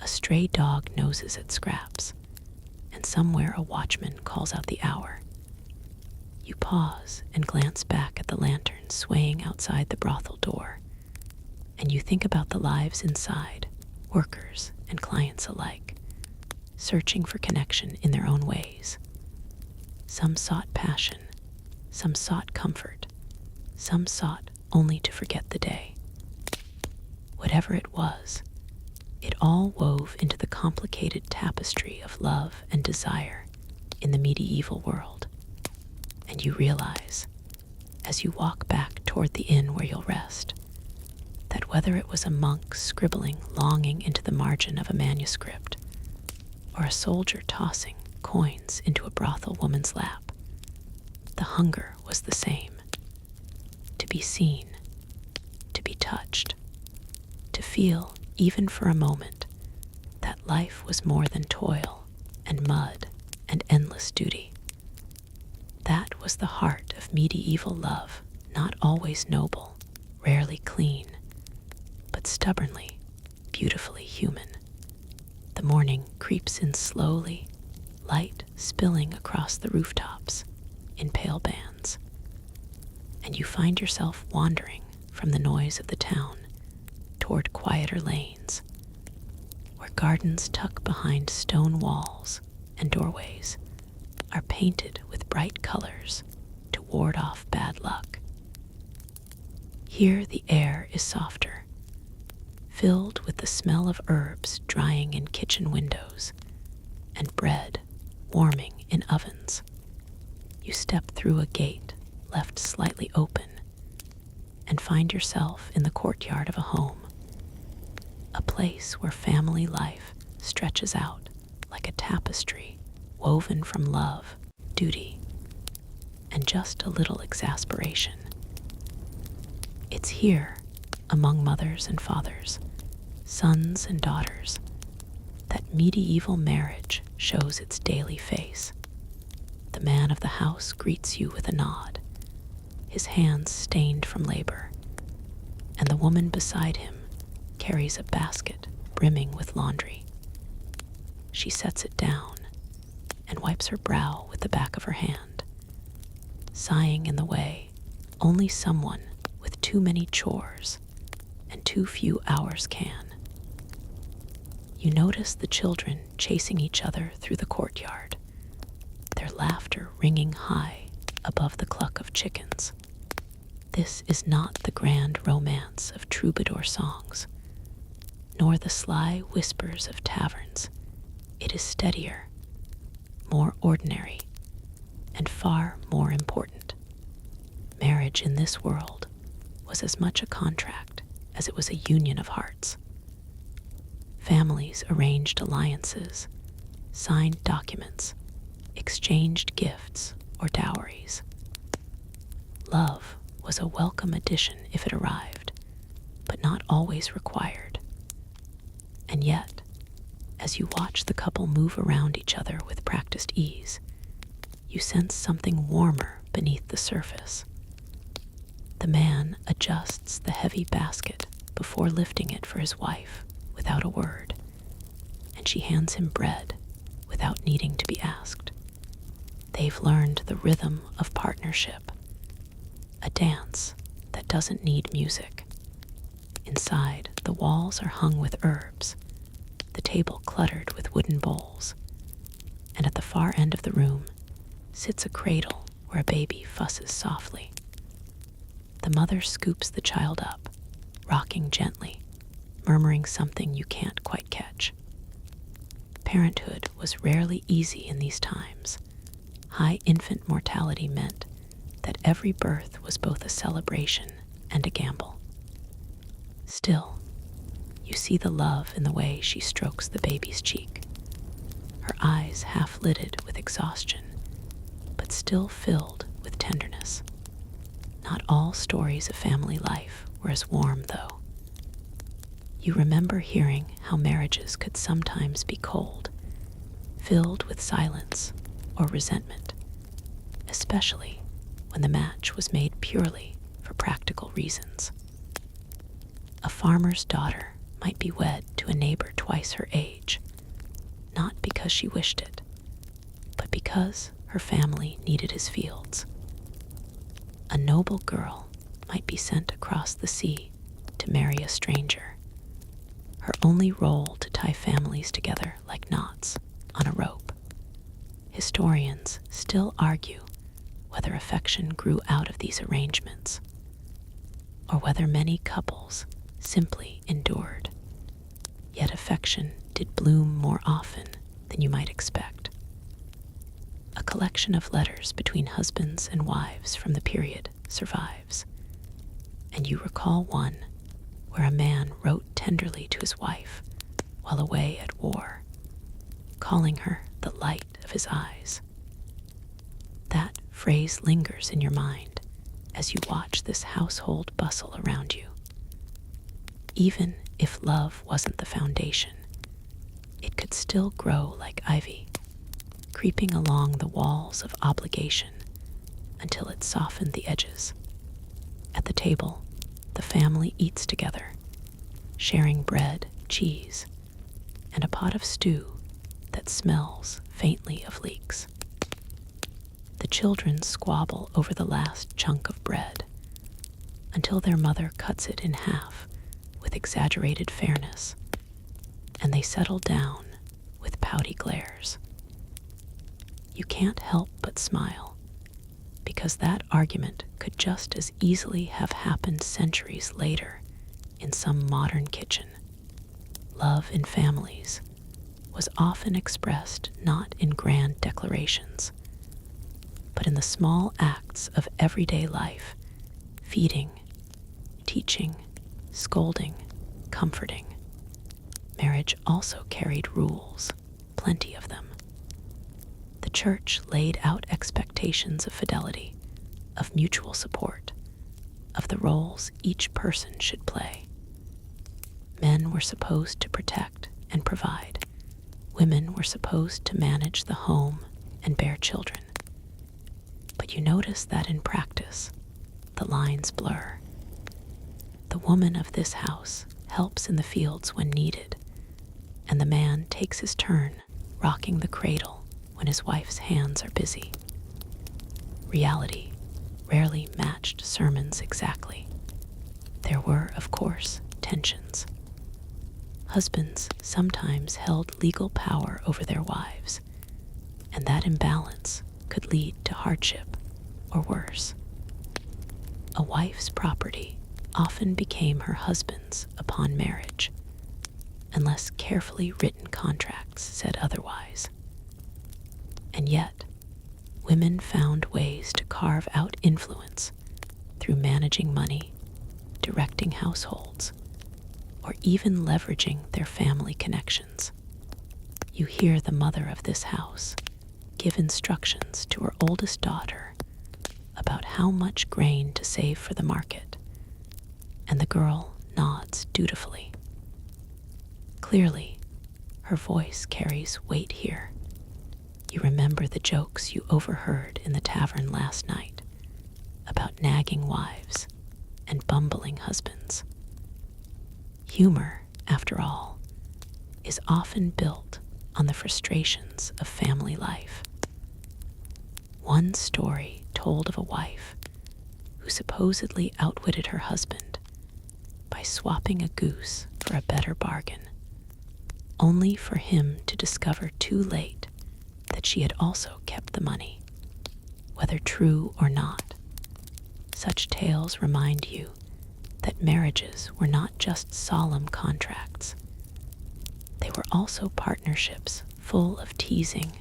A stray dog noses at scraps, and somewhere a watchman calls out the hour. You pause and glance back at the lantern swaying outside the brothel door, and you think about the lives inside, workers and clients alike, searching for connection in their own ways. Some sought passion, some sought comfort, some sought only to forget the day. Whatever it was, it all wove into the complicated tapestry of love and desire in the medieval world. And you realize, as you walk back toward the inn where you'll rest, that whether it was a monk scribbling longing into the margin of a manuscript, or a soldier tossing coins into a brothel woman's lap, the hunger was the same. To be seen, to be touched, to feel, even for a moment, that life was more than toil and mud and endless duty. That was the heart of medieval love, not always noble, rarely clean, but stubbornly, beautifully human. The morning creeps in slowly, light spilling across the rooftops in pale bands, and you find yourself wandering from the noise of the town toward quieter lanes, where gardens tuck behind stone walls and doorways are painted with bright colors to ward off bad luck. Here the air is softer, filled with the smell of herbs drying in kitchen windows and bread warming in ovens. You step through a gate left slightly open and find yourself in the courtyard of a home, a place where family life stretches out like a tapestry woven from love, duty, and just a little exasperation. It's here, among mothers and fathers, sons and daughters, that medieval marriage shows its daily face. The man of the house greets you with a nod, his hands stained from labor, and the woman beside him carries a basket brimming with laundry. She sets it down and wipes her brow with the back of her hand, sighing in the way only someone with too many chores and too few hours can. You notice the children chasing each other through the courtyard, their laughter ringing high above the cluck of chickens. This is not the grand romance of troubadour songs, nor the sly whispers of taverns. It is steadier, more ordinary, and far more important. Marriage in this world was as much a contract as it was a union of hearts. Families arranged alliances, signed documents, exchanged gifts or dowries. Love was a welcome addition if it arrived, but not always required. And yet, as you watch the couple move around each other with practiced ease, you sense something warmer beneath the surface. The man adjusts the heavy basket before lifting it for his wife without a word, and she hands him bread without needing to be asked. They've learned the rhythm of partnership, a dance that doesn't need music. Inside, the walls are hung with herbs, the table cluttered with wooden bowls, and at the far end of the room sits a cradle where a baby fusses softly. The mother scoops the child up rocking gently, murmuring something you can't quite catch. Parenthood was rarely easy in these times. High infant mortality meant that every birth was both a celebration and a gamble. Still, you see the love in the way she strokes the baby's cheek, her eyes half lidded with exhaustion, but still filled with tenderness. Not all stories of family life were as warm, though. You remember hearing how marriages could sometimes be cold, filled with silence or resentment, especially when the match was made purely for practical reasons. A farmer's daughter might be wed to a neighbor twice her age, not because she wished it, but because her family needed his fields. A noble girl might be sent across the sea to marry a stranger, her only role to tie families together like knots on a rope. Historians still argue whether affection grew out of these arrangements, or whether many couples simply endured. Yet affection did bloom more often than you might expect. A collection of letters between husbands and wives from the period survives, and you recall one where a man wrote tenderly to his wife while away at war, calling her the light of his eyes. That phrase lingers in your mind as you watch this household bustle around you. Even if love wasn't the foundation, it could still grow like ivy, creeping along the walls of obligation until it softened the edges. At the table, the family eats together, sharing bread, cheese, and a pot of stew that smells faintly of leeks. The children squabble over the last chunk of bread until their mother cuts it in half with exaggerated fairness, and they settle down with pouty glares. You can't help but smile, because that argument could just as easily have happened centuries later in some modern kitchen. Love in families was often expressed not in grand declarations, but in the small acts of everyday life: feeding, teaching, scolding, comforting. Marriage also carried rules, plenty of them. The church laid out expectations of fidelity, of mutual support, of the roles each person should play. Men were supposed to protect and provide. Women were supposed to manage the home and bear children. But you notice that in practice, the lines blur. The woman of this house helps in the fields when needed, and the man takes his turn rocking the cradle when his wife's hands are busy. Reality rarely matched sermons exactly. There were, of course, tensions. Husbands sometimes held legal power over their wives, and that imbalance could lead to hardship or worse. A wife's property often became her husband's upon marriage, unless carefully written contracts said otherwise. And yet, women found ways to carve out influence through managing money, directing households, or even leveraging their family connections. You hear the mother of this house give instructions to her oldest daughter about how much grain to save for the market, and the girl nods dutifully. Clearly, her voice carries weight here. You remember the jokes you overheard in the tavern last night about nagging wives and bumbling husbands. Humor, after all, is often built on the frustrations of family life. One story told of a wife who supposedly outwitted her husband by swapping a goose for a better bargain, only for him to discover too late that she had also kept the money. Whether true or not, such tales remind you that marriages were not just solemn contracts. They were also partnerships full of teasing,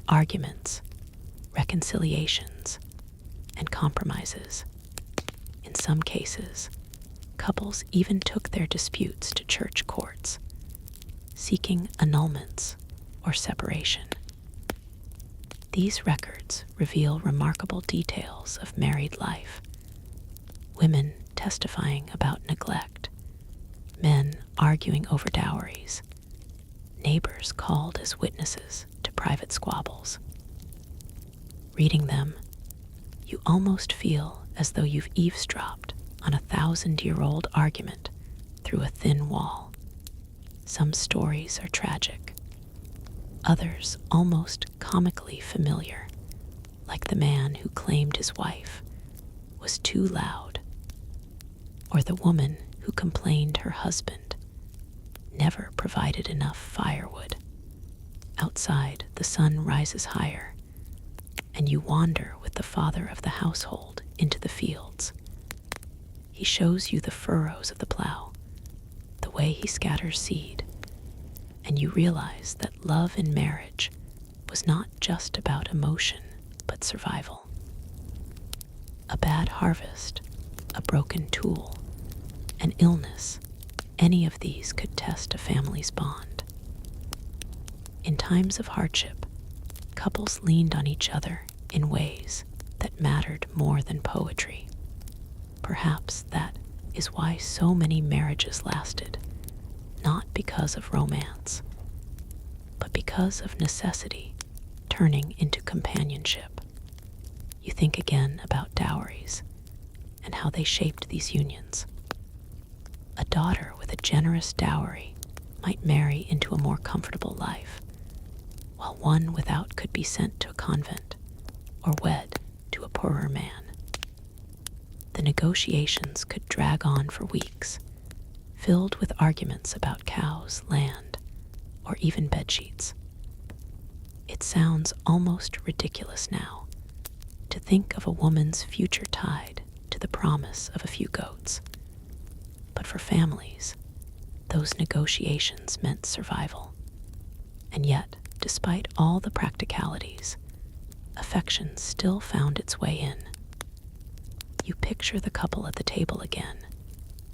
arguments, reconciliations, and compromises. In some cases, couples even took their disputes to church courts, seeking annulments or separation. These records reveal remarkable details of married life. Women testifying about neglect, men arguing over dowries, neighbors called as witnesses to private squabbles. Reading them, you almost feel as though you've eavesdropped on a 1,000-year-old argument through a thin wall. Some stories are tragic, others almost comically familiar, like the man who claimed his wife was too loud, or the woman who complained her husband never provided enough firewood. Outside, the sun rises higher, and you wander with the father of the household into the fields. He shows you the furrows of the plow, the way he scatters seed, and you realize that love in marriage was not just about emotion, but survival. A bad harvest, a broken tool, an illness, any of these could test a family's bond. In times of hardship, couples leaned on each other in ways that mattered more than poetry. Perhaps that is why so many marriages lasted, not because of romance, but because of necessity turning into companionship. You think again about dowries and how they shaped these unions. A daughter with a generous dowry might marry into a more comfortable life, while one without could be sent to a convent or wed to a poorer man. The negotiations could drag on for weeks, filled with arguments about cows, land, or even bedsheets. It sounds almost ridiculous now to think of a woman's future tied to the promise of a few goats. But for families, those negotiations meant survival. And yet, despite all the practicalities, affection still found its way in. You picture the couple at the table again,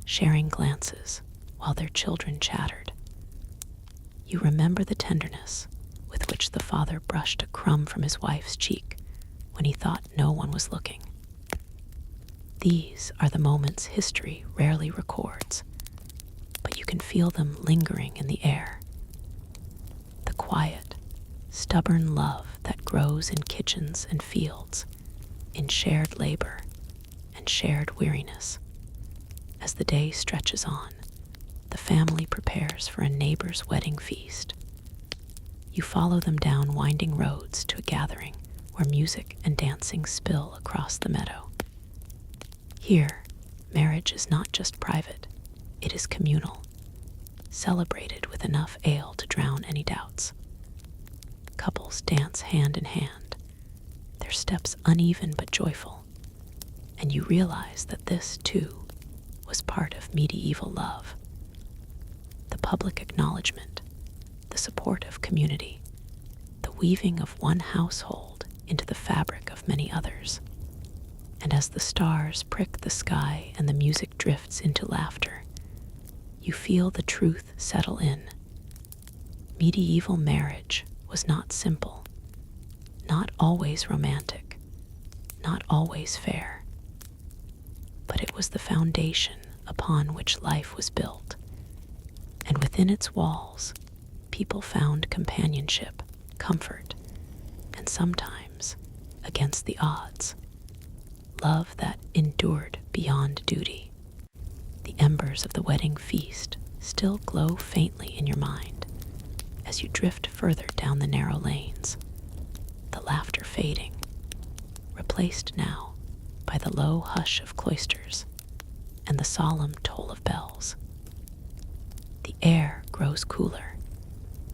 sharing glances while their children chattered. You remember the tenderness with which the father brushed a crumb from his wife's cheek when he thought no one was looking. These are the moments history rarely records, but you can feel them lingering in the air. The quiet, stubborn love that grows in kitchens and fields, in shared labor and shared weariness. As the day stretches on, the family prepares for a neighbor's wedding feast. You follow them down winding roads to a gathering where music and dancing spill across the meadow. Here, marriage is not just private, it is communal, celebrated with enough ale to drown any doubts. Couples dance hand in hand, their steps uneven but joyful, and you realize that this, too, was part of medieval love. The public acknowledgement, the support of community, the weaving of one household into the fabric of many others. And as the stars prick the sky and the music drifts into laughter, you feel the truth settle in. Medieval marriage was not simple, not always romantic, not always fair, but it was the foundation upon which life was built. And within its walls, people found companionship, comfort, and sometimes, against the odds, love that endured beyond duty. The embers of the wedding feast still glow faintly in your mind as you drift further down the narrow lanes, the laughter fading, replaced now by the low hush of cloisters and the solemn toll of bells. The air grows cooler,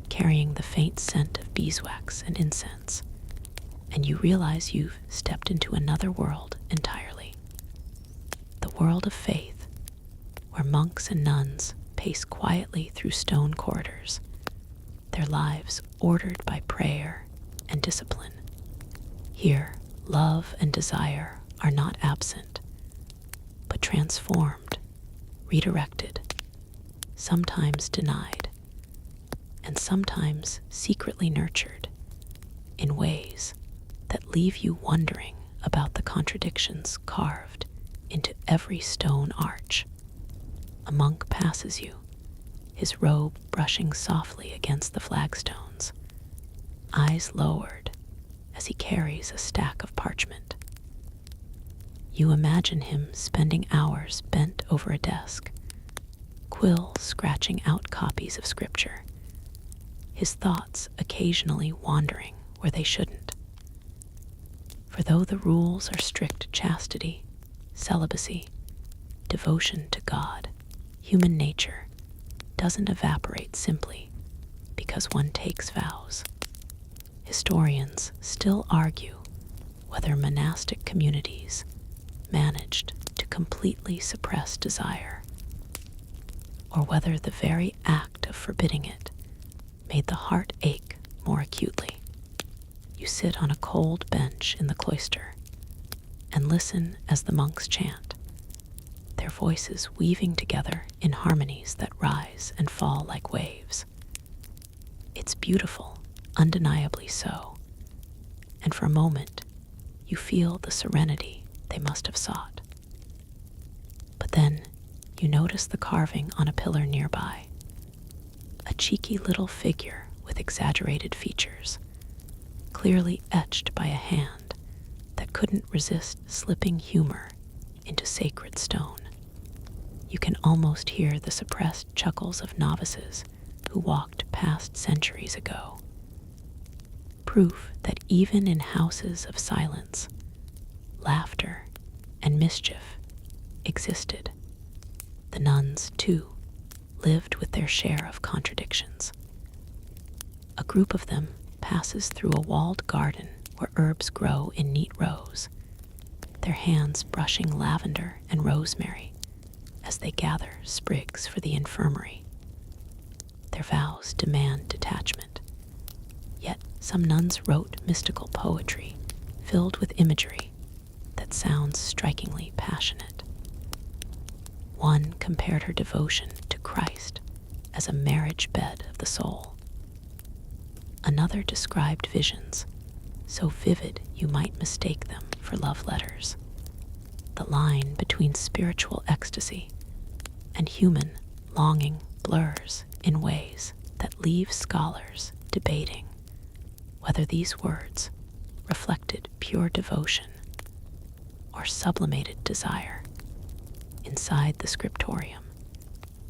carrying the faint scent of beeswax and incense, and you realize you've stepped into another world entirely. The world of faith where monks and nuns pace quietly through stone corridors, their lives ordered by prayer and discipline. Here, love and desire are not absent, but transformed, redirected, sometimes denied, and sometimes secretly nurtured in ways that leave you wondering about the contradictions carved into every stone arch. A monk passes you, his robe brushing softly against the flagstones, eyes lowered as he carries a stack of parchment. You imagine him spending hours bent over a desk, quill scratching out copies of scripture, his thoughts occasionally wandering where they shouldn't. For though the rules are strict chastity, celibacy, devotion to God, human nature doesn't evaporate simply because one takes vows. Historians still argue whether monastic communities managed to completely suppress desire, or whether the very act of forbidding it made the heart ache more acutely. You sit on a cold bench in the cloister and listen as the monks chant, their voices weaving together in harmonies that rise and fall like waves. It's beautiful, undeniably so, and for a moment you feel the serenity they must have sought. But then you notice the carving on a pillar nearby, a cheeky little figure with exaggerated features, clearly etched by a hand that couldn't resist slipping humor into sacred stone. You can almost hear the suppressed chuckles of novices who walked past centuries ago. Proof that even in houses of silence, laughter and mischief existed. The nuns, too, lived with their share of contradictions. A group of them passes through a walled garden where herbs grow in neat rows, their hands brushing lavender and rosemary as they gather sprigs for the infirmary. Their vows demand detachment, yet some nuns wrote mystical poetry filled with imagery that sounds strikingly passionate. One compared her devotion to Christ as a marriage bed of the soul. Another described visions so vivid you might mistake them for love letters. The line between spiritual ecstasy and human longing blurs in ways that leave scholars debating whether these words reflected pure devotion or sublimated desire. Inside the scriptorium,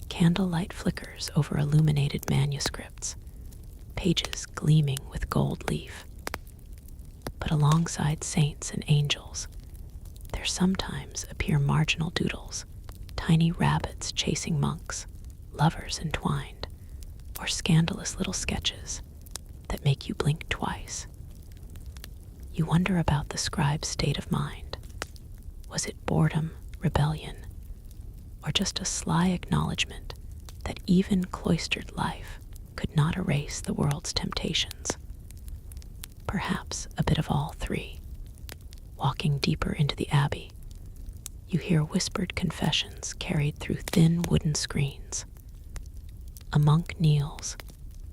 candlelight flickers over illuminated manuscripts, pages gleaming with gold leaf. But alongside saints and angels, there sometimes appear marginal doodles, tiny rabbits chasing monks, lovers entwined, or scandalous little sketches that make you blink twice. You wonder about the scribe's state of mind. Was it boredom, rebellion, or just a sly acknowledgement that even cloistered life could not erase the world's temptations? Perhaps a bit of all three. Walking deeper into the abbey, you hear whispered confessions carried through thin wooden screens. A monk kneels,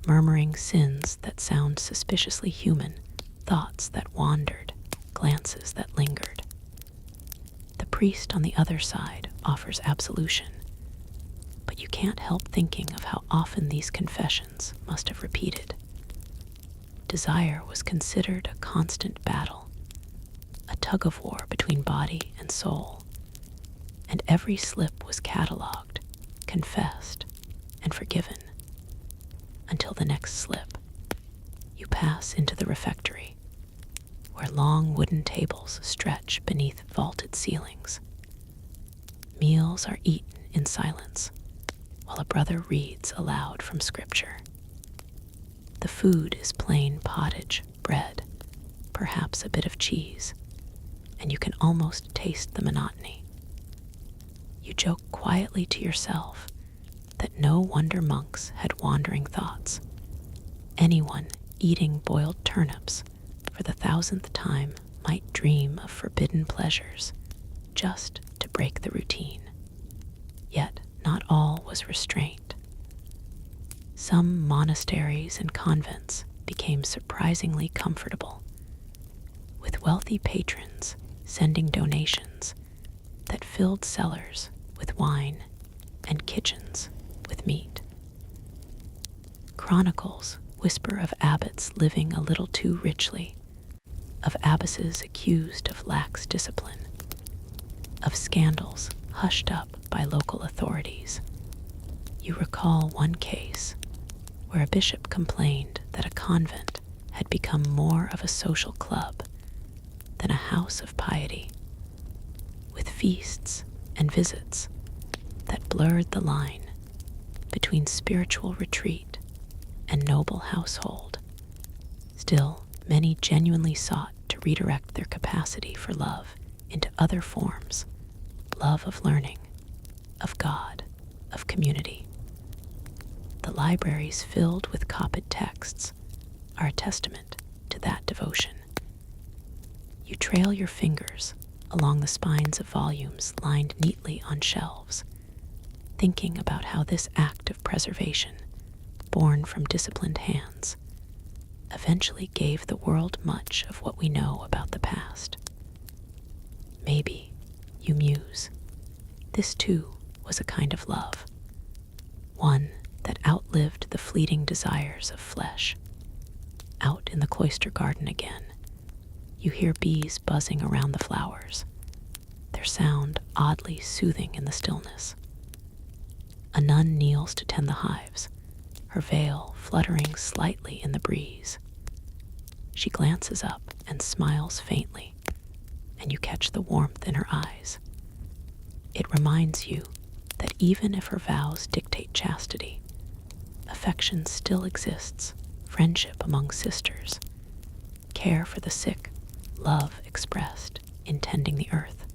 murmuring sins that sound suspiciously human, thoughts that wandered, glances that lingered. The priest on the other side offers absolution, but you can't help thinking of how often these confessions must have repeated. Desire was considered a constant battle, a tug-of-war between body and soul, and every slip was catalogued, confessed, and forgiven. Until the next slip, you pass into the refectory, where long wooden tables stretch beneath vaulted ceilings. Meals are eaten in silence, while a brother reads aloud from scripture. The food is plain pottage, bread, perhaps a bit of cheese, and you can almost taste the monotony. You joke quietly to yourself that no wonder monks had wandering thoughts. Anyone eating boiled turnips for the 1,000th time might dream of forbidden pleasures just to break the routine. Yet not all was restraint. Some monasteries and convents became surprisingly comfortable, with wealthy patrons sending donations that filled cellars with wine and kitchens with meat. Chronicles whisper of abbots living a little too richly, of abbesses accused of lax discipline, of scandals hushed up by local authorities. You recall one case where a bishop complained that a convent had become more of a social club than a house of piety, with feasts and visits that blurred the line between spiritual retreat and noble household. Still, many genuinely sought to redirect their capacity for love into other forms: love of learning, of God, of community. The libraries filled with copied texts are a testament to that devotion. You trail your fingers along the spines of volumes lined neatly on shelves, thinking about how this act of preservation, born from disciplined hands, eventually gave the world much of what we know about the past. Maybe, you muse, this too was a kind of love, one that outlived the fleeting desires of flesh. Out in the cloister garden again, you hear bees buzzing around the flowers, their sound oddly soothing in the stillness. A nun kneels to tend the hives, her veil fluttering slightly in the breeze. She glances up and smiles faintly, and you catch the warmth in her eyes. It reminds you that even if her vows dictate chastity, affection still exists, friendship among sisters, care for the sick, love expressed in tending the earth.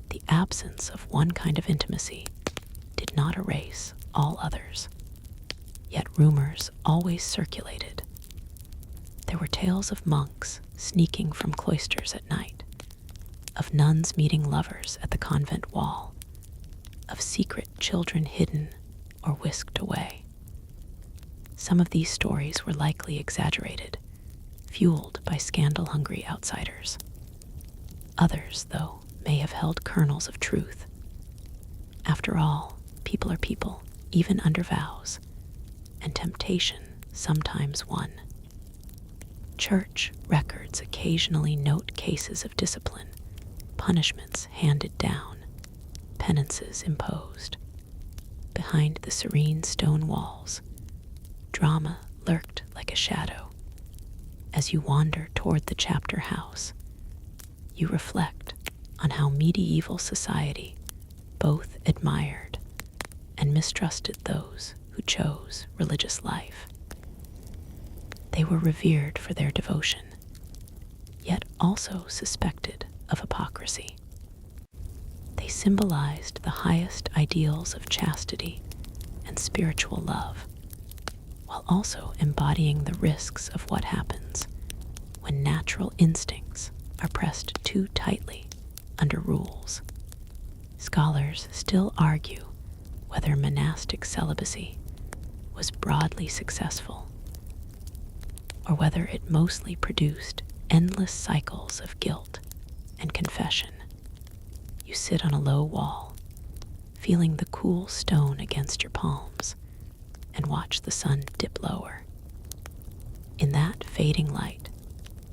The absence of one kind of intimacy did not erase all others, yet rumors always circulated. There were tales of monks sneaking from cloisters at night, of nuns meeting lovers at the convent wall, of secret children hidden or whisked away. Some of these stories were likely exaggerated, fueled by scandal-hungry outsiders. Others, though, may have held kernels of truth. After all, people are people, even under vows, and temptation sometimes won. Church records occasionally note cases of discipline, punishments handed down, penances imposed. Behind the serene stone walls, drama lurked like a shadow. As you wander toward the chapter house, you reflect on how medieval society both admired and mistrusted those who chose religious life. They were revered for their devotion, yet also suspected of hypocrisy. They symbolized the highest ideals of chastity and spiritual love, while also embodying the risks of what happens when natural instincts are pressed too tightly under rules. Scholars still argue whether monastic celibacy was broadly successful, or whether it mostly produced endless cycles of guilt and confession. You sit on a low wall, feeling the cool stone against your palms, and watch the sun dip lower. In that fading light,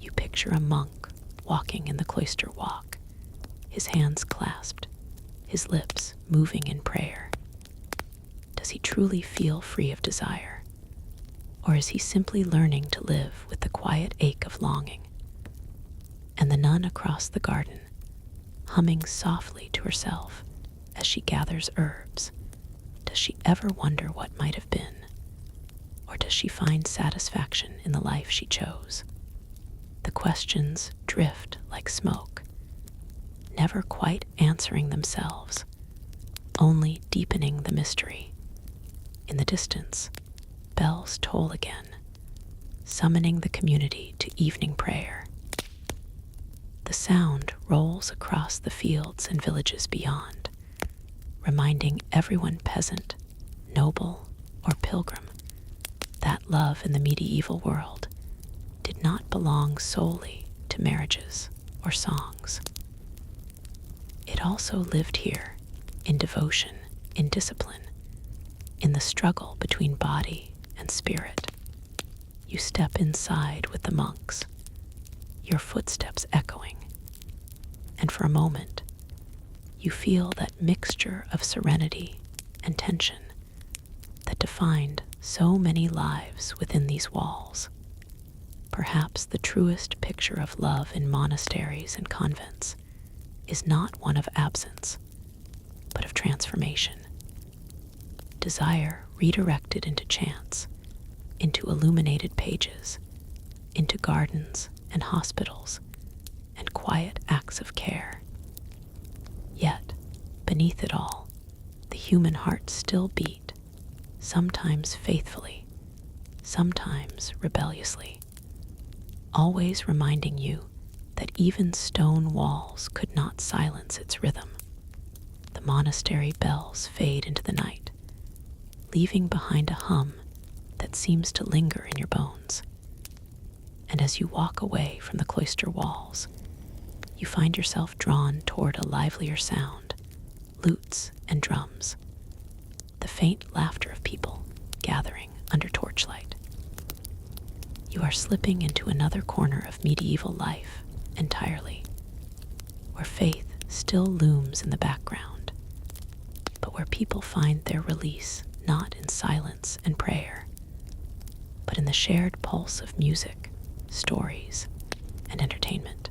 you picture a monk walking in the cloister walk, his hands clasped, his lips moving in prayer. Does he truly feel free of desire? Or is he simply learning to live with the quiet ache of longing? And the nun across the garden, humming softly to herself as she gathers herbs, does she ever wonder what might have been? Or does she find satisfaction in the life she chose? The questions drift like smoke, never quite answering themselves only deepening the mystery. In the distance, bells toll again, summoning the community to evening prayer. The sound rolls across the fields and villages beyond, reminding everyone peasant, noble, or pilgrim that love in the medieval world did not belong solely to marriages or songs. It also lived here in devotion, in discipline, in the struggle between body and spirit. You step inside with the monks, your footsteps echoing, and for a moment, you feel that mixture of serenity and tension that defined so many lives within these walls. Perhaps the truest picture of love in monasteries and convents is not one of absence, but of transformation. Desire redirected into chants, into illuminated pages, into gardens and hospitals, and quiet acts of care. Yet, beneath it all, the human heart still beat, sometimes faithfully, sometimes rebelliously, always reminding you that even stone walls could not silence its rhythm. The monastery bells fade into the night, leaving behind a hum that seems to linger in your bones. And as you walk away from the cloister walls, you find yourself drawn toward a livelier sound, lutes and drums, the faint laughter of people gathering under torchlight. You are slipping into another corner of medieval life entirely, where faith still looms in the background, but where people find their release not in silence and prayer, but in the shared pulse of music, stories, and entertainment.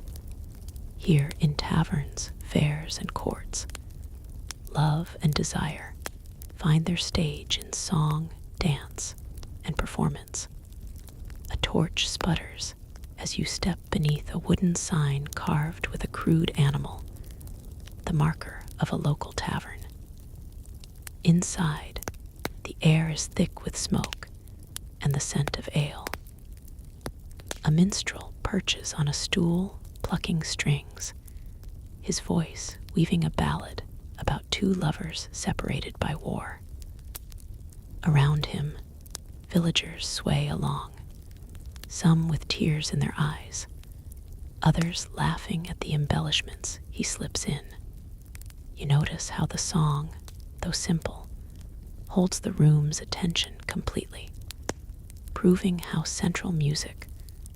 Here in taverns, fairs, and courts, love and desire find their stage in song, dance, and performance. A torch sputters as you step beneath a wooden sign carved with a crude animal, the marker of a local tavern. Inside, the air is thick with smoke and the scent of ale. A minstrel perches on a stool, plucking strings, his voice weaving a ballad about two lovers separated by war. Around him, villagers sway along, some with tears in their eyes, others laughing at the embellishments he slips in. You notice how the song, though simple, holds the room's attention completely, proving how central music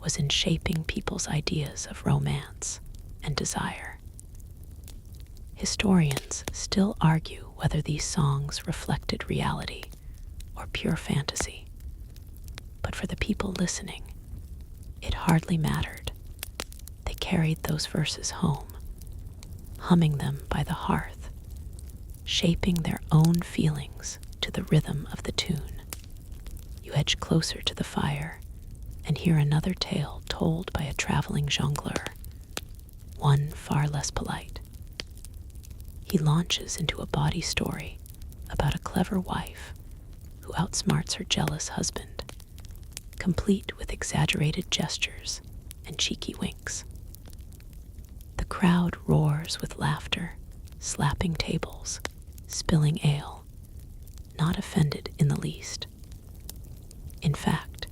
was in shaping people's ideas of romance and desire. Historians still argue whether these songs reflected reality or pure fantasy, but for the people listening, it hardly mattered. They carried those verses home, humming them by the hearth, shaping their own feelings to the rhythm of the tune. You edge closer to the fire and hear another tale told by a traveling jongleur, one far less polite. He launches into a bawdy story about a clever wife who outsmarts her jealous husband, complete with exaggerated gestures and cheeky winks. The crowd roars with laughter, slapping tables, spilling ale, not offended in the least. In fact,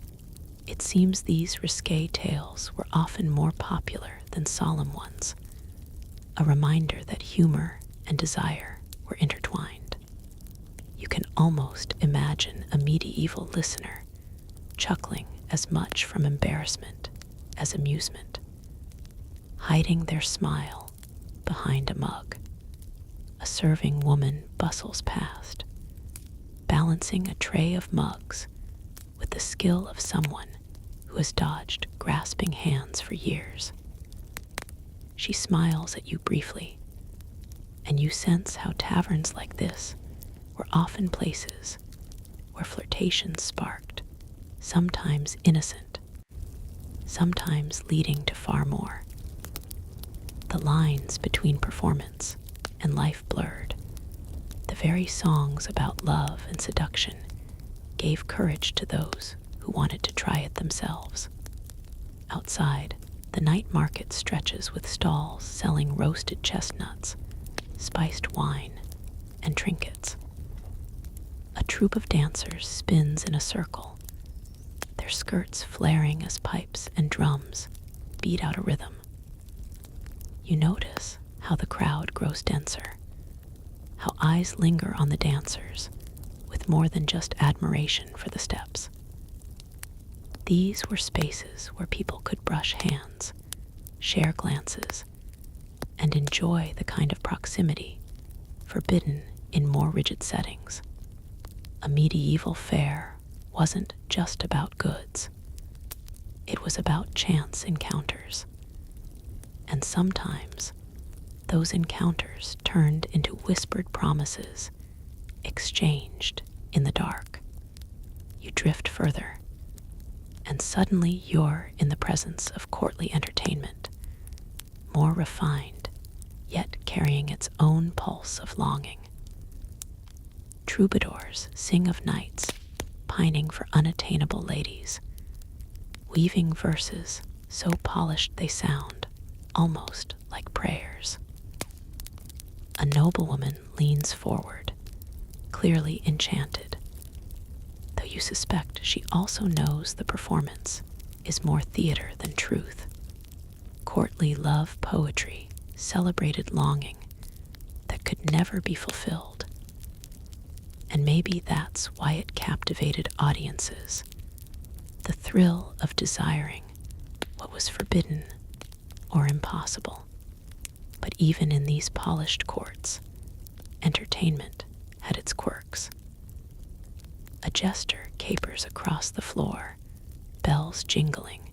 it seems these risque tales were often more popular than solemn ones, a reminder that humor and desire were intertwined. You can almost imagine a medieval listener chuckling as much from embarrassment as amusement, hiding their smile behind a mug. A serving woman bustles past, balancing a tray of mugs with the skill of someone who has dodged grasping hands for years. She smiles at you briefly, and you sense how taverns like this were often places where flirtation sparked, sometimes innocent, sometimes leading to far more. The lines between performance and life blurred, the very songs about love and seduction gave courage to those who wanted to try it themselves. Outside, the night market stretches with stalls selling roasted chestnuts, spiced wine, and trinkets. A troupe of dancers spins in a circle, their skirts flaring as pipes and drums beat out a rhythm. You notice how the crowd grows denser, how eyes linger on the dancers with more than just admiration for the steps. These were spaces where people could brush hands, share glances, and enjoy the kind of proximity forbidden in more rigid settings. A medieval fair wasn't just about goods. It was about chance encounters. And sometimes those encounters turned into whispered promises exchanged in the dark. You drift further, and suddenly you're in the presence of courtly entertainment, more refined, yet carrying its own pulse of longing. Troubadours sing of knights pining for unattainable ladies, weaving verses so polished they sound almost like prayers. A noblewoman leans forward, clearly enchanted, though you suspect she also knows the performance is more theater than truth. Courtly love poetry celebrated longing that could never be fulfilled. And maybe that's why it captivated audiences. The thrill of desiring what was forbidden or impossible. But even in these polished courts, entertainment had its quirks. A jester capers across the floor, bells jingling,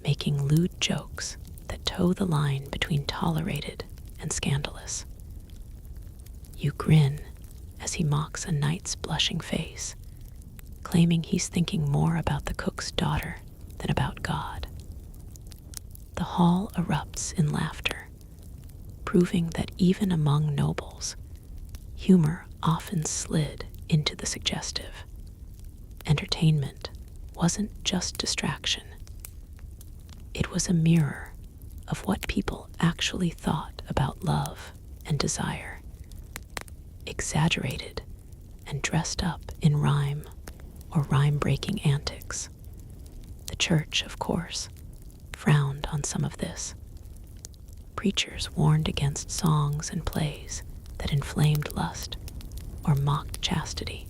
making lewd jokes that toe the line between tolerated and scandalous. You grin as he mocks a knight's blushing face, claiming he's thinking more about the cook's daughter than about God. The hall erupts in laughter, proving that even among nobles, humor often slid into the suggestive. Entertainment wasn't just distraction. It was a mirror of what people actually thought about love and desire, exaggerated and dressed up in rhyme or rhyme-breaking antics. The church, of course, frowned on some of this. Preachers warned against songs and plays that inflamed lust or mocked chastity.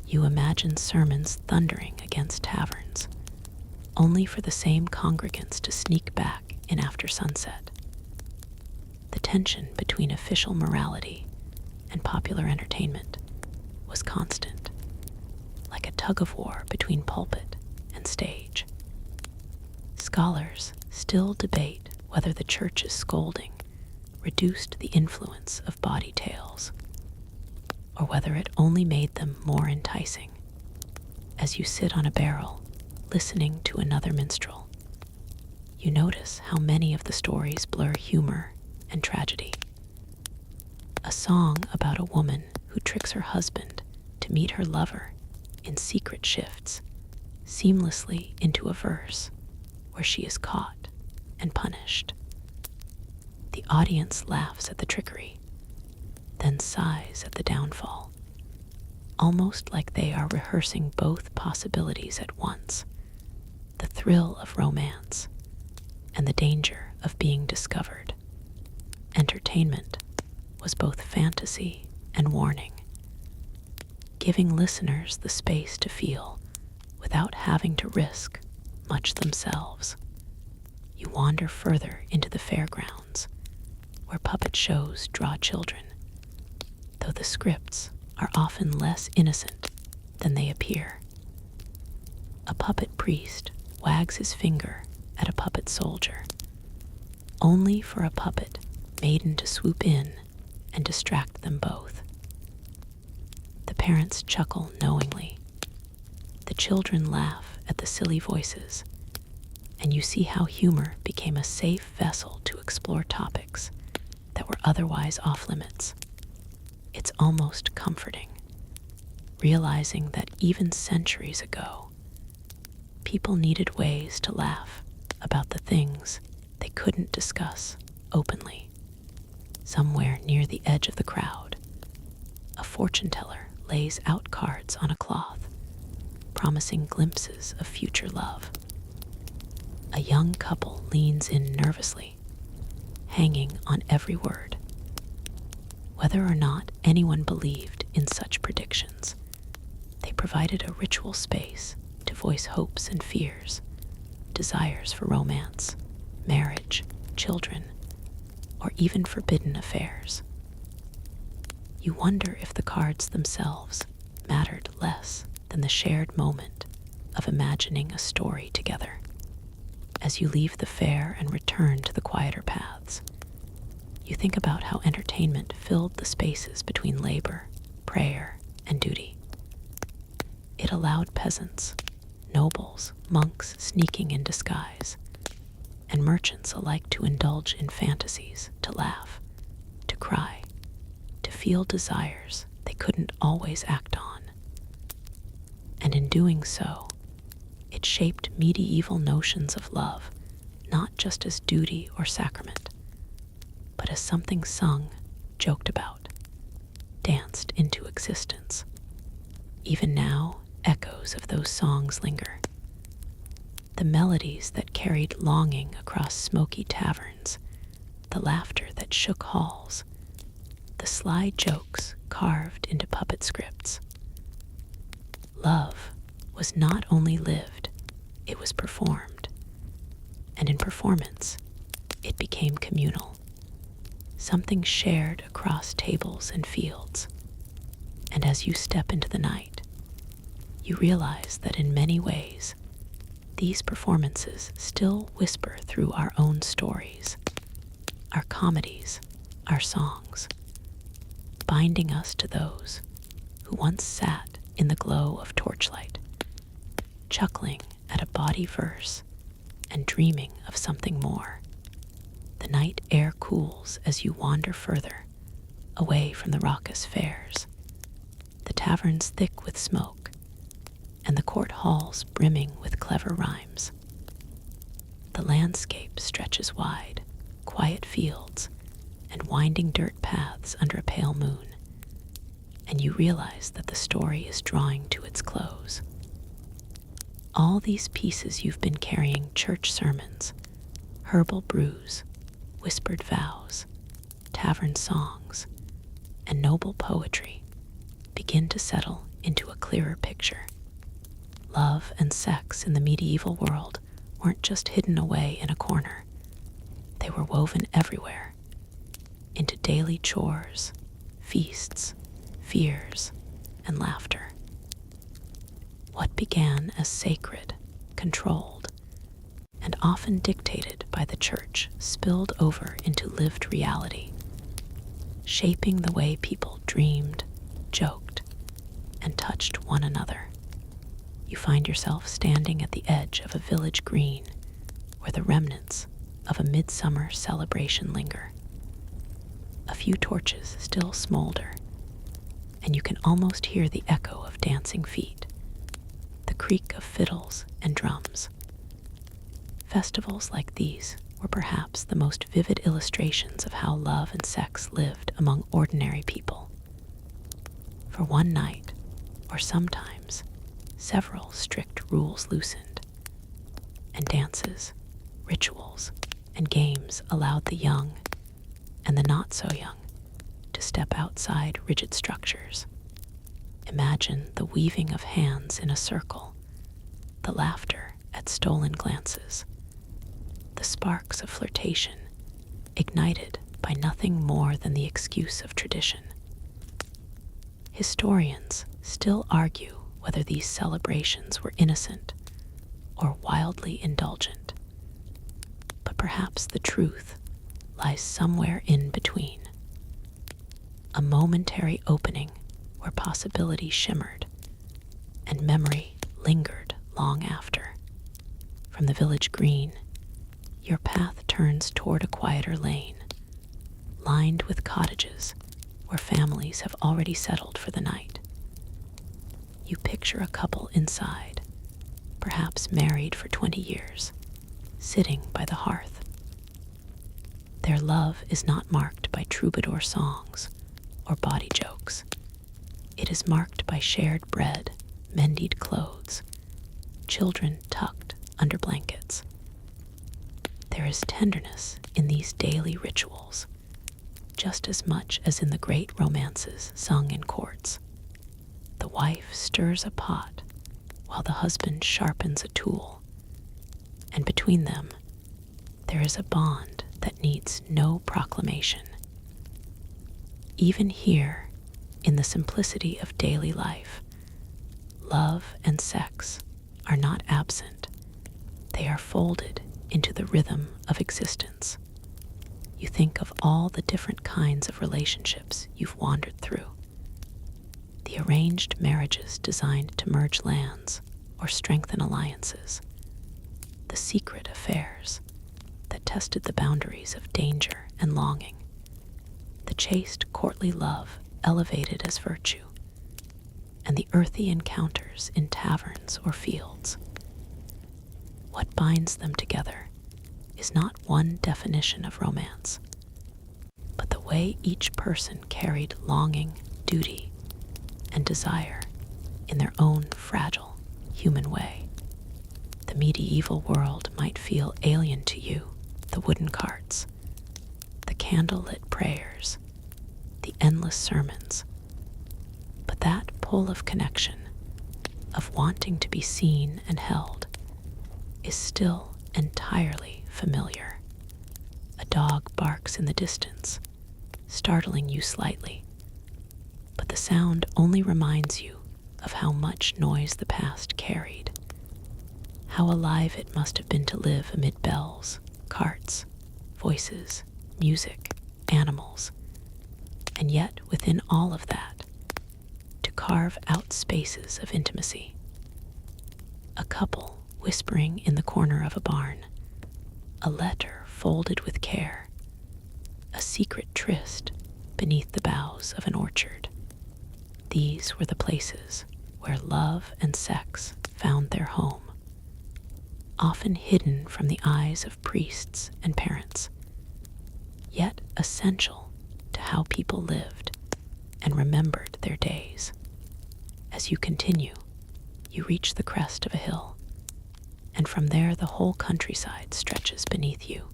You imagine sermons thundering against taverns, only for the same congregants to sneak back in after sunset. The tension between official morality and popular entertainment was constant, like a tug-of-war between pulpit and stage. Scholars still debate whether the church's scolding reduced the influence of bawdy tales, or whether it only made them more enticing. As you sit on a barrel, listening to another minstrel, you notice how many of the stories blur humor and tragedy. A song about a woman who tricks her husband to meet her lover in secret shifts seamlessly into a verse where she is caught and punished. The audience laughs at the trickery, then sighs at the downfall, almost like they are rehearsing both possibilities at once: the thrill of romance and the danger of being discovered. Entertainment was both fantasy and warning, giving listeners the space to feel without having to risk much themselves. You wander further into the fairgrounds, where puppet shows draw children, though the scripts are often less innocent than they appear. A puppet priest wags his finger at a puppet soldier, only for a puppet maiden to swoop in and distract them both. The parents chuckle knowingly. The children laugh at the silly voices, and you see how humor became a safe vessel to explore topics that were otherwise off limits. It's almost comforting, realizing that even centuries ago, people needed ways to laugh about the things they couldn't discuss openly. Somewhere near the edge of the crowd, a fortune teller lays out cards on a cloth, promising glimpses of future love. A young couple leans in nervously, hanging on every word. Whether or not anyone believed in such predictions, they provided a ritual space to voice hopes and fears, desires for romance, marriage, children, or even forbidden affairs. You wonder if the cards themselves mattered less than the shared moment of imagining a story together. As you leave the fair and return to the quieter paths, you think about how entertainment filled the spaces between labor, prayer, and duty. It allowed peasants, nobles, monks sneaking in disguise, and merchants alike to indulge in fantasies, to laugh, to cry, to feel desires they couldn't always act on. And in doing so, it shaped medieval notions of love, not just as duty or sacrament, but as something sung, joked about, danced into existence. Even now, echoes of those songs linger. The melodies that carried longing across smoky taverns, the laughter that shook halls, the sly jokes carved into puppet scripts. Love was not only lived, it was performed. And in performance, it became communal, something shared across tables and fields. And as you step into the night, you realize that in many ways, these performances still whisper through our own stories, our comedies, our songs, binding us to those who once sat in the glow of torchlight, chuckling at a bawdy verse and dreaming of something more. The night air cools as you wander further, away from the raucous fairs, the taverns thick with smoke, and the court halls brimming with clever rhymes. The landscape stretches wide, quiet fields, and winding dirt paths under a pale moon, and you realize that the story is drawing to its close. All these pieces you've been carrying, church sermons, herbal brews, whispered vows, tavern songs, and noble poetry, begin to settle into a clearer picture. Love and sex in the medieval world weren't just hidden away in a corner. They were woven everywhere, into daily chores, feasts, fears, and laughter. What began as sacred, controlled, and often dictated by the church spilled over into lived reality, shaping the way people dreamed, joked, and touched one another. You find yourself standing at the edge of a village green where the remnants of a midsummer celebration linger. A few torches still smolder, and you can almost hear the echo of dancing feet, the creak of fiddles and drums. Festivals like these were perhaps the most vivid illustrations of how love and sex lived among ordinary people. For one night, or sometimes several strict rules loosened, and dances, rituals, and games allowed the young and the not so young to step outside rigid structures. Imagine the weaving of hands in a circle, the laughter at stolen glances, the sparks of flirtation ignited by nothing more than the excuse of tradition. Historians still argue whether these celebrations were innocent or wildly indulgent, but perhaps the truth lies somewhere in between. A momentary opening where possibility shimmered and memory lingered long after. From the village green, your path turns toward a quieter lane, lined with cottages where families have already settled for the night. You picture a couple inside, perhaps married for 20 years, sitting by the hearth. Their love is not marked by troubadour songs or bawdy jokes. It is marked by shared bread, mended clothes, children tucked under blankets. There is tenderness in these daily rituals, just as much as in the great romances sung in courts. The wife stirs a pot while the husband sharpens a tool, and between them there is a bond that needs no proclamation. Even here, in the simplicity of daily life, love and sex are not absent. They are folded into the rhythm of existence. You think of all the different kinds of relationships you've wandered through. The arranged marriages designed to merge lands or strengthen alliances. The secret affairs that tested the boundaries of danger and longing. The chaste courtly love elevated as virtue. And the earthy encounters in taverns or fields. What binds them together is not one definition of romance, but the way each person carried longing, duty, and desire in their own fragile human way. The medieval world might feel alien to you, the wooden carts, the candlelit prayers, the endless sermons, but that pull of connection, of wanting to be seen and held, is still entirely familiar. A dog barks in the distance, startling you slightly, but the sound only reminds you of how much noise the past carried, how alive it must have been to live amid bells, carts, voices, music, animals, and yet within all of that, to carve out spaces of intimacy. A couple whispering in the corner of a barn, a letter folded with care, a secret tryst beneath the boughs of an orchard. These were the places where love and sex found their home, often hidden from the eyes of priests and parents, yet essential to how people lived and remembered their days. As you continue, you reach the crest of a hill, and from there the whole countryside stretches beneath you.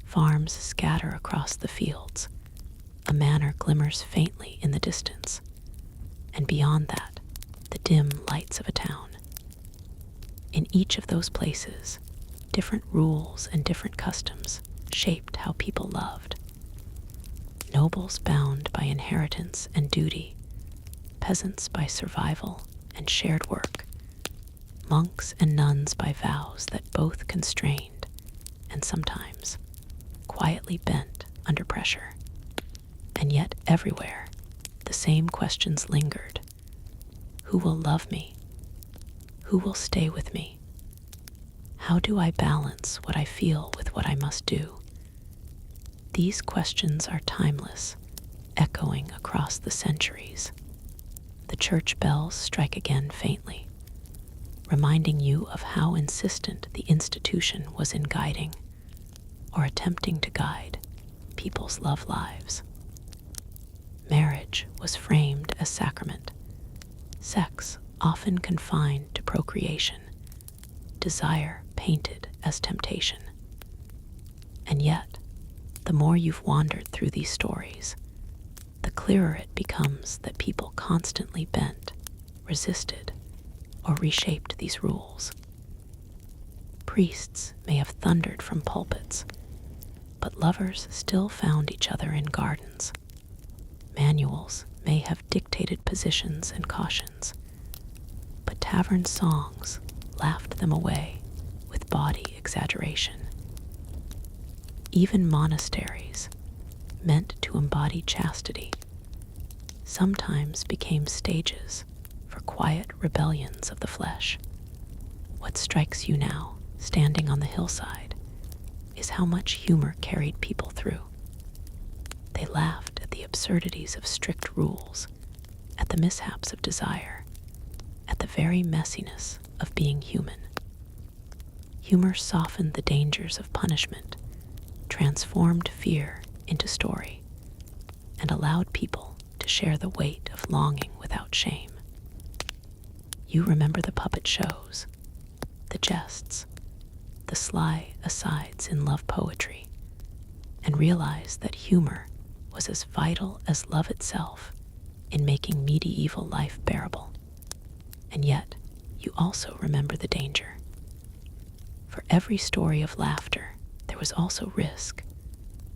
Farms scatter across the fields, a manor glimmers faintly in the distance, and beyond that, the dim lights of a town. In each of those places, different rules and different customs shaped how people loved. Nobles bound by inheritance and duty, peasants by survival and shared work, monks and nuns by vows that both constrained and sometimes quietly bent under pressure. And yet everywhere, the same questions lingered. Who will love me? Who will stay with me? How do I balance what I feel with what I must do? These questions are timeless, echoing across the centuries. The church bells strike again faintly, reminding you of how insistent the institution was in guiding, or attempting to guide, people's love lives. Marriage was framed as sacrament, sex often confined to procreation, desire painted as temptation. And yet, the more you've wandered through these stories, the clearer it becomes that people constantly bent, resisted, or reshaped these rules. Priests may have thundered from pulpits, but lovers still found each other in gardens. Manuals may have dictated positions and cautions, but tavern songs laughed them away with bawdy exaggeration. Even monasteries, meant to embody chastity, sometimes became stages for quiet rebellions of the flesh. What strikes you now, standing on the hillside, is how much humor carried people through. They laughed at the absurdities of strict rules, at the mishaps of desire, at the very messiness of being human. Humor softened the dangers of punishment, transformed fear into story, and allowed people to share the weight of longing without shame. You remember the puppet shows, the jests, the sly asides in love poetry, and realize that humor was as vital as love itself in making medieval life bearable. And yet, you also remember the danger. For every story of laughter, there was also risk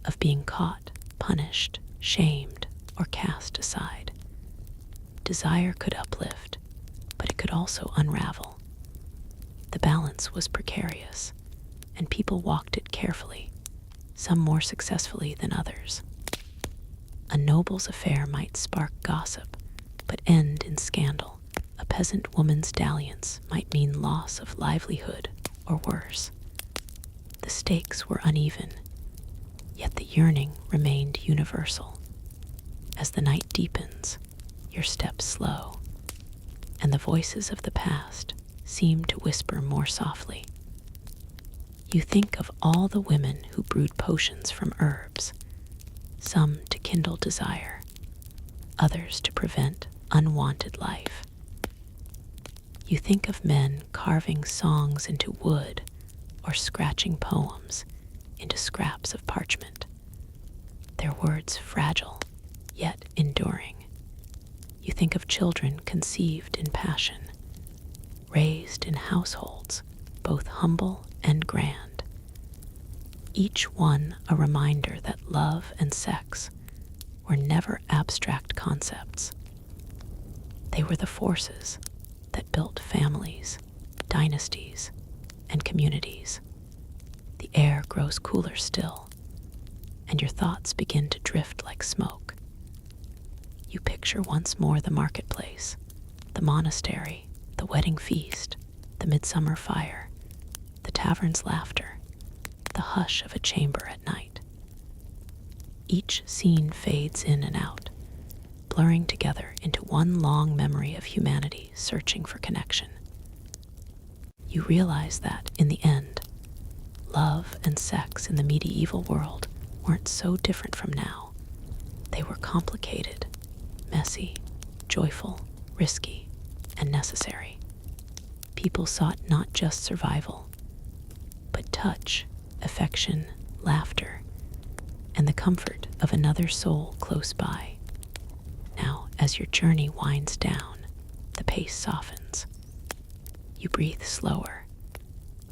of being caught, punished, shamed, or cast aside. Desire could uplift, but it could also unravel. The balance was precarious, and people walked it carefully, some more successfully than others. A noble's affair might spark gossip, but end in scandal. A peasant woman's dalliance might mean loss of livelihood or worse. The stakes were uneven, yet the yearning remained universal. As the night deepens, your steps slow, and the voices of the past seem to whisper more softly. You think of all the women who brewed potions from herbs, some to kindle desire, others to prevent unwanted life. You think of men carving songs into wood or scratching poems into scraps of parchment, their words fragile yet enduring. You think of children conceived in passion, raised in households both humble and grand, each one a reminder that love and sex were never abstract concepts. They were the forces that built families, dynasties, and communities. The air grows cooler still, and your thoughts begin to drift like smoke. You picture once more the marketplace, the monastery, the wedding feast, the midsummer fire, the tavern's laughter, the hush of a chamber at night. Each scene fades in and out, blurring together into one long memory of humanity searching for connection. You realize that, in the end, love and sex in the medieval world weren't so different from now. They were complicated, messy, joyful, risky, and necessary. People sought not just survival, but touch, affection, laughter, and the comfort of another soul close by. Now, as your journey winds down, the pace softens. You breathe slower,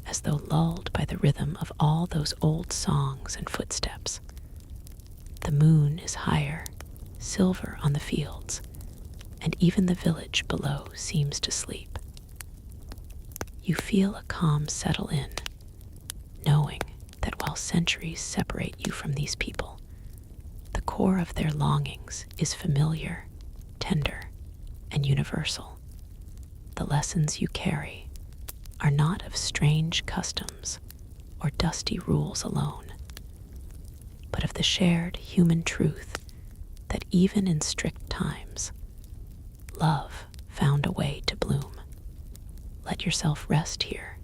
as though lulled by the rhythm of all those old songs and footsteps. The moon is higher, silver on the fields, and even the village below seems to sleep. You feel a calm settle in, knowing that while centuries separate you from these people, the core of their longings is familiar, tender, and universal. The lessons you carry are not of strange customs or dusty rules alone, but of the shared human truth that even in strict times, love found a way to bloom. Let yourself rest here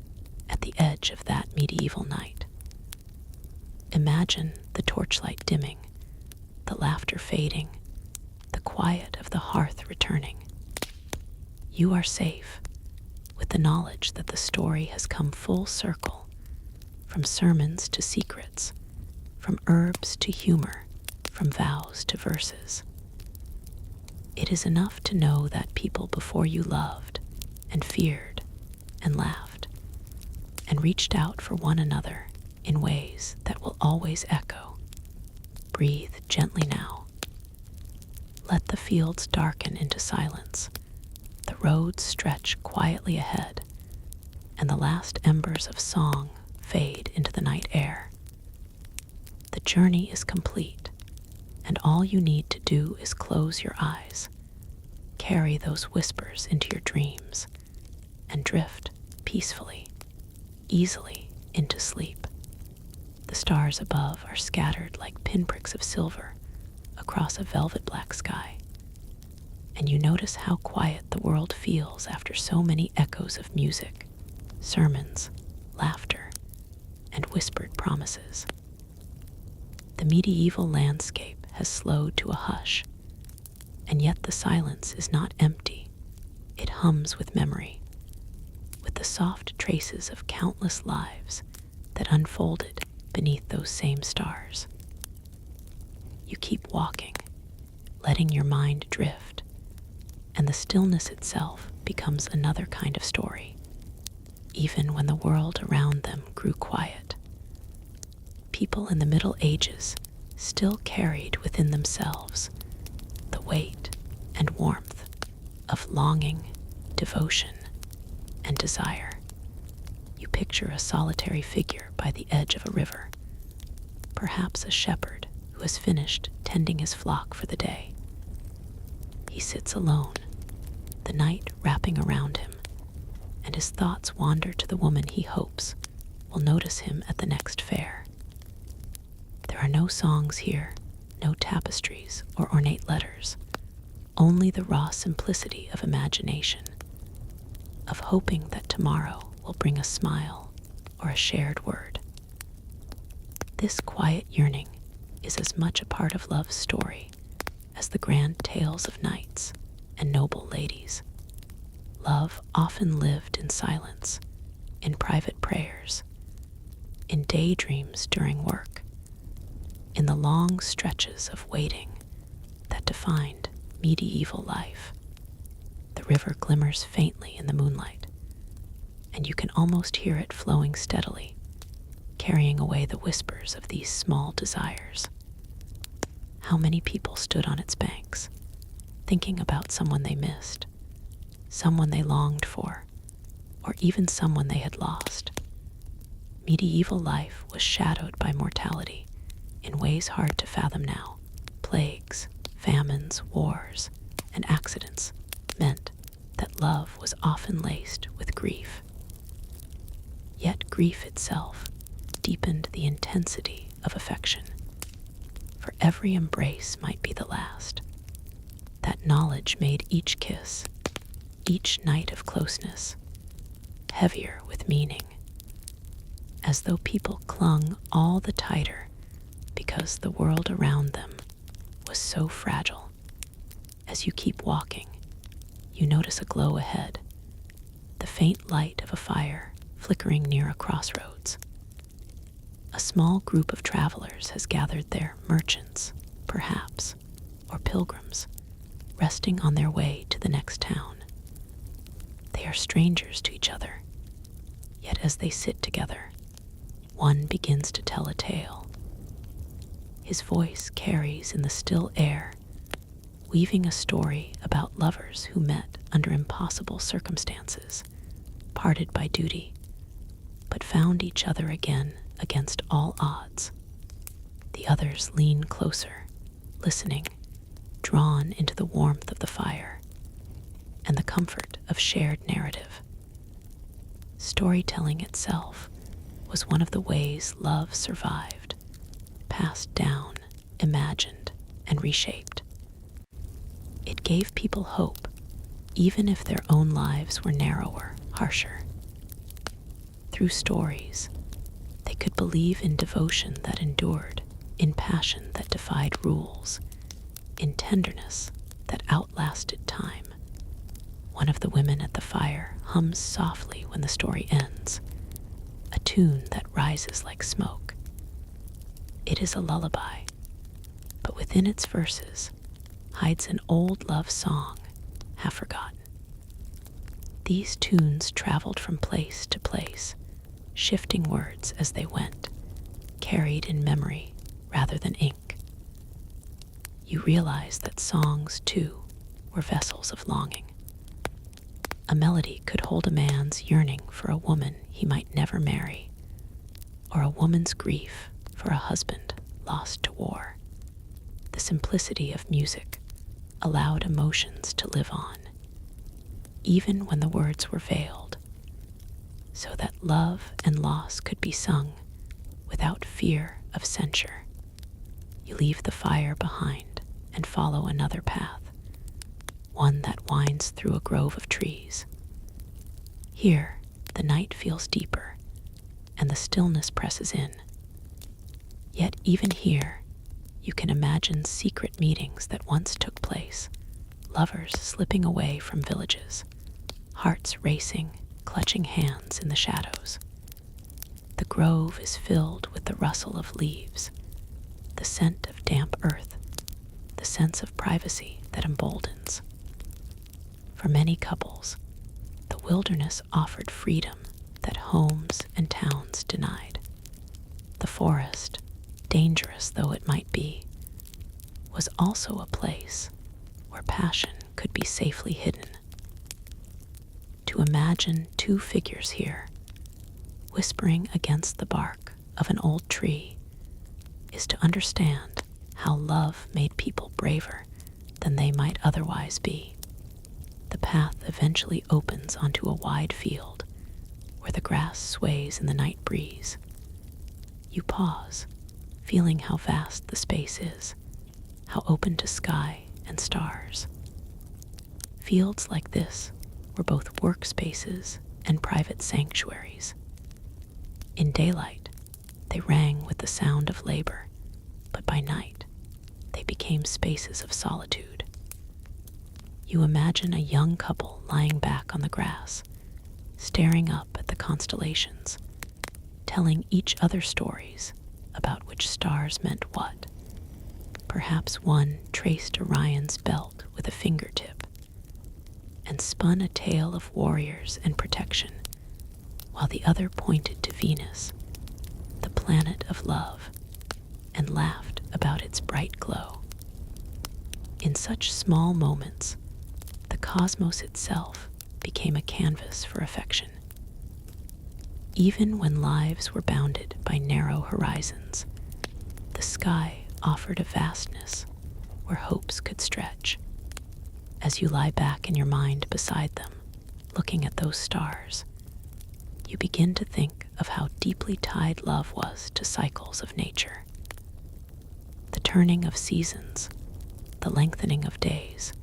at the edge of that medieval night. Imagine the torchlight dimming, the laughter fading, the quiet of the hearth returning. You are safe with the knowledge that the story has come full circle, from sermons to secrets, from herbs to humor, from vows to verses. It is enough to know that people before you loved and feared and laughed and reached out for one another in ways that will always echo. Breathe gently now. Let the fields darken into silence, the roads stretch quietly ahead, and the last embers of song fade into the night air. The journey is complete, and all you need to do is close your eyes, carry those whispers into your dreams, and drift peacefully, easily into sleep. The stars above are scattered like pinpricks of silver, across a velvet black sky, and you notice how quiet the world feels after so many echoes of music, sermons, laughter, and whispered promises. The medieval landscape has slowed to a hush, and yet the silence is not empty. It hums with memory, with the soft traces of countless lives that unfolded beneath those same stars. You keep walking, letting your mind drift, and the stillness itself becomes another kind of story, even when the world around them grew quiet. People in the Middle Ages still carried within themselves the weight and warmth of longing, devotion, and desire. You picture a solitary figure by the edge of a river, perhaps a shepherd who has finished tending his flock for the day. He sits alone, the night wrapping around him, and his thoughts wander to the woman he hopes will notice him at the next fair. There are no songs here, no tapestries or ornate letters, only the raw simplicity of imagination, of hoping that tomorrow will bring a smile or a shared word. This quiet yearning is as much a part of love's story as the grand tales of knights and noble ladies. Love often lived in silence, in private prayers, in daydreams during work, in the long stretches of waiting that defined medieval life. The river glimmers faintly in the moonlight, and you can almost hear it flowing steadily, carrying away the whispers of these small desires. How many people stood on its banks, thinking about someone they missed, someone they longed for, or even someone they had lost. Medieval life was shadowed by mortality in ways hard to fathom now. Plagues, famines, wars, and accidents meant that love was often laced with grief. Yet grief itself deepened the intensity of affection, for every embrace might be the last. That knowledge made each kiss, each night of closeness, heavier with meaning, as though people clung all the tighter because the world around them was so fragile. As you keep walking, you notice a glow ahead, the faint light of a fire flickering near a crossroads. A small group of travelers has gathered there, merchants, perhaps, or pilgrims, resting on their way to the next town. They are strangers to each other, yet as they sit together, one begins to tell a tale. His voice carries in the still air, weaving a story about lovers who met under impossible circumstances, parted by duty, but found each other again against all odds. The others lean closer, listening, drawn into the warmth of the fire and the comfort of shared narrative. Storytelling itself was one of the ways love survived, passed down, imagined, and reshaped. It gave people hope, even if their own lives were narrower, harsher. Through stories, they could believe in devotion that endured, in passion that defied rules, in tenderness that outlasted time. One of the women at the fire hums softly when the story ends, a tune that rises like smoke. It is a lullaby, but within its verses hides an old love song, half forgotten. These tunes traveled from place to place, shifting words as they went, carried in memory rather than ink. You realize that songs, too, were vessels of longing. A melody could hold a man's yearning for a woman he might never marry, or a woman's grief for a husband lost to war. The simplicity of music allowed emotions to live on, even when the words were veiled, so that love and loss could be sung without fear of censure. You leave the fire behind, and follow another path, one that winds through a grove of trees. Here, the night feels deeper, and the stillness presses in. Yet even here, you can imagine secret meetings that once took place, lovers slipping away from villages, hearts racing, clutching hands in the shadows. The grove is filled with the rustle of leaves, the scent of damp earth, the sense of privacy that emboldens. For many couples, the wilderness offered freedom that homes and towns denied. The forest, dangerous though it might be, was also a place where passion could be safely hidden. To imagine two figures here, whispering against the bark of an old tree, is to understand how love made people braver than they might otherwise be. The path eventually opens onto a wide field where the grass sways in the night breeze. You pause, feeling how vast the space is, how open to sky and stars. Fields like this were both workspaces and private sanctuaries. In daylight, they rang with the sound of labor, but by night, they became spaces of solitude. You imagine a young couple lying back on the grass, staring up at the constellations, telling each other stories about which stars meant what. Perhaps one traced Orion's belt with a fingertip and spun a tale of warriors and protection, while the other pointed to Venus, the planet of love, and laughed about its bright glow. In such small moments, the cosmos itself became a canvas for affection. Even when lives were bounded by narrow horizons, the sky offered a vastness where hopes could stretch. As you lie back in your mind beside them, looking at those stars, you begin to think of how deeply tied love was to cycles of nature. The turning of seasons, the lengthening of days,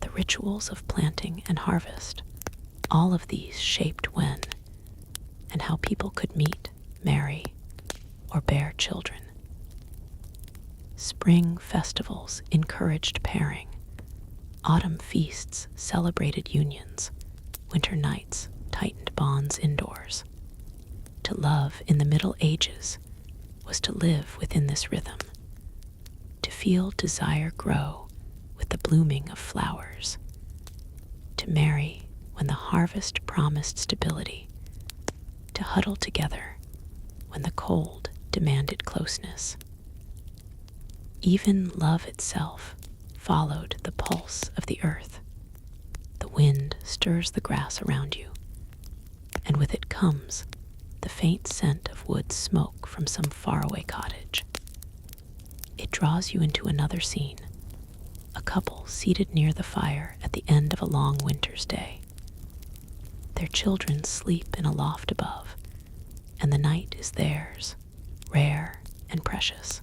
the rituals of planting and harvest, all of these shaped when and how people could meet, marry, or bear children. Spring festivals encouraged pairing. Autumn feasts celebrated unions. Winter nights tightened bonds indoors. To love in the Middle Ages was to live within this rhythm, to feel desire grow with the blooming of flowers, to marry when the harvest promised stability, to huddle together when the cold demanded closeness. Even love itself followed the pulse of the earth. The wind stirs the grass around you, and with it comes the faint scent of wood smoke from some faraway cottage. It draws you into another scene, a couple seated near the fire at the end of a long winter's day. Their children sleep in a loft above, and the night is theirs, rare and precious.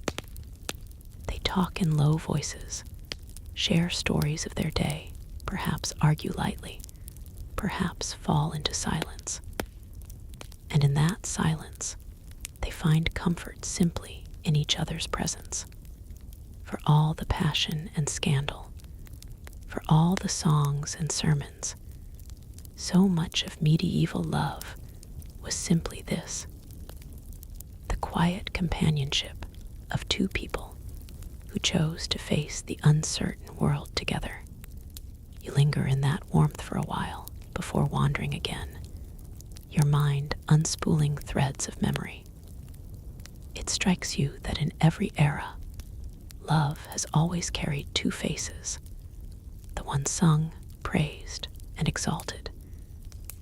They talk in low voices, share stories of their day, perhaps argue lightly, perhaps fall into silence. And in that silence, they find comfort simply in each other's presence. For all the passion and scandal, for all the songs and sermons, so much of medieval love was simply this: the quiet companionship of two people who chose to face the uncertain world together. You linger in that warmth for a while before wandering again, your mind unspooling threads of memory. It strikes you that in every era, love has always carried two faces, the one sung, praised, and exalted,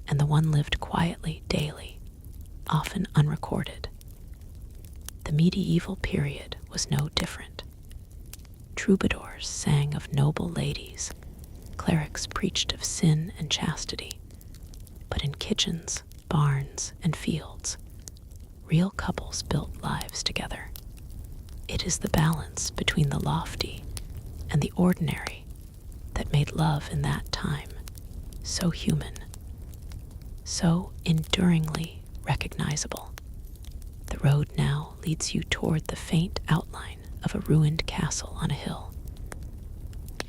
and the one lived quietly daily, often unrecorded. The medieval period was no different. Troubadours sang of noble ladies, clerics preached of sin and chastity, but in kitchens, barns, and fields, real couples built lives together. It is the balance between the lofty and the ordinary that made love in that time so human, so enduringly recognizable. The road now leads you toward the faint outline of a ruined castle on a hill.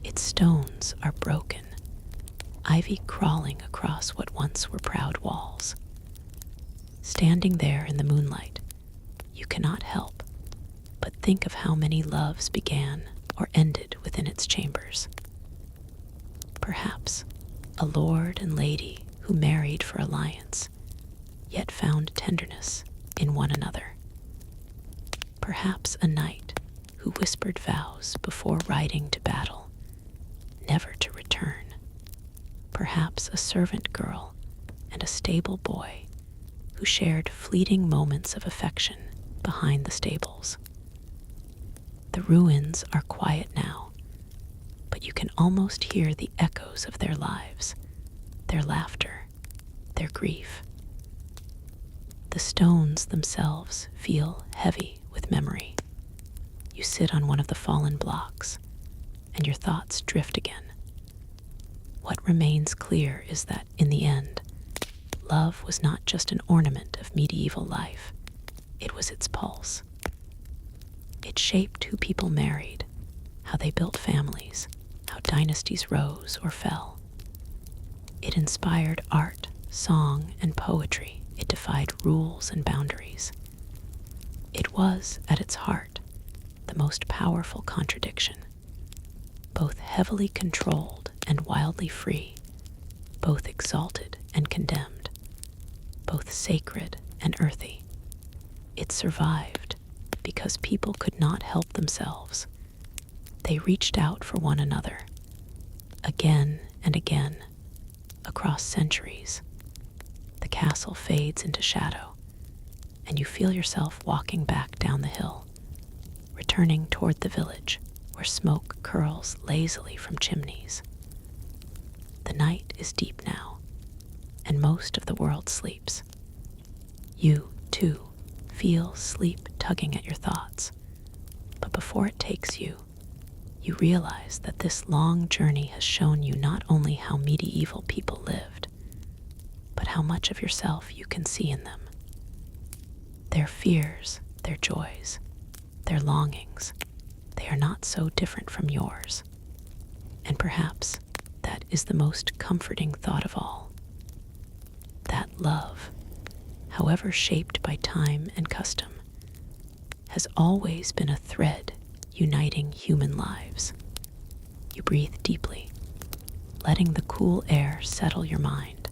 Its stones are broken, ivy crawling across what once were proud walls. Standing there in the moonlight, you cannot help but think of how many loves began or ended within its chambers. Perhaps a lord and lady who married for alliance, yet found tenderness in one another. Perhaps a knight who whispered vows before riding to battle, never to return. Perhaps a servant girl and a stable boy who shared fleeting moments of affection behind the stables. The ruins are quiet now, but you can almost hear the echoes of their lives, their laughter, their grief. The stones themselves feel heavy with memory. You sit on one of the fallen blocks, and your thoughts drift again. What remains clear is that, in the end, love was not just an ornament of medieval life, it was its pulse. It shaped who people married, how they built families, how dynasties rose or fell. It inspired art, song, and poetry. It defied rules and boundaries. It was, at its heart, the most powerful contradiction, both heavily controlled and wildly free, both exalted and condemned, both sacred and earthy. It survived because people could not help themselves. They reached out for one another, again and again, across centuries. The castle fades into shadow, and you feel yourself walking back down the hill, returning toward the village where smoke curls lazily from chimneys. The night is deep now, and most of the world sleeps. You, too, feel sleep tugging at your thoughts, but before it takes you, you realize that this long journey has shown you not only how medieval people lived, but how much of yourself you can see in them. Their fears, their joys, their longings, they are not so different from yours. And perhaps that is the most comforting thought of all. That love, however shaped by time and custom, has always been a thread uniting human lives. You breathe deeply, letting the cool air settle your mind,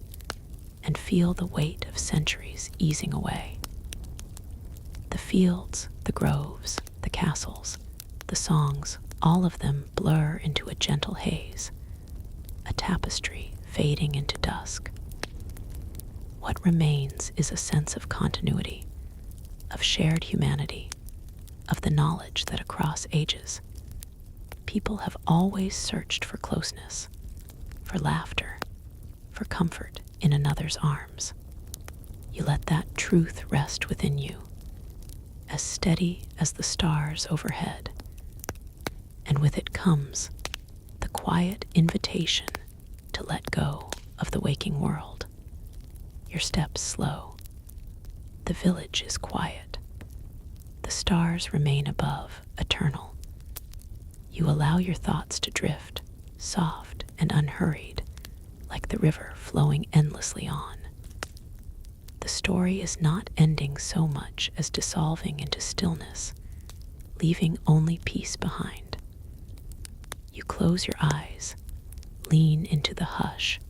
and feel the weight of centuries easing away. The fields, the groves, the castles, the songs, all of them blur into a gentle haze, a tapestry fading into dusk. What remains is a sense of continuity, of shared humanity, of the knowledge that across ages, people have always searched for closeness, for laughter, for comfort in another's arms. You let that truth rest within you, as steady as the stars overhead, and with it comes the quiet invitation to let go of the waking world. Your steps slow. The village is quiet. The stars remain above, eternal. You allow your thoughts to drift, soft and unhurried, like the river flowing endlessly on. The story is not ending so much as dissolving into stillness, leaving only peace behind. You close your eyes, lean into the hush,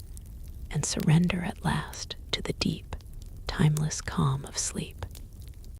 and surrender at last to the deep, timeless calm of sleep.